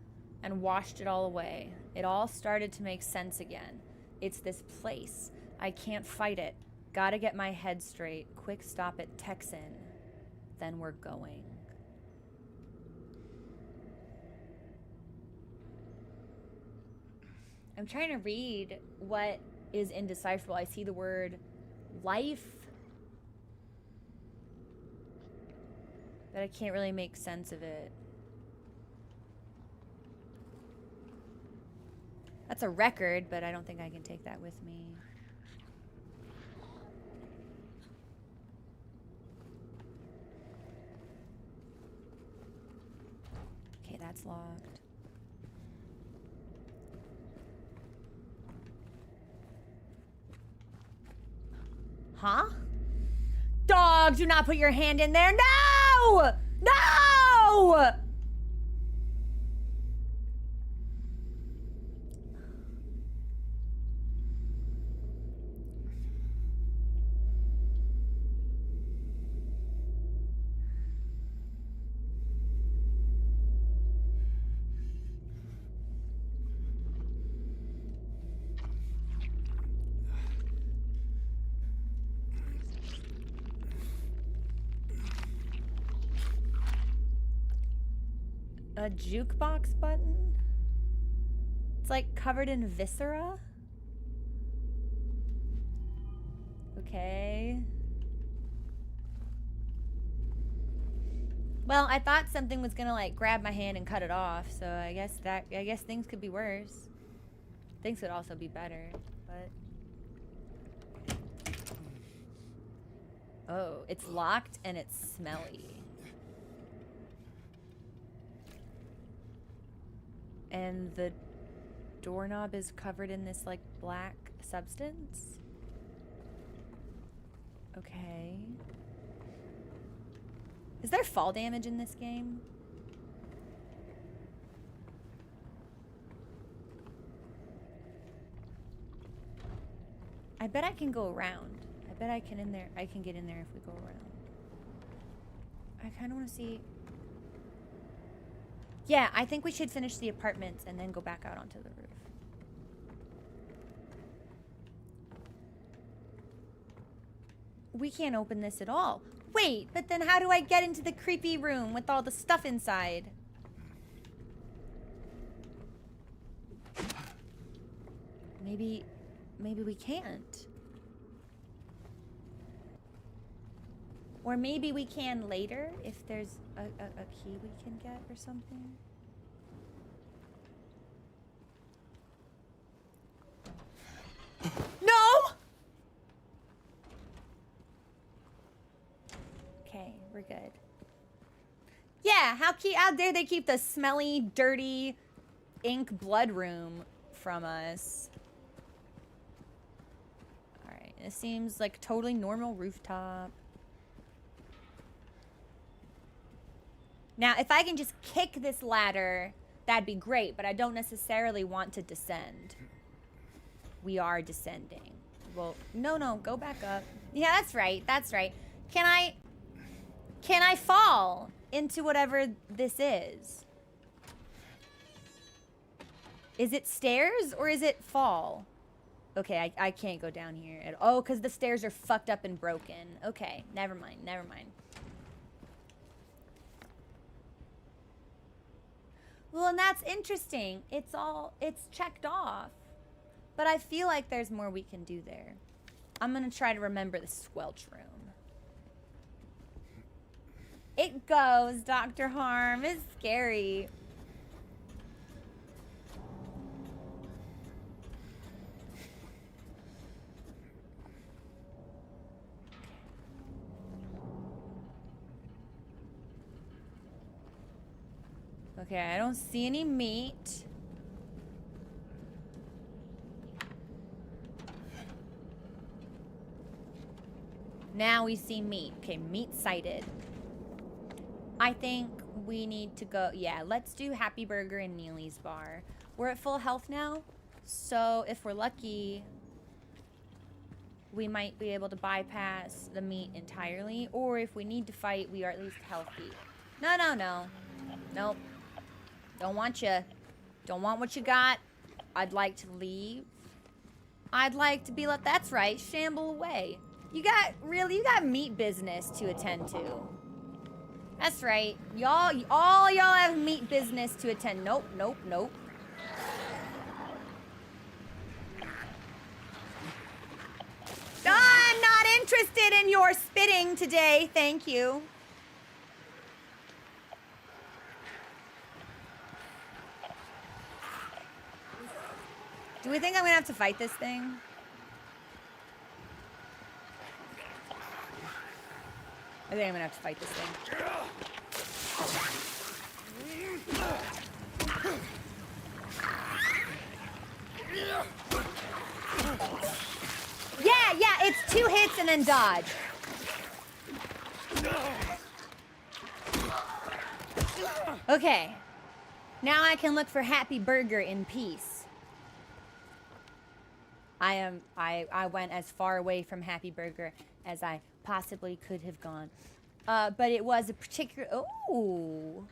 and washed it all away. It all started to make sense again. It's this place. I can't fight it. Gotta get my head straight. Quick stop at Texan. Then we're going. I'm trying to read what is indecipherable. I see the word life, but I can't really make sense of it. That's a record, but I don't think I can take that with me. Okay, that's locked. Huh? Dog, do not put your hand in there. No! No! A jukebox button? It's like covered in viscera? Okay. Well, I thought something was gonna like grab my hand and cut it off, so I guess things could be worse. Things could also be better, but... Oh, it's locked and it's smelly. And the doorknob is covered in this like black substance. Okay. Is there fall damage in this game? I bet I can go around. I bet I can get in there if we go around. I kind of want to see. Yeah, I think we should finish the apartments and then go back out onto the roof. We can't open this at all. Wait, but then how do I get into the creepy room with all the stuff inside? Maybe we can't. Or maybe we can later if there's a key we can get or something. No! Okay, we're good. Yeah, how dare they keep the smelly, dirty, ink blood room from us? Alright, it seems like totally normal rooftop. Now, if I can just kick this ladder, that'd be great, but I don't necessarily want to descend. We are descending. Well, no, go back up. Yeah, that's right, that's right. Can I fall into whatever this is? Is it stairs or is it fall? Okay, I can't go down here. Oh, because the stairs are fucked up and broken. Okay, never mind. Well, and that's interesting. It's checked off. But I feel like there's more we can do there. I'm gonna try to remember the squelch room. It goes, Dr. Harm. It's scary. Okay, I don't see any meat. Now we see meat. Okay, meat sighted. I think we need to go. Yeah, let's do Happy Burger and Neely's Bar. We're at full health now, so if we're lucky, we might be able to bypass the meat entirely. Or if we need to fight, we are at least healthy. No. Nope. Don't want you. Don't want what you got. I'd like to leave. I'd like to be let. That's right. Shamble away. You got meat business to attend to. That's right. All y'all have meat business to attend. Nope. I'm not interested in your spitting today. Thank you. Do we think I'm gonna have to fight this thing? I think I'm gonna have to fight this thing. Yeah, it's 2 hits and then dodge. Okay. Now I can look for Happy Burger in peace. I went as far away from Happy Burger as I possibly could have gone. But it was a particular... Ooh.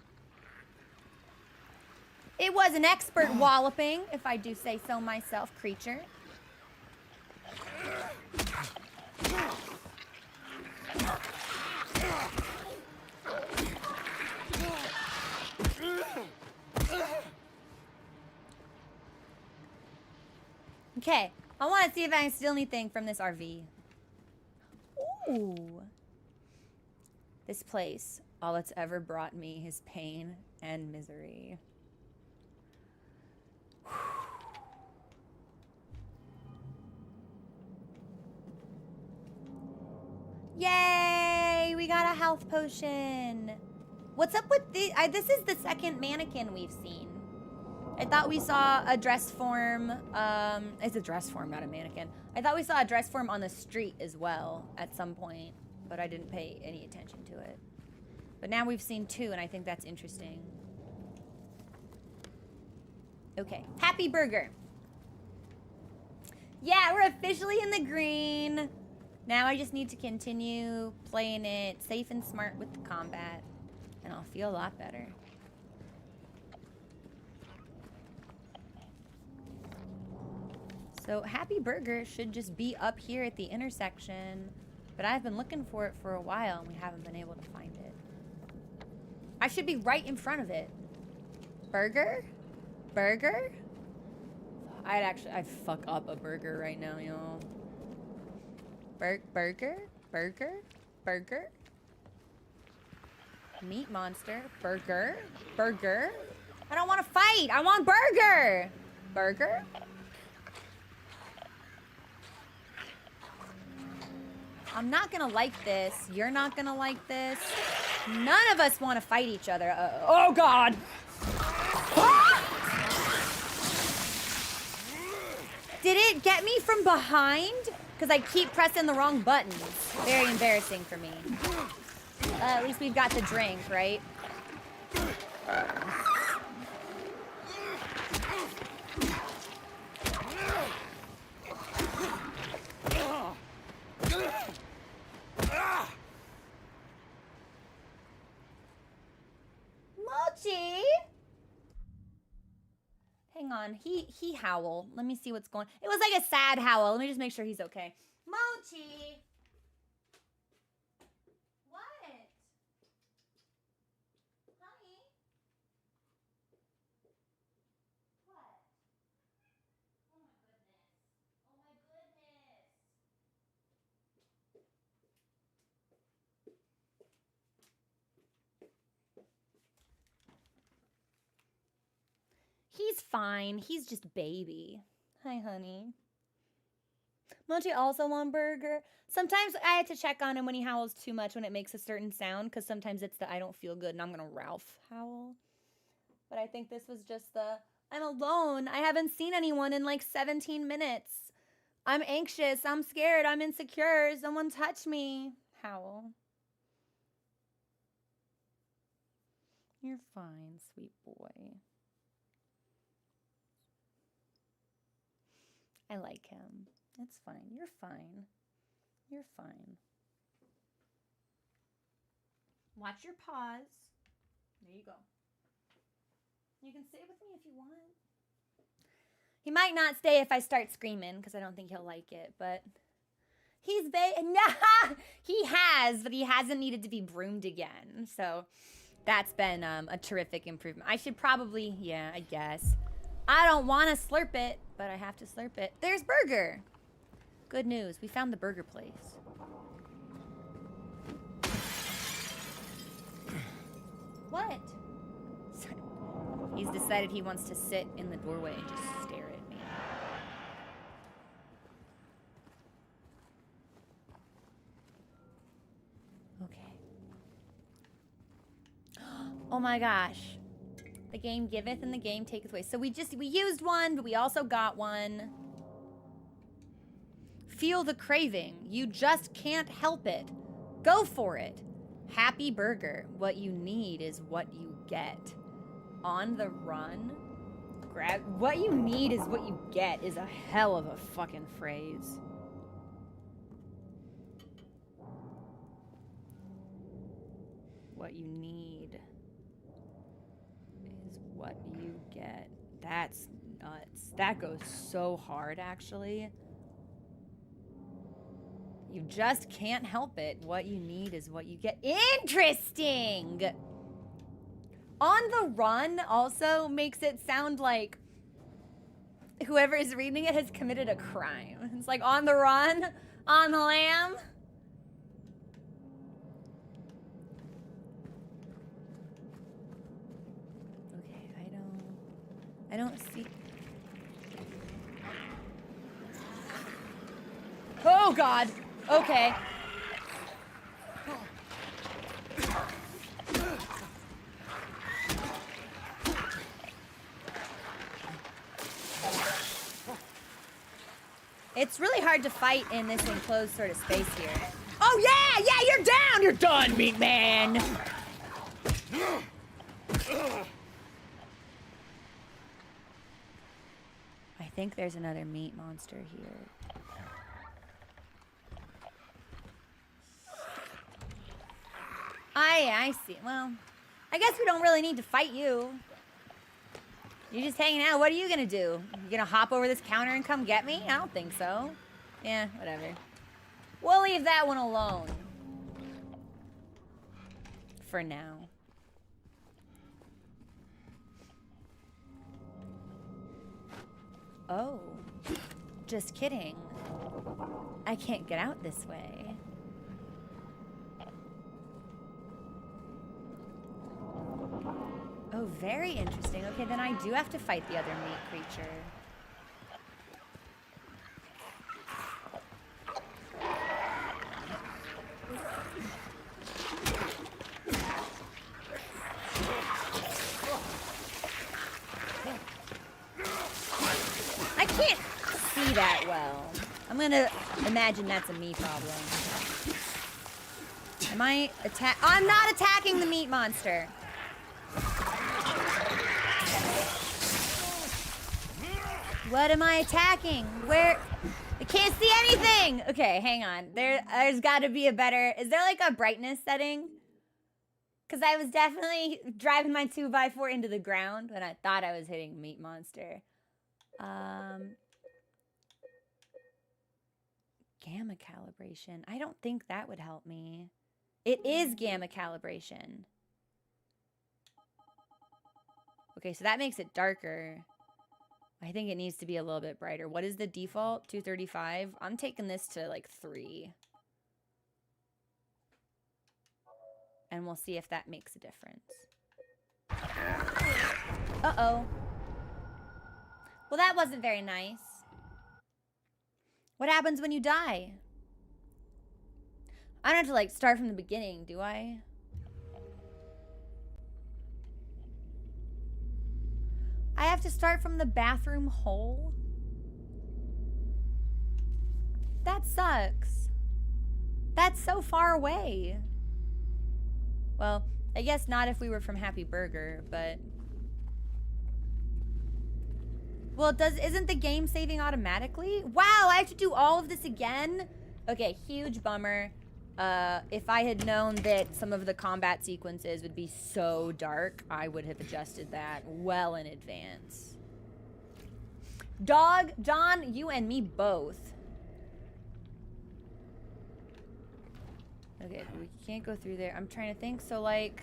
It was an expert walloping, if I do say so myself, creature. Okay, I want to see if I can steal anything from this RV. Ooh. This place, all it's ever brought me is pain and misery. Yay! We got a health potion. What's up with this? This is the second mannequin we've seen. I thought we saw a dress form. It's a dress form, not a mannequin. I thought we saw a dress form on the street as well at some point, but I didn't pay any attention to it. But now we've seen 2, and I think that's interesting. Okay, Happy Burger. Yeah, we're officially in the green. Now I just need to continue playing it safe and smart with the combat, and I'll feel a lot better. So Happy Burger should just be up here at the intersection, But I've been looking for it for a while and we haven't been able to find it. I should be right in front of it. Burger? Burger? I'd fuck up a burger right now, y'all. Burger? Burger? Burger? Meat monster. Burger? Burger? I don't want to fight. I want burger. Burger? I'm not gonna like this. You're not gonna like this. None of us want to fight each other. Oh God. Did it get me from behind? Because I keep pressing the wrong buttons. Very embarrassing for me. At least we've got the drink, right? Mochi! Hang on, he howl. Let me see what's going. It was like a sad howl. Let me just make sure he's okay. Mochi! What? Honey? What? Oh my goodness. Oh my goodness. He's fine. He's just baby. Hi, honey. Mochi also want burger. Sometimes I have to check on him when he howls too much when it makes a certain sound, because sometimes it's the I don't feel good and I'm gonna Ralph howl. But I think this was just the I'm alone. I haven't seen anyone in like 17 minutes. I'm anxious. I'm scared. I'm insecure. Someone touch me. Howl. You're fine, sweet boy. I like him. It's fine. You're fine. You're fine. Watch your paws. There you go. You can stay with me if you want. He might not stay if I start screaming, because I don't think he'll like it, but he's nah, he has, but he hasn't needed to be broomed again. So that's been a terrific improvement. I should probably, yeah, I guess. I don't want to slurp it, but I have to slurp it. There's Burger. Good news. We found the burger place. What? He's decided he wants to sit in the doorway and just stare at me. Okay. Oh my gosh. The game giveth and the game taketh away. So we used one, but we also got one. Feel the craving. You just can't help it. Go for it. Happy Burger. What you need is what you get. On the run. Grab. What you need is what you get is a hell of a fucking phrase. What you need is what you get. That's nuts. That goes so hard, actually. You just can't help it. What you need is what you get. Interesting! On the run also makes it sound like whoever is reading it has committed a crime. It's like on the run, on the lam. Okay, I don't see. Oh God. Okay. It's really hard to fight in this enclosed sort of space here. Oh yeah, yeah, you're down. You're done, meat man. I think there's another meat monster here. I see. Well, I guess we don't really need to fight you. You're just hanging out. What are you gonna do? You gonna hop over this counter and come get me? I don't think so. Yeah, whatever. We'll leave that one alone. For now. Oh. Just kidding. I can't get out this way. Oh, very interesting. Okay, then I do have to fight the other meat creature. I can't see that well. I'm gonna imagine that's a me problem. Am I I'm not attacking the meat monster. What am I attacking? Where? I can't see anything! Okay, hang on. There's gotta be a better... Is there like a brightness setting? Because I was definitely driving my 2x4 into the ground when I thought I was hitting a meat monster. Gamma calibration. I don't think that would help me. It is gamma calibration. Okay, so that makes it darker. I think it needs to be a little bit brighter. What is the default? 235? I'm taking this to like 3. And we'll see if that makes a difference. Uh-oh. Well, that wasn't very nice. What happens when you die? I don't have to like start from the beginning, do I? I have to start from the bathroom hole? That sucks. That's so far away. Well, I guess not if we were from Happy Burger, but... Well, isn't the game saving automatically? Wow, I have to do all of this again? Okay, huge bummer. If I had known that some of the combat sequences would be so dark, I would have adjusted that well in advance. Dog, John, you and me both. Okay, we can't go through there. I'm trying to think. So, like...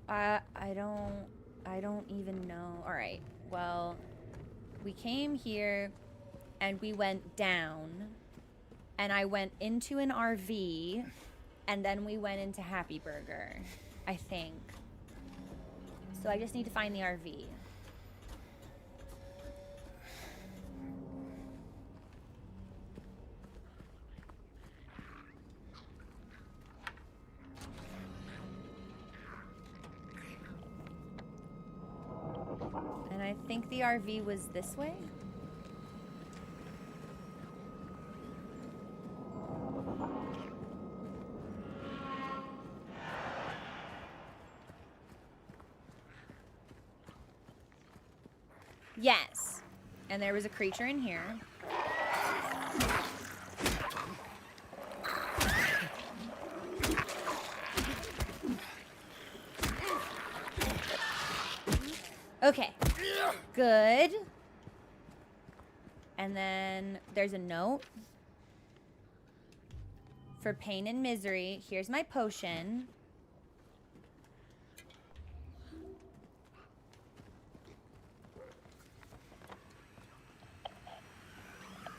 I don't even know. Alright, well... We came here, and we went down... And I went into an RV, and then we went into Happy Burger, I think. So I just need to find the RV. And I think the RV was this way? Yes. And there was a creature in here. Okay. Good. And then there's a note. For pain and misery, here's my potion.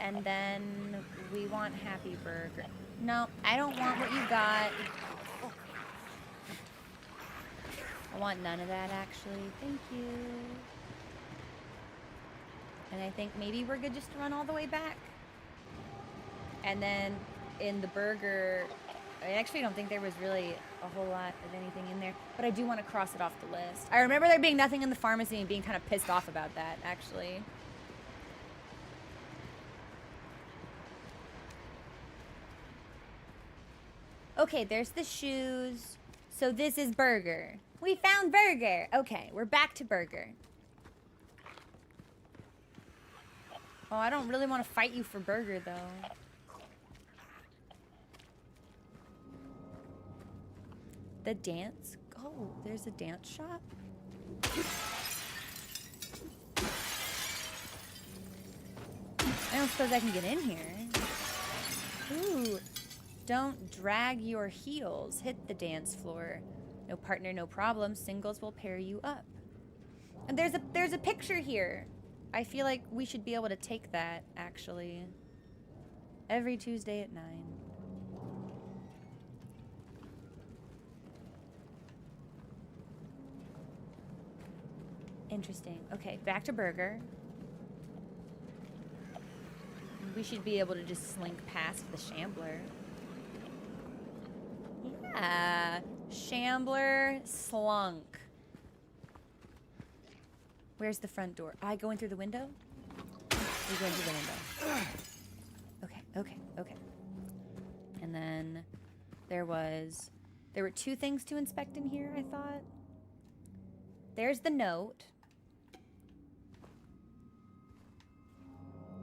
And then we want Happy Burger. No, I don't want what you got. I want none of that, actually. Thank you. And I think maybe we're good just to run all the way back. And then in the burger, I actually don't think there was really a whole lot of anything in there. But I do want to cross it off the list. I remember there being nothing in the pharmacy and being kind of pissed off about that, actually. Okay, there's the shoes. So this is Burger. We found Burger. Okay, we're back to Burger. Oh, I don't really want to fight you for Burger, though. The dance? Oh, there's a dance shop? I don't suppose I can get in here. Ooh. Don't drag your heels. Hit the dance floor. No partner, no problem. Singles will pair you up. And there's a picture here. I feel like we should be able to take that, actually. Every Tuesday at 9. Interesting. Okay, back to Burger. We should be able to just slink past the Shambler. Yeah. Shambler slunk. Where's the front door? I going through the window? We going through the window. Okay. And then there were 2 things to inspect in here, I thought. There's the note.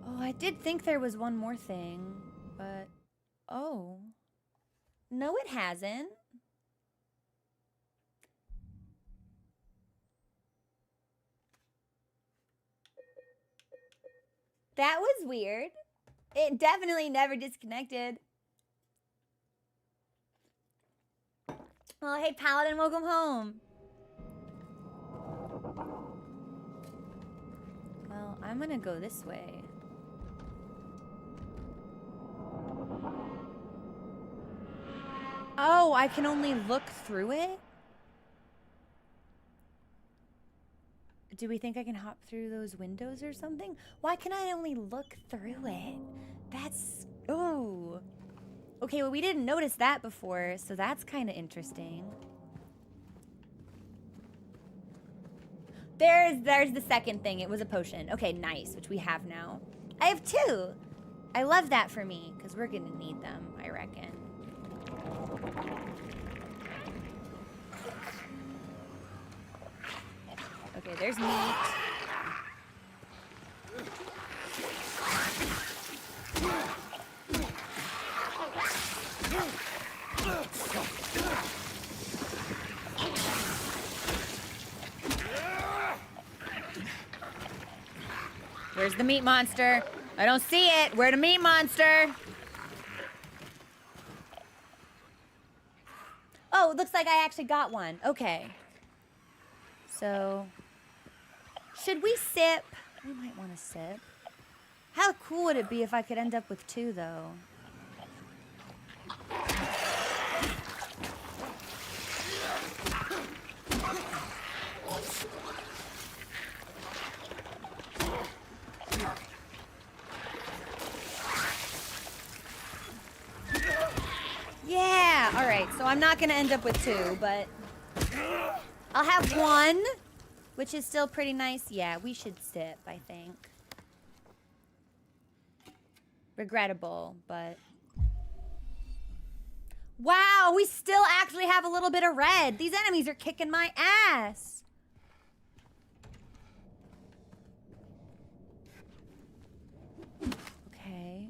Oh, I did think there was one more thing, but oh. No, it hasn't. That was weird. It definitely never disconnected. Oh, hey, Paladin, welcome home. Well, I'm gonna go this way. Oh, I can only look through it? Do we think I can hop through those windows or something? Why can I only look through it? That's... Oh. Okay, well, we didn't notice that before, so that's kind of interesting. There's the second thing. It was a potion. Okay, nice, which we have now. I have 2. I love that for me, because we're going to need them, I reckon. Okay, there's meat. Where's the meat monster? I don't see it. Where's the meat monster? Oh, it looks like I actually got one. Okay. So, should we sip? We might want to sip. How cool would it be if I could end up with 2, though? Yeah! Alright, so I'm not going to end up with 2, but I'll have 1, which is still pretty nice. Yeah, we should sip, I think. Regrettable, but... Wow, we still actually have a little bit of red. These enemies are kicking my ass. Okay.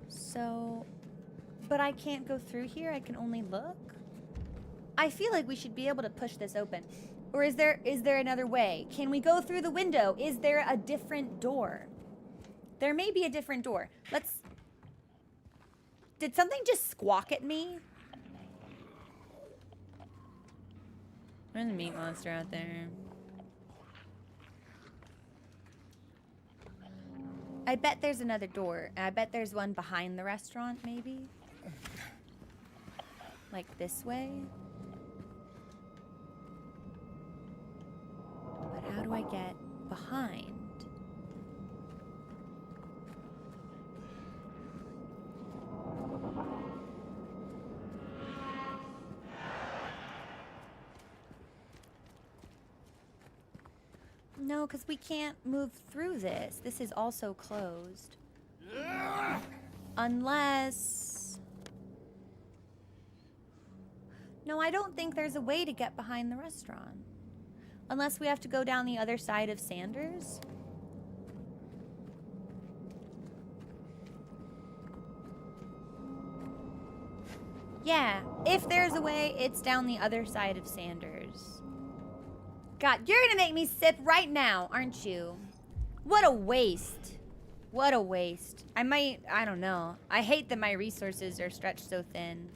So, but I can't go through here. I can only look. I feel like we should be able to push this open. Or is there another way? Can we go through the window? Is there a different door? There may be a different door. Let's... Did something just squawk at me? There's a meat monster out there. I bet there's another door. I bet there's one behind the restaurant, maybe? Like this way? But how do I get behind? No, because we can't move through this. This is also closed. Unless... No, I don't think there's a way to get behind the restaurant. Unless we have to go down the other side of Sanders. Yeah, if there's a way, it's down the other side of Sanders. God, you're gonna make me sip right now, aren't you? What a waste. What a waste. I don't know. I hate that my resources are stretched so thin.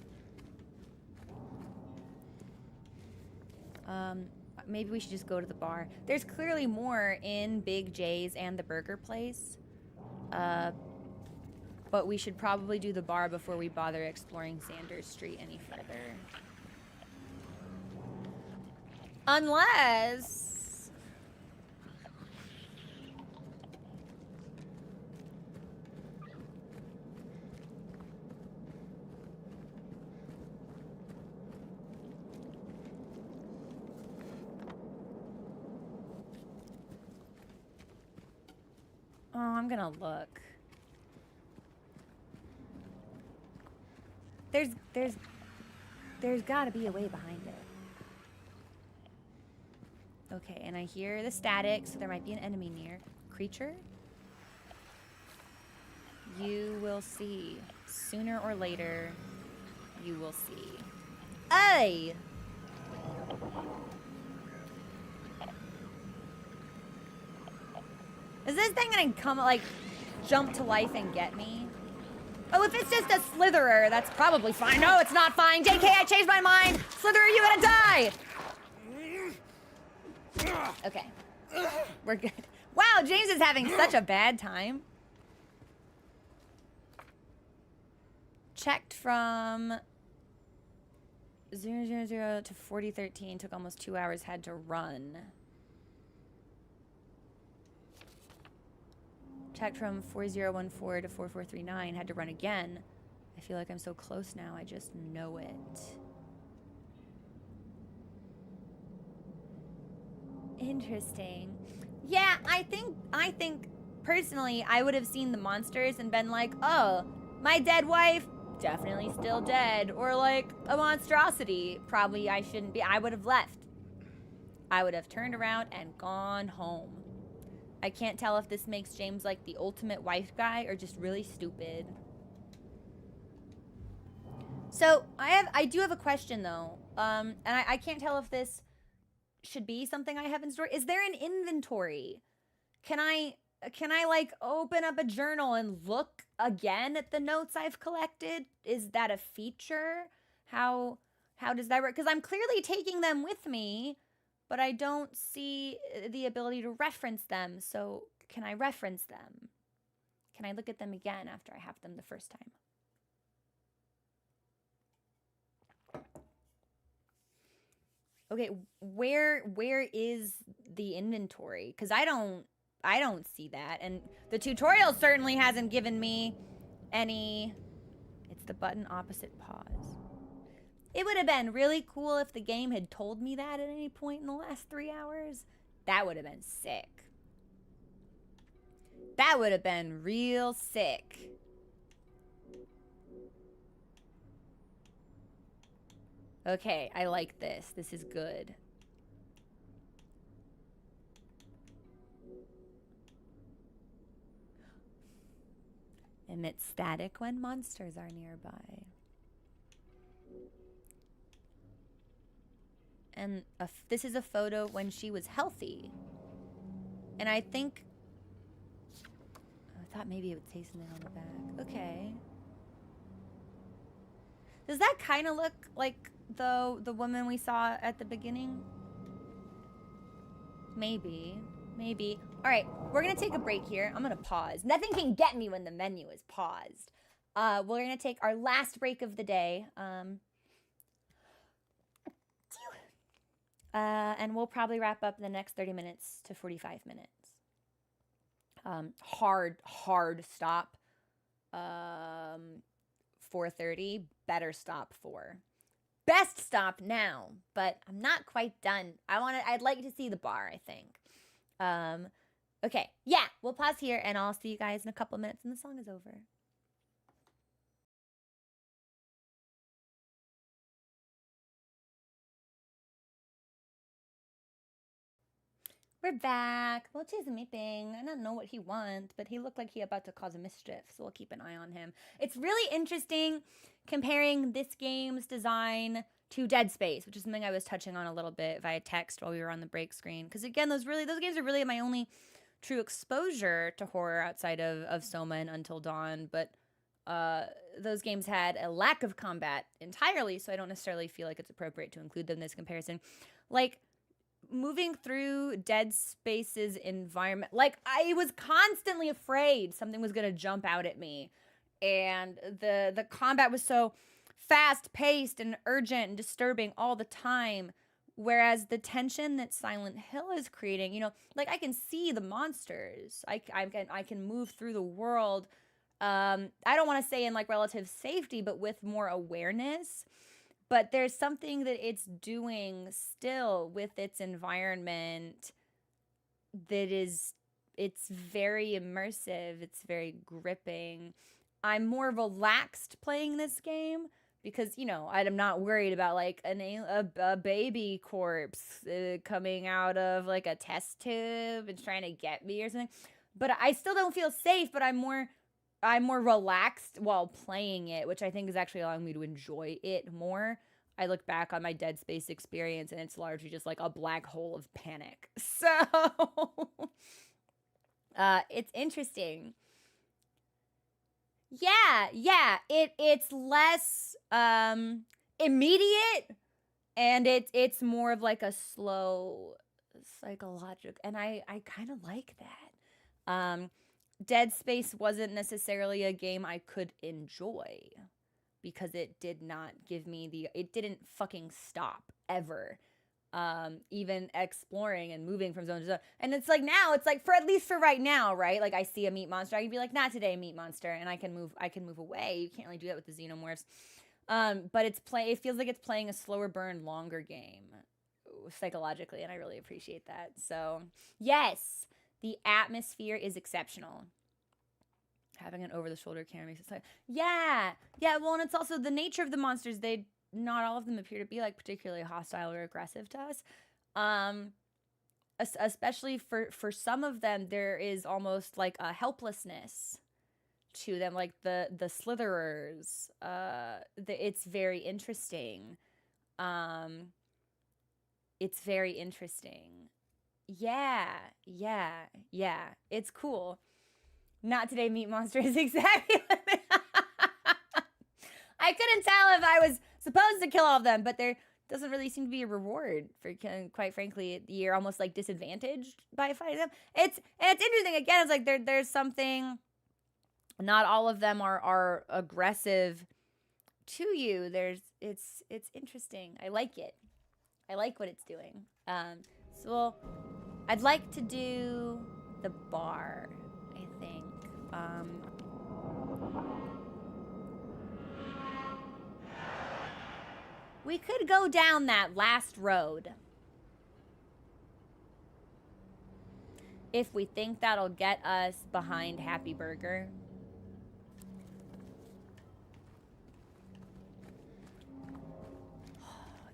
Maybe we should just go to the bar. There's clearly more in Big J's and the burger place. But we should probably do the bar before we bother exploring Sanders Street any further. Unless... Oh, I'm gonna look. There's gotta be a way behind it. Okay, and I hear the static, so there might be an enemy near. Creature? You will see. Sooner or later, you will see. Hey! Is this thing gonna come, like, jump to life and get me? Oh, if it's just a Slitherer, that's probably fine. No, it's not fine. JK, I changed my mind. Slitherer, you gotta die. Okay. We're good. Wow, James is having such a bad time. Checked from 000 to 4013. Took almost 2 hours. Had to run. Checked from 4014 to 4439. Had to run again. I feel like I'm so close now. I just know it. Interesting. Yeah, I think personally I would have seen the monsters and been like, oh, my dead wife, definitely still dead. Or like a monstrosity. Probably I shouldn't be. I would have left. I would have turned around and gone home. I can't tell if this makes James like the ultimate wife guy or just really stupid. So I do have a question though. And I can't tell if this should be something I have in store. Is there an inventory? Can I like open up a journal and look again at the notes I've collected? Is that a feature? How does that work? Because I'm clearly taking them with me, but I don't see the ability to reference them. So can I reference them? Can I look at them again after I have them the first time? Okay, where is the inventory? Because I don't see that. And the tutorial certainly hasn't given me any. It's the button opposite pause. It would have been really cool if the game had told me that at any point in the last 3 hours. That would have been sick. That would have been real sick. Okay, I like this. This is good. Emit static when monsters are nearby. And this is a photo when she was healthy. And I think... I thought maybe it would say something on the back. Okay. Does that kind of look like the woman we saw at the beginning? Maybe. Maybe. All right, we're going to take a break here. I'm going to pause. Nothing can get me when the menu is paused. We're going to take our last break of the day. And we'll probably wrap up in the next 30 minutes to 45 minutes. Hard stop. 4:30, better stop 4. Best stop now, but I'm not quite done. I'd like to see the bar, I think. Okay, yeah, we'll pause here and I'll see you guys in a couple minutes when the song is over. We're back. Mochi is meeping. I don't know what he wants, but he looked like he about to cause a mischief, so we'll keep an eye on him. It's really interesting comparing this game's design to Dead Space, which is something I was touching on a little bit via text while we were on the break screen. Because again, those games are really my only true exposure to horror outside of Soma and Until Dawn. But those games had a lack of combat entirely, so I don't necessarily feel like it's appropriate to include them in this comparison. Like, moving through Dead Space's environment, like, I was constantly afraid something was gonna jump out at me, and the combat was so fast-paced and urgent and disturbing all the time, whereas the tension that Silent Hill is creating, you know, like, I can see the monsters, I can move through the world, I don't want to say in like relative safety, but with more awareness. But there's something that it's doing still with its environment that is, it's very immersive, it's very gripping. I'm more relaxed playing this game because, you know, I'm not worried about like a baby corpse coming out of like a test tube and trying to get me or something. But I still don't feel safe, but I'm more relaxed while playing it, which I think is actually allowing me to enjoy it more. I look back on my Dead Space experience and it's largely just like a black hole of panic. So it's interesting. Yeah, it's less immediate, and it's more of like a slow psychological, and I kind of like that. Dead Space wasn't necessarily a game I could enjoy because it did not give me it didn't fucking stop ever. Even exploring and moving from zone to zone. And it's like now, it's like at least for right now, right? Like I see a meat monster, I can be like, not today, meat monster, and I can move away. You can't really do that with the xenomorphs. But it feels like it's playing a slower burn, longer game psychologically, and I really appreciate that. So yes. The atmosphere is exceptional. Having an over-the-shoulder camera makes it so... Yeah, well, and it's also the nature of the monsters. Not all of them appear to be, like, particularly hostile or aggressive to us. Especially for some of them, there is almost, like, a helplessness to them. Like, the Slitherers. It's very interesting. It's very interesting. Yeah. It's cool. Not today, meat monster is exactly what I couldn't tell if I was supposed to kill all of them, but there doesn't really seem to be a reward for, quite frankly, you're almost like disadvantaged by fighting them. It's interesting. Again, it's like there's something, not all of them are aggressive to you. It's interesting. I like it. I like what it's doing. So I'd like to do the bar, I think. We could go down that last road. If we think that'll get us behind Happy Burger.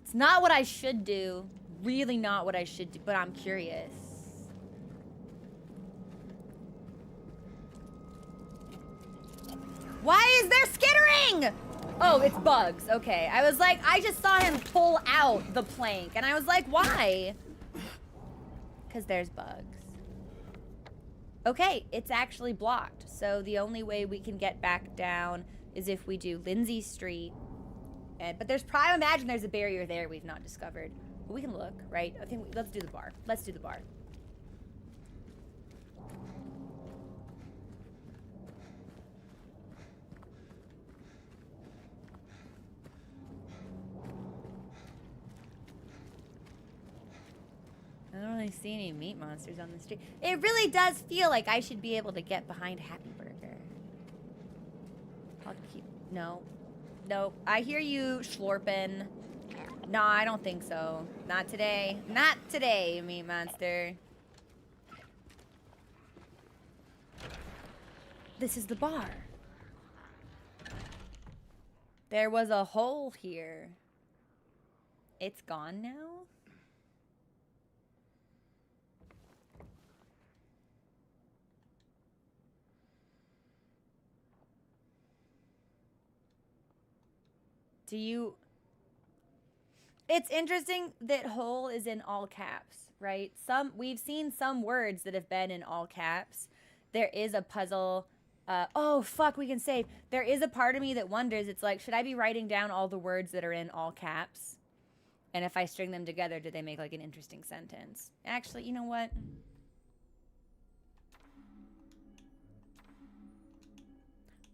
It's not what I should do. Really not what I should do, but I'm curious. Why is there skittering? Oh, it's bugs. Okay. I was like, I just saw him pull out the plank, and I was like, why? Because there's bugs. Okay, it's actually blocked. So the only way we can get back down is if we do Lindsay Street. But I imagine there's a barrier there we've not discovered. But we can look, right? I think let's do the bar. Let's do the bar. I don't really see any meat monsters on the street. It really does feel like I should be able to get behind Happy Burger. I'll keep... No. I hear you, Schlorpen. No, I don't think so. Not today. Not today, meat monster. This is the bar. There was a hole here. It's gone now? Do you... It's interesting that whole is in all caps, right? We've seen some words that have been in all caps. There is a puzzle. Oh, fuck, we can save. There is a part of me that wonders, it's like, should I be writing down all the words that are in all caps? And if I string them together, do they make like an interesting sentence? Actually, you know what?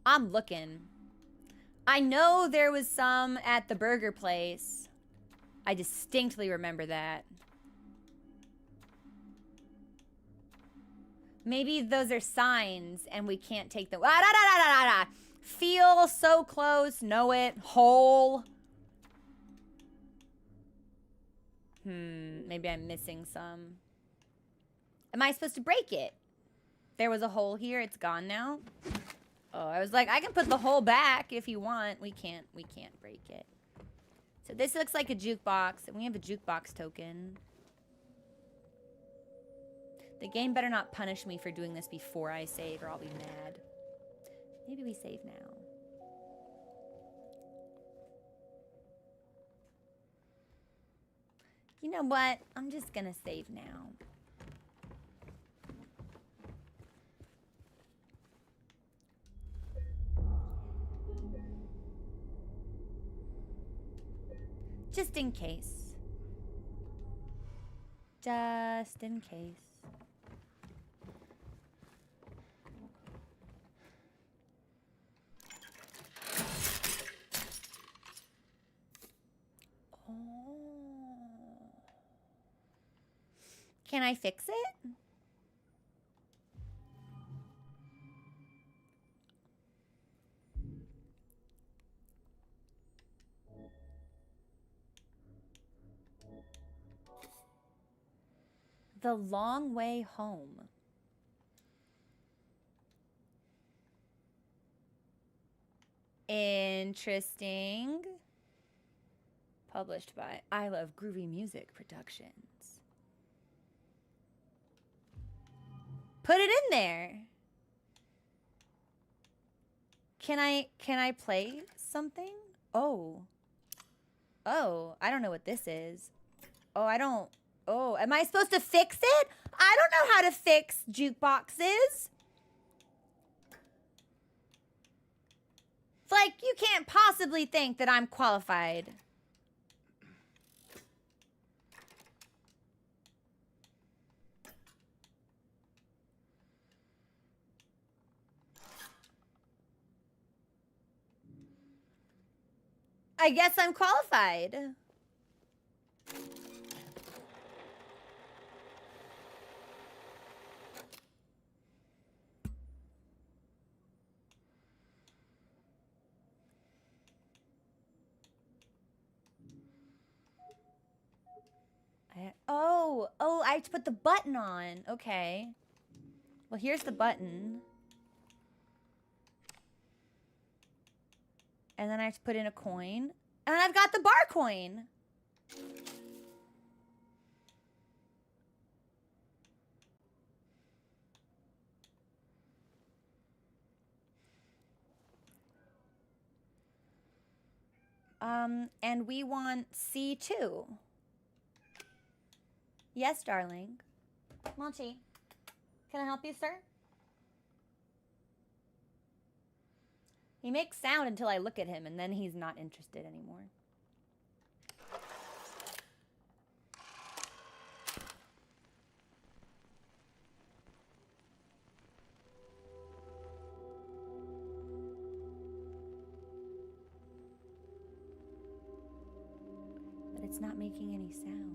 I'm looking. I know there was some at the burger place. I distinctly remember that. Maybe those are signs and we can't take them. Ah, da, da, da, da, da. Feel so close, know it, whole. Maybe I'm missing some. Am I supposed to break it? There was a hole here, it's gone now. Oh, I was like, I can put the hole back if you want. We can't break it. So this looks like a jukebox, and we have a jukebox token. The game better not punish me for doing this before I save, or I'll be mad. Maybe we save now. You know what? I'm just gonna save now. Just in case. Just in case. Oh. Can I fix it? The Long Way Home. Interesting. Published by I Love Groovy Music Productions. Put it in there. Can I play something? Oh. Oh, I don't know what this is. Oh, am I supposed to fix it? I don't know how to fix jukeboxes. It's like, you can't possibly think that I'm qualified. I guess I'm qualified. Oh, I have to put the button on. Okay. Well, here's the button. And then I have to put in a coin. And I've got the bar coin. And we want C2. Yes, darling. Monty, can I help you, sir? He makes sound until I look at him, and then he's not interested anymore. But it's not making any sound.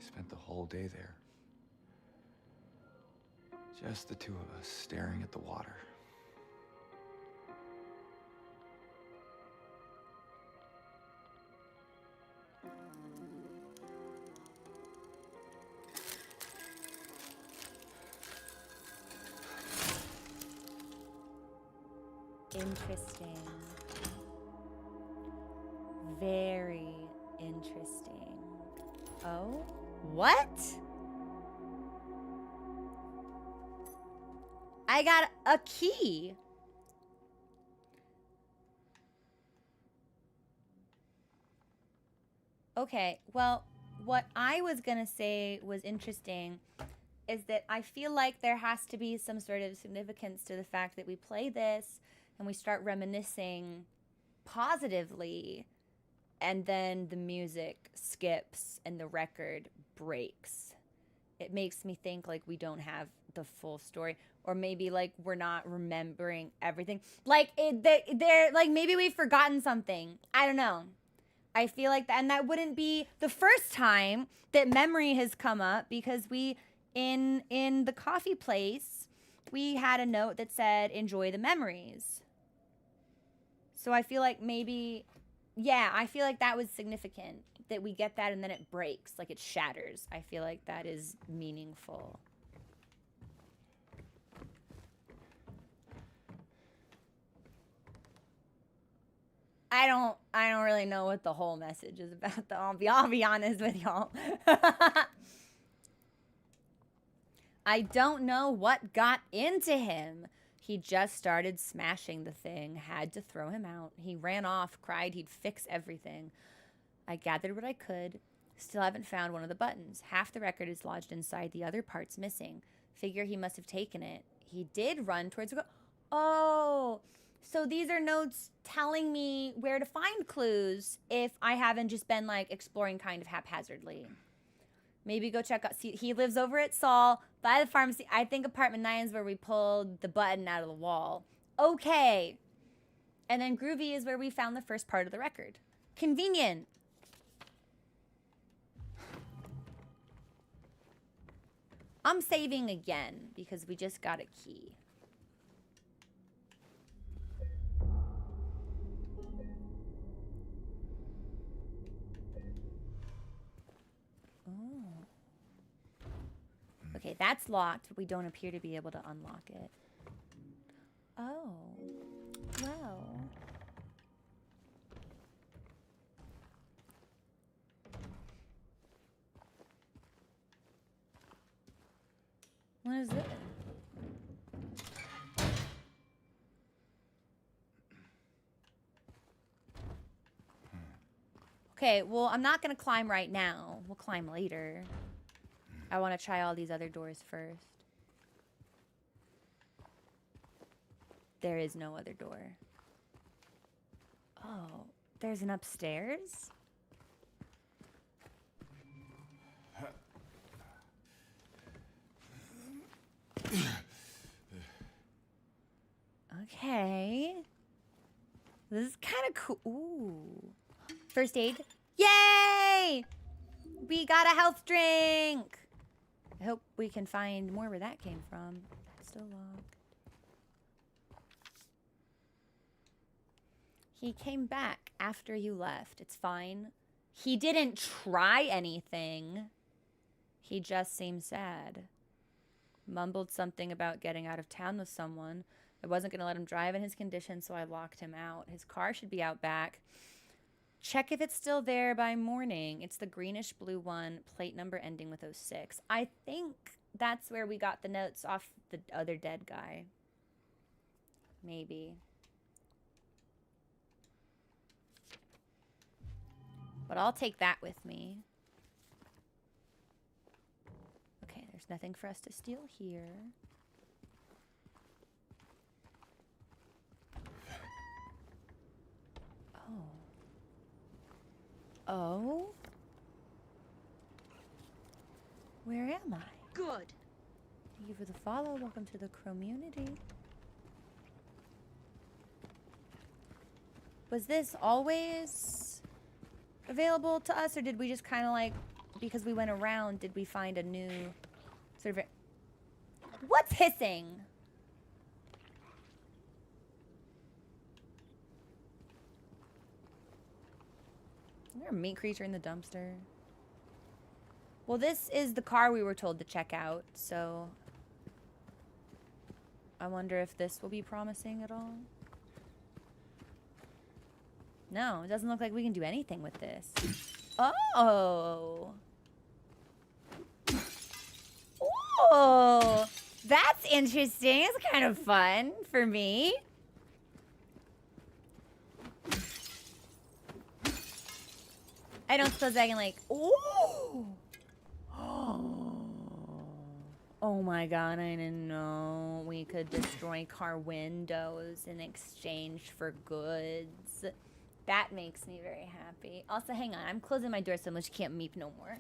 spent the whole day there. Just the two of us staring at the water. Interesting. Very interesting. Oh? What? I got a key. Okay, well, what I was gonna say was interesting is that I feel like there has to be some sort of significance to the fact that we play this and we start reminiscing positively, and then the music skips and the record breaks. It makes me think like we don't have the full story, or maybe like we're not remembering everything. Like they're like maybe we've forgotten something. I don't know. I feel like that, and that wouldn't be the first time that memory has come up, because we in the coffee place we had a note that said enjoy the memories. So I feel like maybe, yeah, I feel like that was significant that we get that and then it breaks, like it shatters. I feel like that is meaningful. I don't really know what the whole message is about, though. I'll be honest with y'all. I don't know what got into him. He just started smashing the thing, had to throw him out. He ran off, cried he'd fix everything. I gathered what I could. Still haven't found one of the buttons. Half the record is lodged inside, the other part's missing. Figure he must have taken it. He did run towards the Oh, so these are notes telling me where to find clues if I haven't just been like exploring kind of haphazardly. Maybe go check out. See, he lives over at Saul by the pharmacy. I think apartment 9 is where we pulled the button out of the wall. Okay. And then Groovy is where we found the first part of the record. Convenient. I'm saving again because we just got a key. Okay, that's locked, but we don't appear to be able to unlock it. Oh, well. What is this? Okay, well, I'm not gonna climb right now. We'll climb later. I want to try all these other doors first. There is no other door. Oh, there's an upstairs? Okay. This is kind of cool. Ooh. First aid. Yay! We got a health drink! I hope we can find more where that came from. Still locked. He came back after you left. It's fine. He didn't try anything. He just seemed sad. Mumbled something about getting out of town with someone. I wasn't going to let him drive in his condition, so I locked him out. His car should be out back. Check if it's still there by morning. It's the greenish blue one, plate number ending with 06. I think that's where we got the notes off the other dead guy. Maybe. But I'll take that with me. Okay, there's nothing for us to steal here. Oh. Oh? Where am I? Good. Thank you for the follow. Welcome to the community. Was this always available to us, or did we just kind of like because we went around, did we find a new sort of... What's hissing? Is there a meat creature in the dumpster? Well, this is the car we were told to check out, so... I wonder if this will be promising at all. No, it doesn't look like we can do anything with this. Oh! Oh! That's interesting. It's kind of fun for me. I don't suppose I can, like... Ooh! Oh my god, I didn't know we could destroy car windows in exchange for goods. That makes me very happy. Also, hang on, I'm closing my door so much you can't meep no more.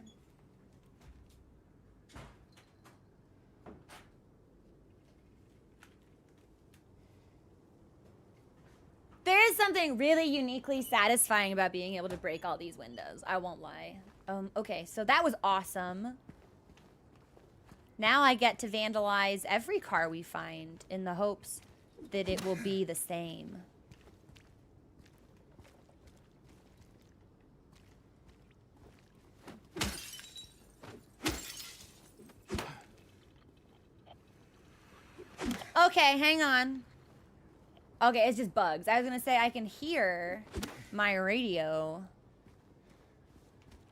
There is something really uniquely satisfying about being able to break all these windows. I won't lie. Okay, so that was awesome. Now I get to vandalize every car we find in the hopes that it will be the same. Okay, hang on. Okay, it's just bugs. I was gonna say I can hear my radio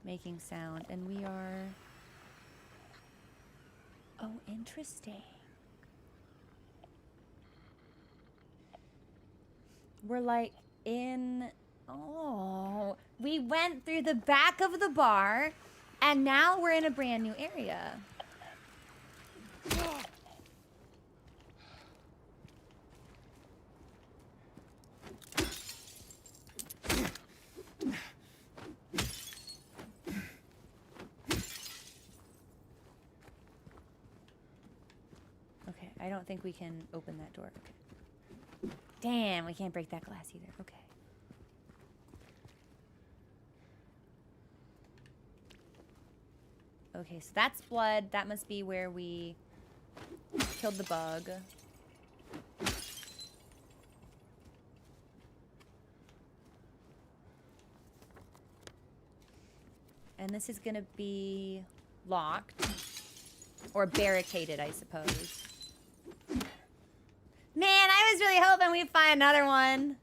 making sound, and we are... Oh, interesting. We're like in... Oh, we went through the back of the bar, and now we're in a brand new area. Okay, I don't think we can open that door. Okay. Damn, we can't break that glass either. Okay. Okay, so that's blood. That must be where we killed the bug. And this is gonna be locked. Or barricaded, I suppose. Man, I was really hoping we'd find another one.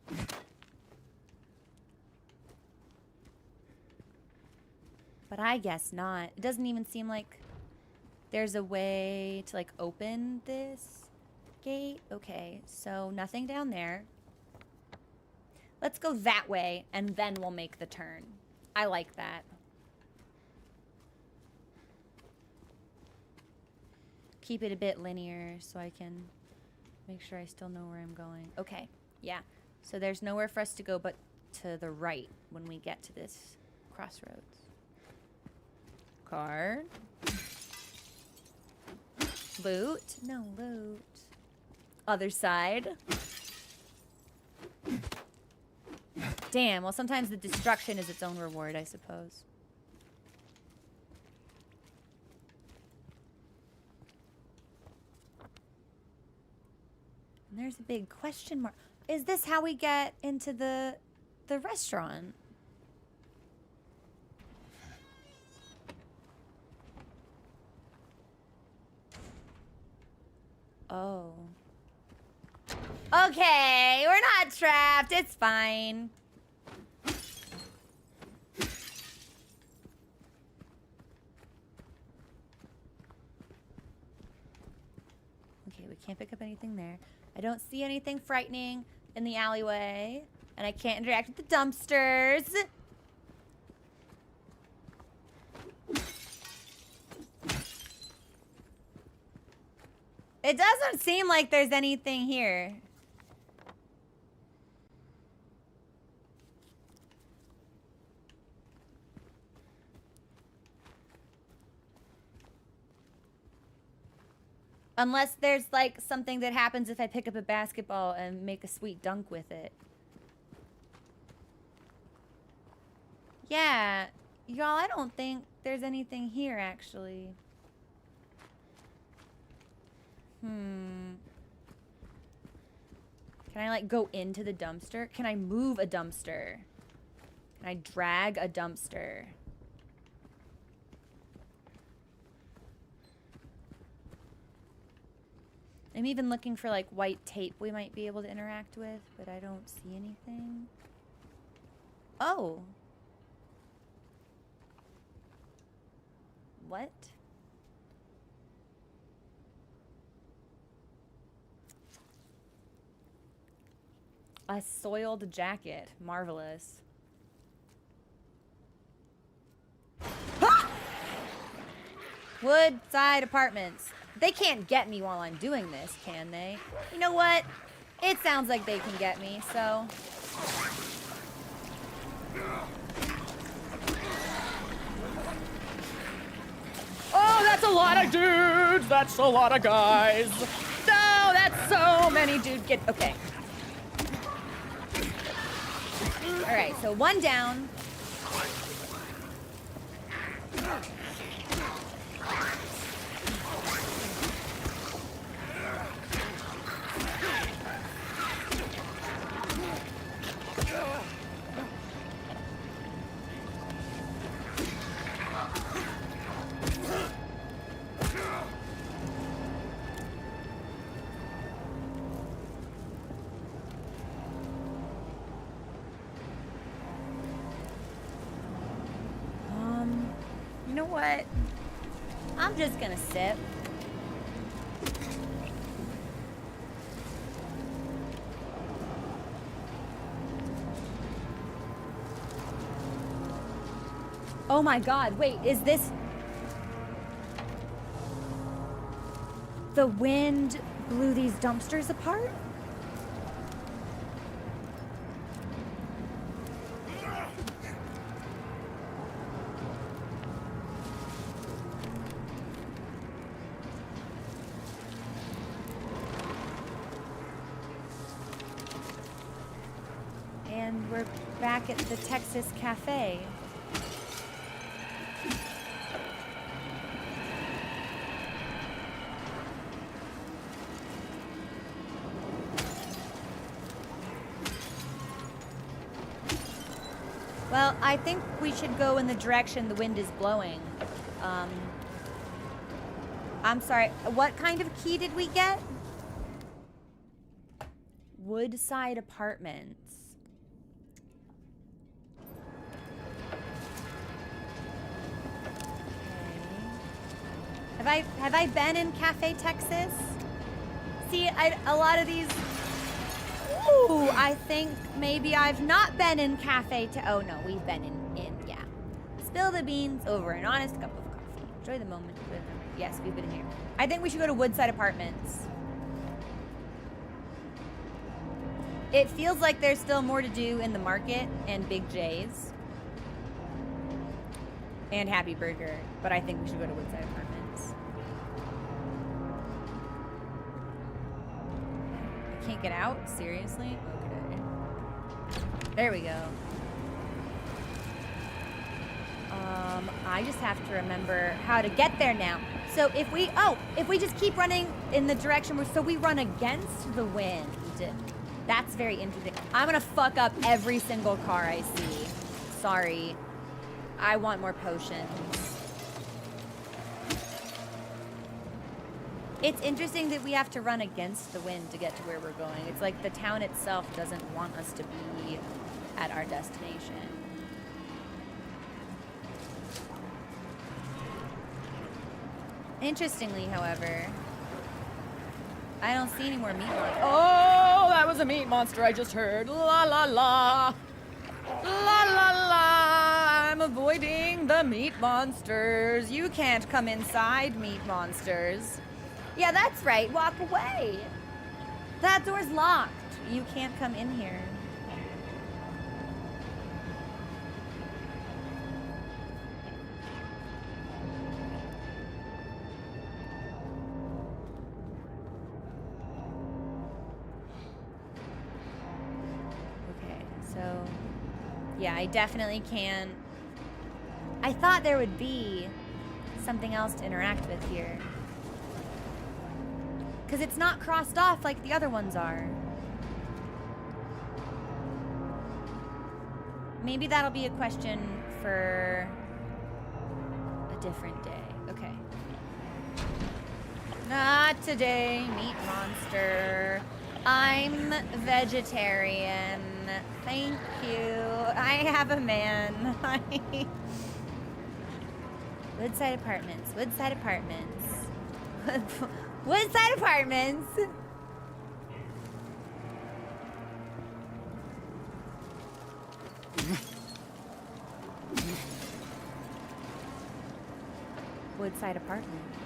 But I guess not. It doesn't even seem like there's a way to, like, open this gate. Okay, so nothing down there. Let's go that way, and then we'll make the turn. I like that. Keep it a bit linear so I can make sure I still know where I'm going. Okay, yeah. So there's nowhere for us to go but to the right when we get to this crossroads. Card. Loot? No, loot. Other side. Damn, well sometimes the destruction is its own reward, I suppose. And there's a big question mark. Is this how we get into the restaurant? Oh. Okay, we're not trapped. It's fine. Okay, we can't pick up anything there. I don't see anything frightening in the alleyway. And I can't interact with the dumpsters. It doesn't seem like there's anything here. Unless there's like something that happens if I pick up a basketball and make a sweet dunk with it. Yeah, y'all, I don't think there's anything here, actually. Can I, like, go into the dumpster? Can I move a dumpster? Can I drag a dumpster? I'm even looking for, like, white tape we might be able to interact with, but I don't see anything. Oh. What? A soiled jacket. Marvelous. Woodside Apartments. They can't get me while I'm doing this, can they? You know what? It sounds like they can get me, so... Oh, that's a lot of dudes! That's a lot of guys! No, that's so many dudes. Get... Okay. Alright, so one down. You know what? I'm just gonna sip. Oh my god, wait, is this... The wind blew these dumpsters apart? And we're back at the Texas Cafe. Well, I think we should go in the direction the wind is blowing. I'm sorry, what kind of key did we get? Woodside Apartments. Okay. Have I been in Cafe Texas? See, a lot of these... Ooh, I think maybe I've not been in Cafe Oh no, we've been in, yeah. Spill the beans over an honest cup of coffee. Enjoy the moment. Yes, we've been here. I think we should go to Woodside Apartments. It feels like there's still more to do in the market and Big J's. And Happy Burger, but I think we should go to Woodside Apartments. I can't get out? Seriously? Okay. There we go. I just have to remember how to get there now. So if we just keep running in the direction so we run against the wind. That's very interesting. I'm gonna fuck up every single car I see. Sorry. I want more potions. It's interesting that we have to run against the wind to get to where we're going. It's like the town itself doesn't want us to be at our destination. Interestingly, however, I don't see any more meat monsters. Oh, that was a meat monster I just heard. La la la. La la la. I'm avoiding the meat monsters. You can't come inside, meat monsters. Yeah, that's right. Walk away. That door's locked. You can't come in here. Okay, so yeah, I definitely can I thought there would be something else to interact with here. Because it's not crossed off like the other ones are. Maybe that'll be a question for a different day. Okay. Not today, meat monster. I'm vegetarian. Thank you. I have a man. Woodside Apartments. Woodside Apartments. Woodside Apartments. Woodside Apartments.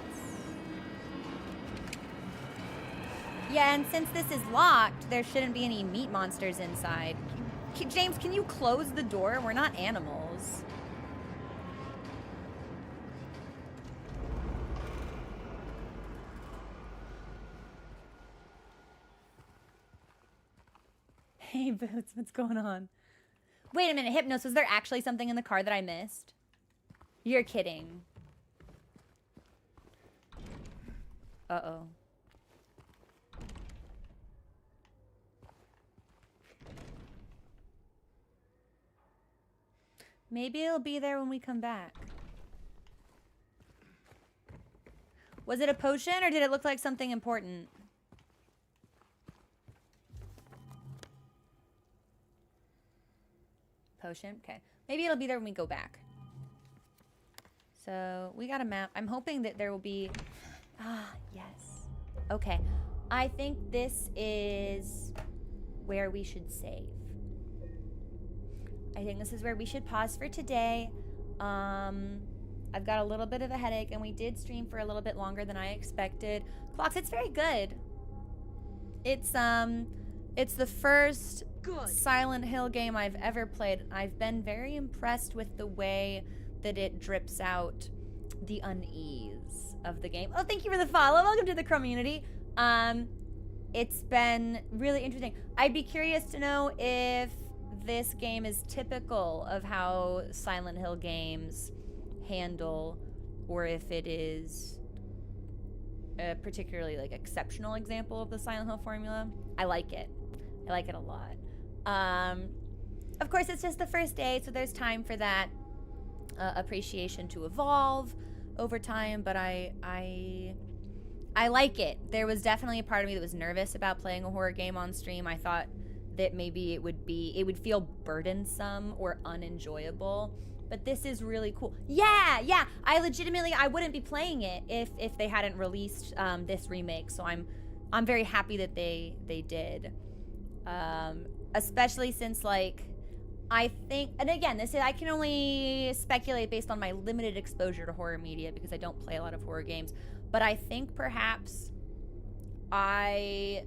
Yeah, and since this is locked, there shouldn't be any meat monsters inside. James, can you close the door? We're not animals. Hey, Boots, what's going on? Wait a minute, Hypnos, was there actually something in the car that I missed? You're kidding. Uh-oh. Maybe it'll be there when we come back. Was it a potion or did it look like something important? Potion? Okay. Maybe it'll be there when we go back. So, we got a map. I'm hoping that there will be... Ah, yes. Okay. I think this is where we should save. I think this is where we should pause for today. I've got a little bit of a headache, and we did stream for a little bit longer than I expected. Clocks, it's very good. It's the first Silent Hill game I've ever played. I've been very impressed with the way that it drips out the unease of the game. Oh, thank you for the follow. Welcome to the community. It's been really interesting. I'd be curious to know if this game is typical of how Silent Hill games handle, or if it is a particularly like exceptional example of the Silent Hill formula. I like it. I like it a lot. Of course, it's just the first day, so there's time for that appreciation to evolve over time, but I like it. There was definitely a part of me that was nervous about playing a horror game on stream. I thought that maybe it would feel burdensome or unenjoyable, but this is really cool. Yeah, I wouldn't be playing it if they hadn't released this remake, so I'm very happy that they did. Especially since, like, I think, and again, I can only speculate based on my limited exposure to horror media because I don't play a lot of horror games, but I think perhaps I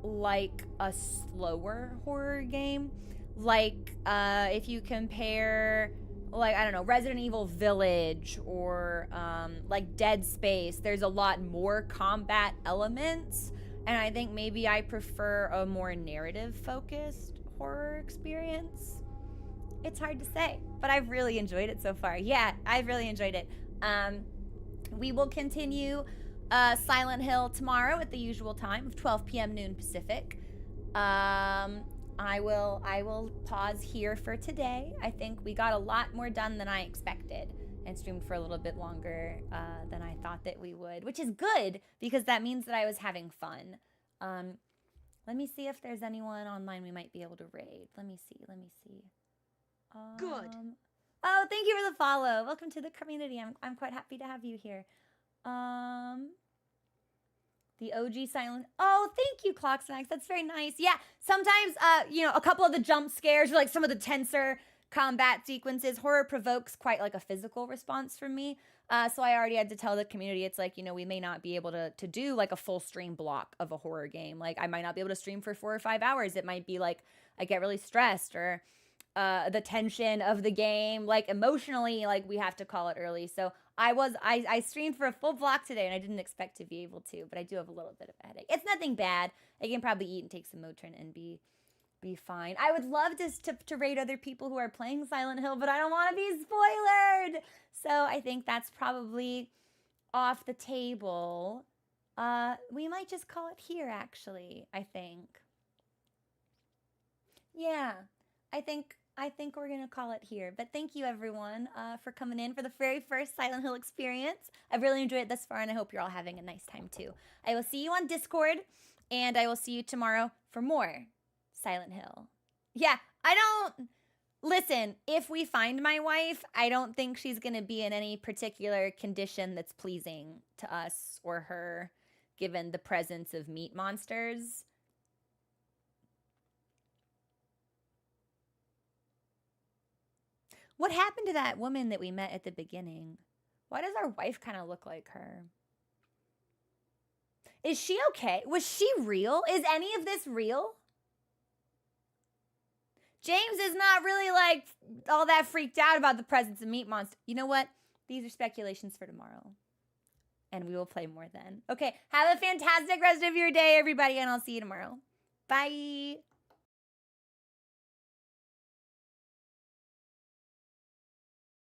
like a slower horror game. Like, if you compare, like, I don't know, Resident Evil Village or, like, Dead Space, there's a lot more combat elements. And I think maybe I prefer a more narrative-focused horror experience. It's hard to say, but I've really enjoyed it so far. Yeah, I've really enjoyed it. We will continue Silent Hill tomorrow at the usual time of 12 p.m. noon Pacific. I will pause here for today. I think we got a lot more done than I expected and streamed for a little bit longer than I thought that we would, which is good because that means that I was having fun. Let me see if there's anyone online we might be able to raid. Let me see. Good. Oh, thank you for the follow. Welcome to the community. I'm quite happy to have you here. The OG Silent... Oh, thank you, Clock Snacks. That's very nice. Yeah, sometimes, a couple of the jump scares or, like, some of the tenser combat sequences, horror provokes quite, like, a physical response from me. So I already had to tell the community, it's like, we may not be able to do, like, a full stream block of a horror game. Like, I might not be able to stream for 4 or 5 hours. It might be, like, I get really stressed or... the tension of the game, like emotionally, like we have to call it early. So I streamed for a full block today and I didn't expect to be able to, but I do have a little bit of a headache. It's nothing bad. I can probably eat and take some Motrin and be be fine. I would love to rate other people who are playing Silent Hill, but I don't want to be spoiled. So I think that's probably off the table. We might just call it here, actually, I think. Yeah, I think we're gonna call it here. But thank you everyone for coming in for the very first Silent Hill experience. I've really enjoyed it thus far, and I hope you're all having a nice time too. I will see you on Discord, and I will see you tomorrow for more Silent Hill. Yeah, listen, if we find my wife, I don't think she's gonna be in any particular condition that's pleasing to us or her, given the presence of meat monsters. What happened to that woman that we met at the beginning? Why does our wife kind of look like her? Is she okay? Was she real? Is any of this real? James is not really like all that freaked out about the presence of meat monster. You know what? These are speculations for tomorrow. And we will play more then. Okay, have a fantastic rest of your day, everybody, and I'll see you tomorrow. Bye.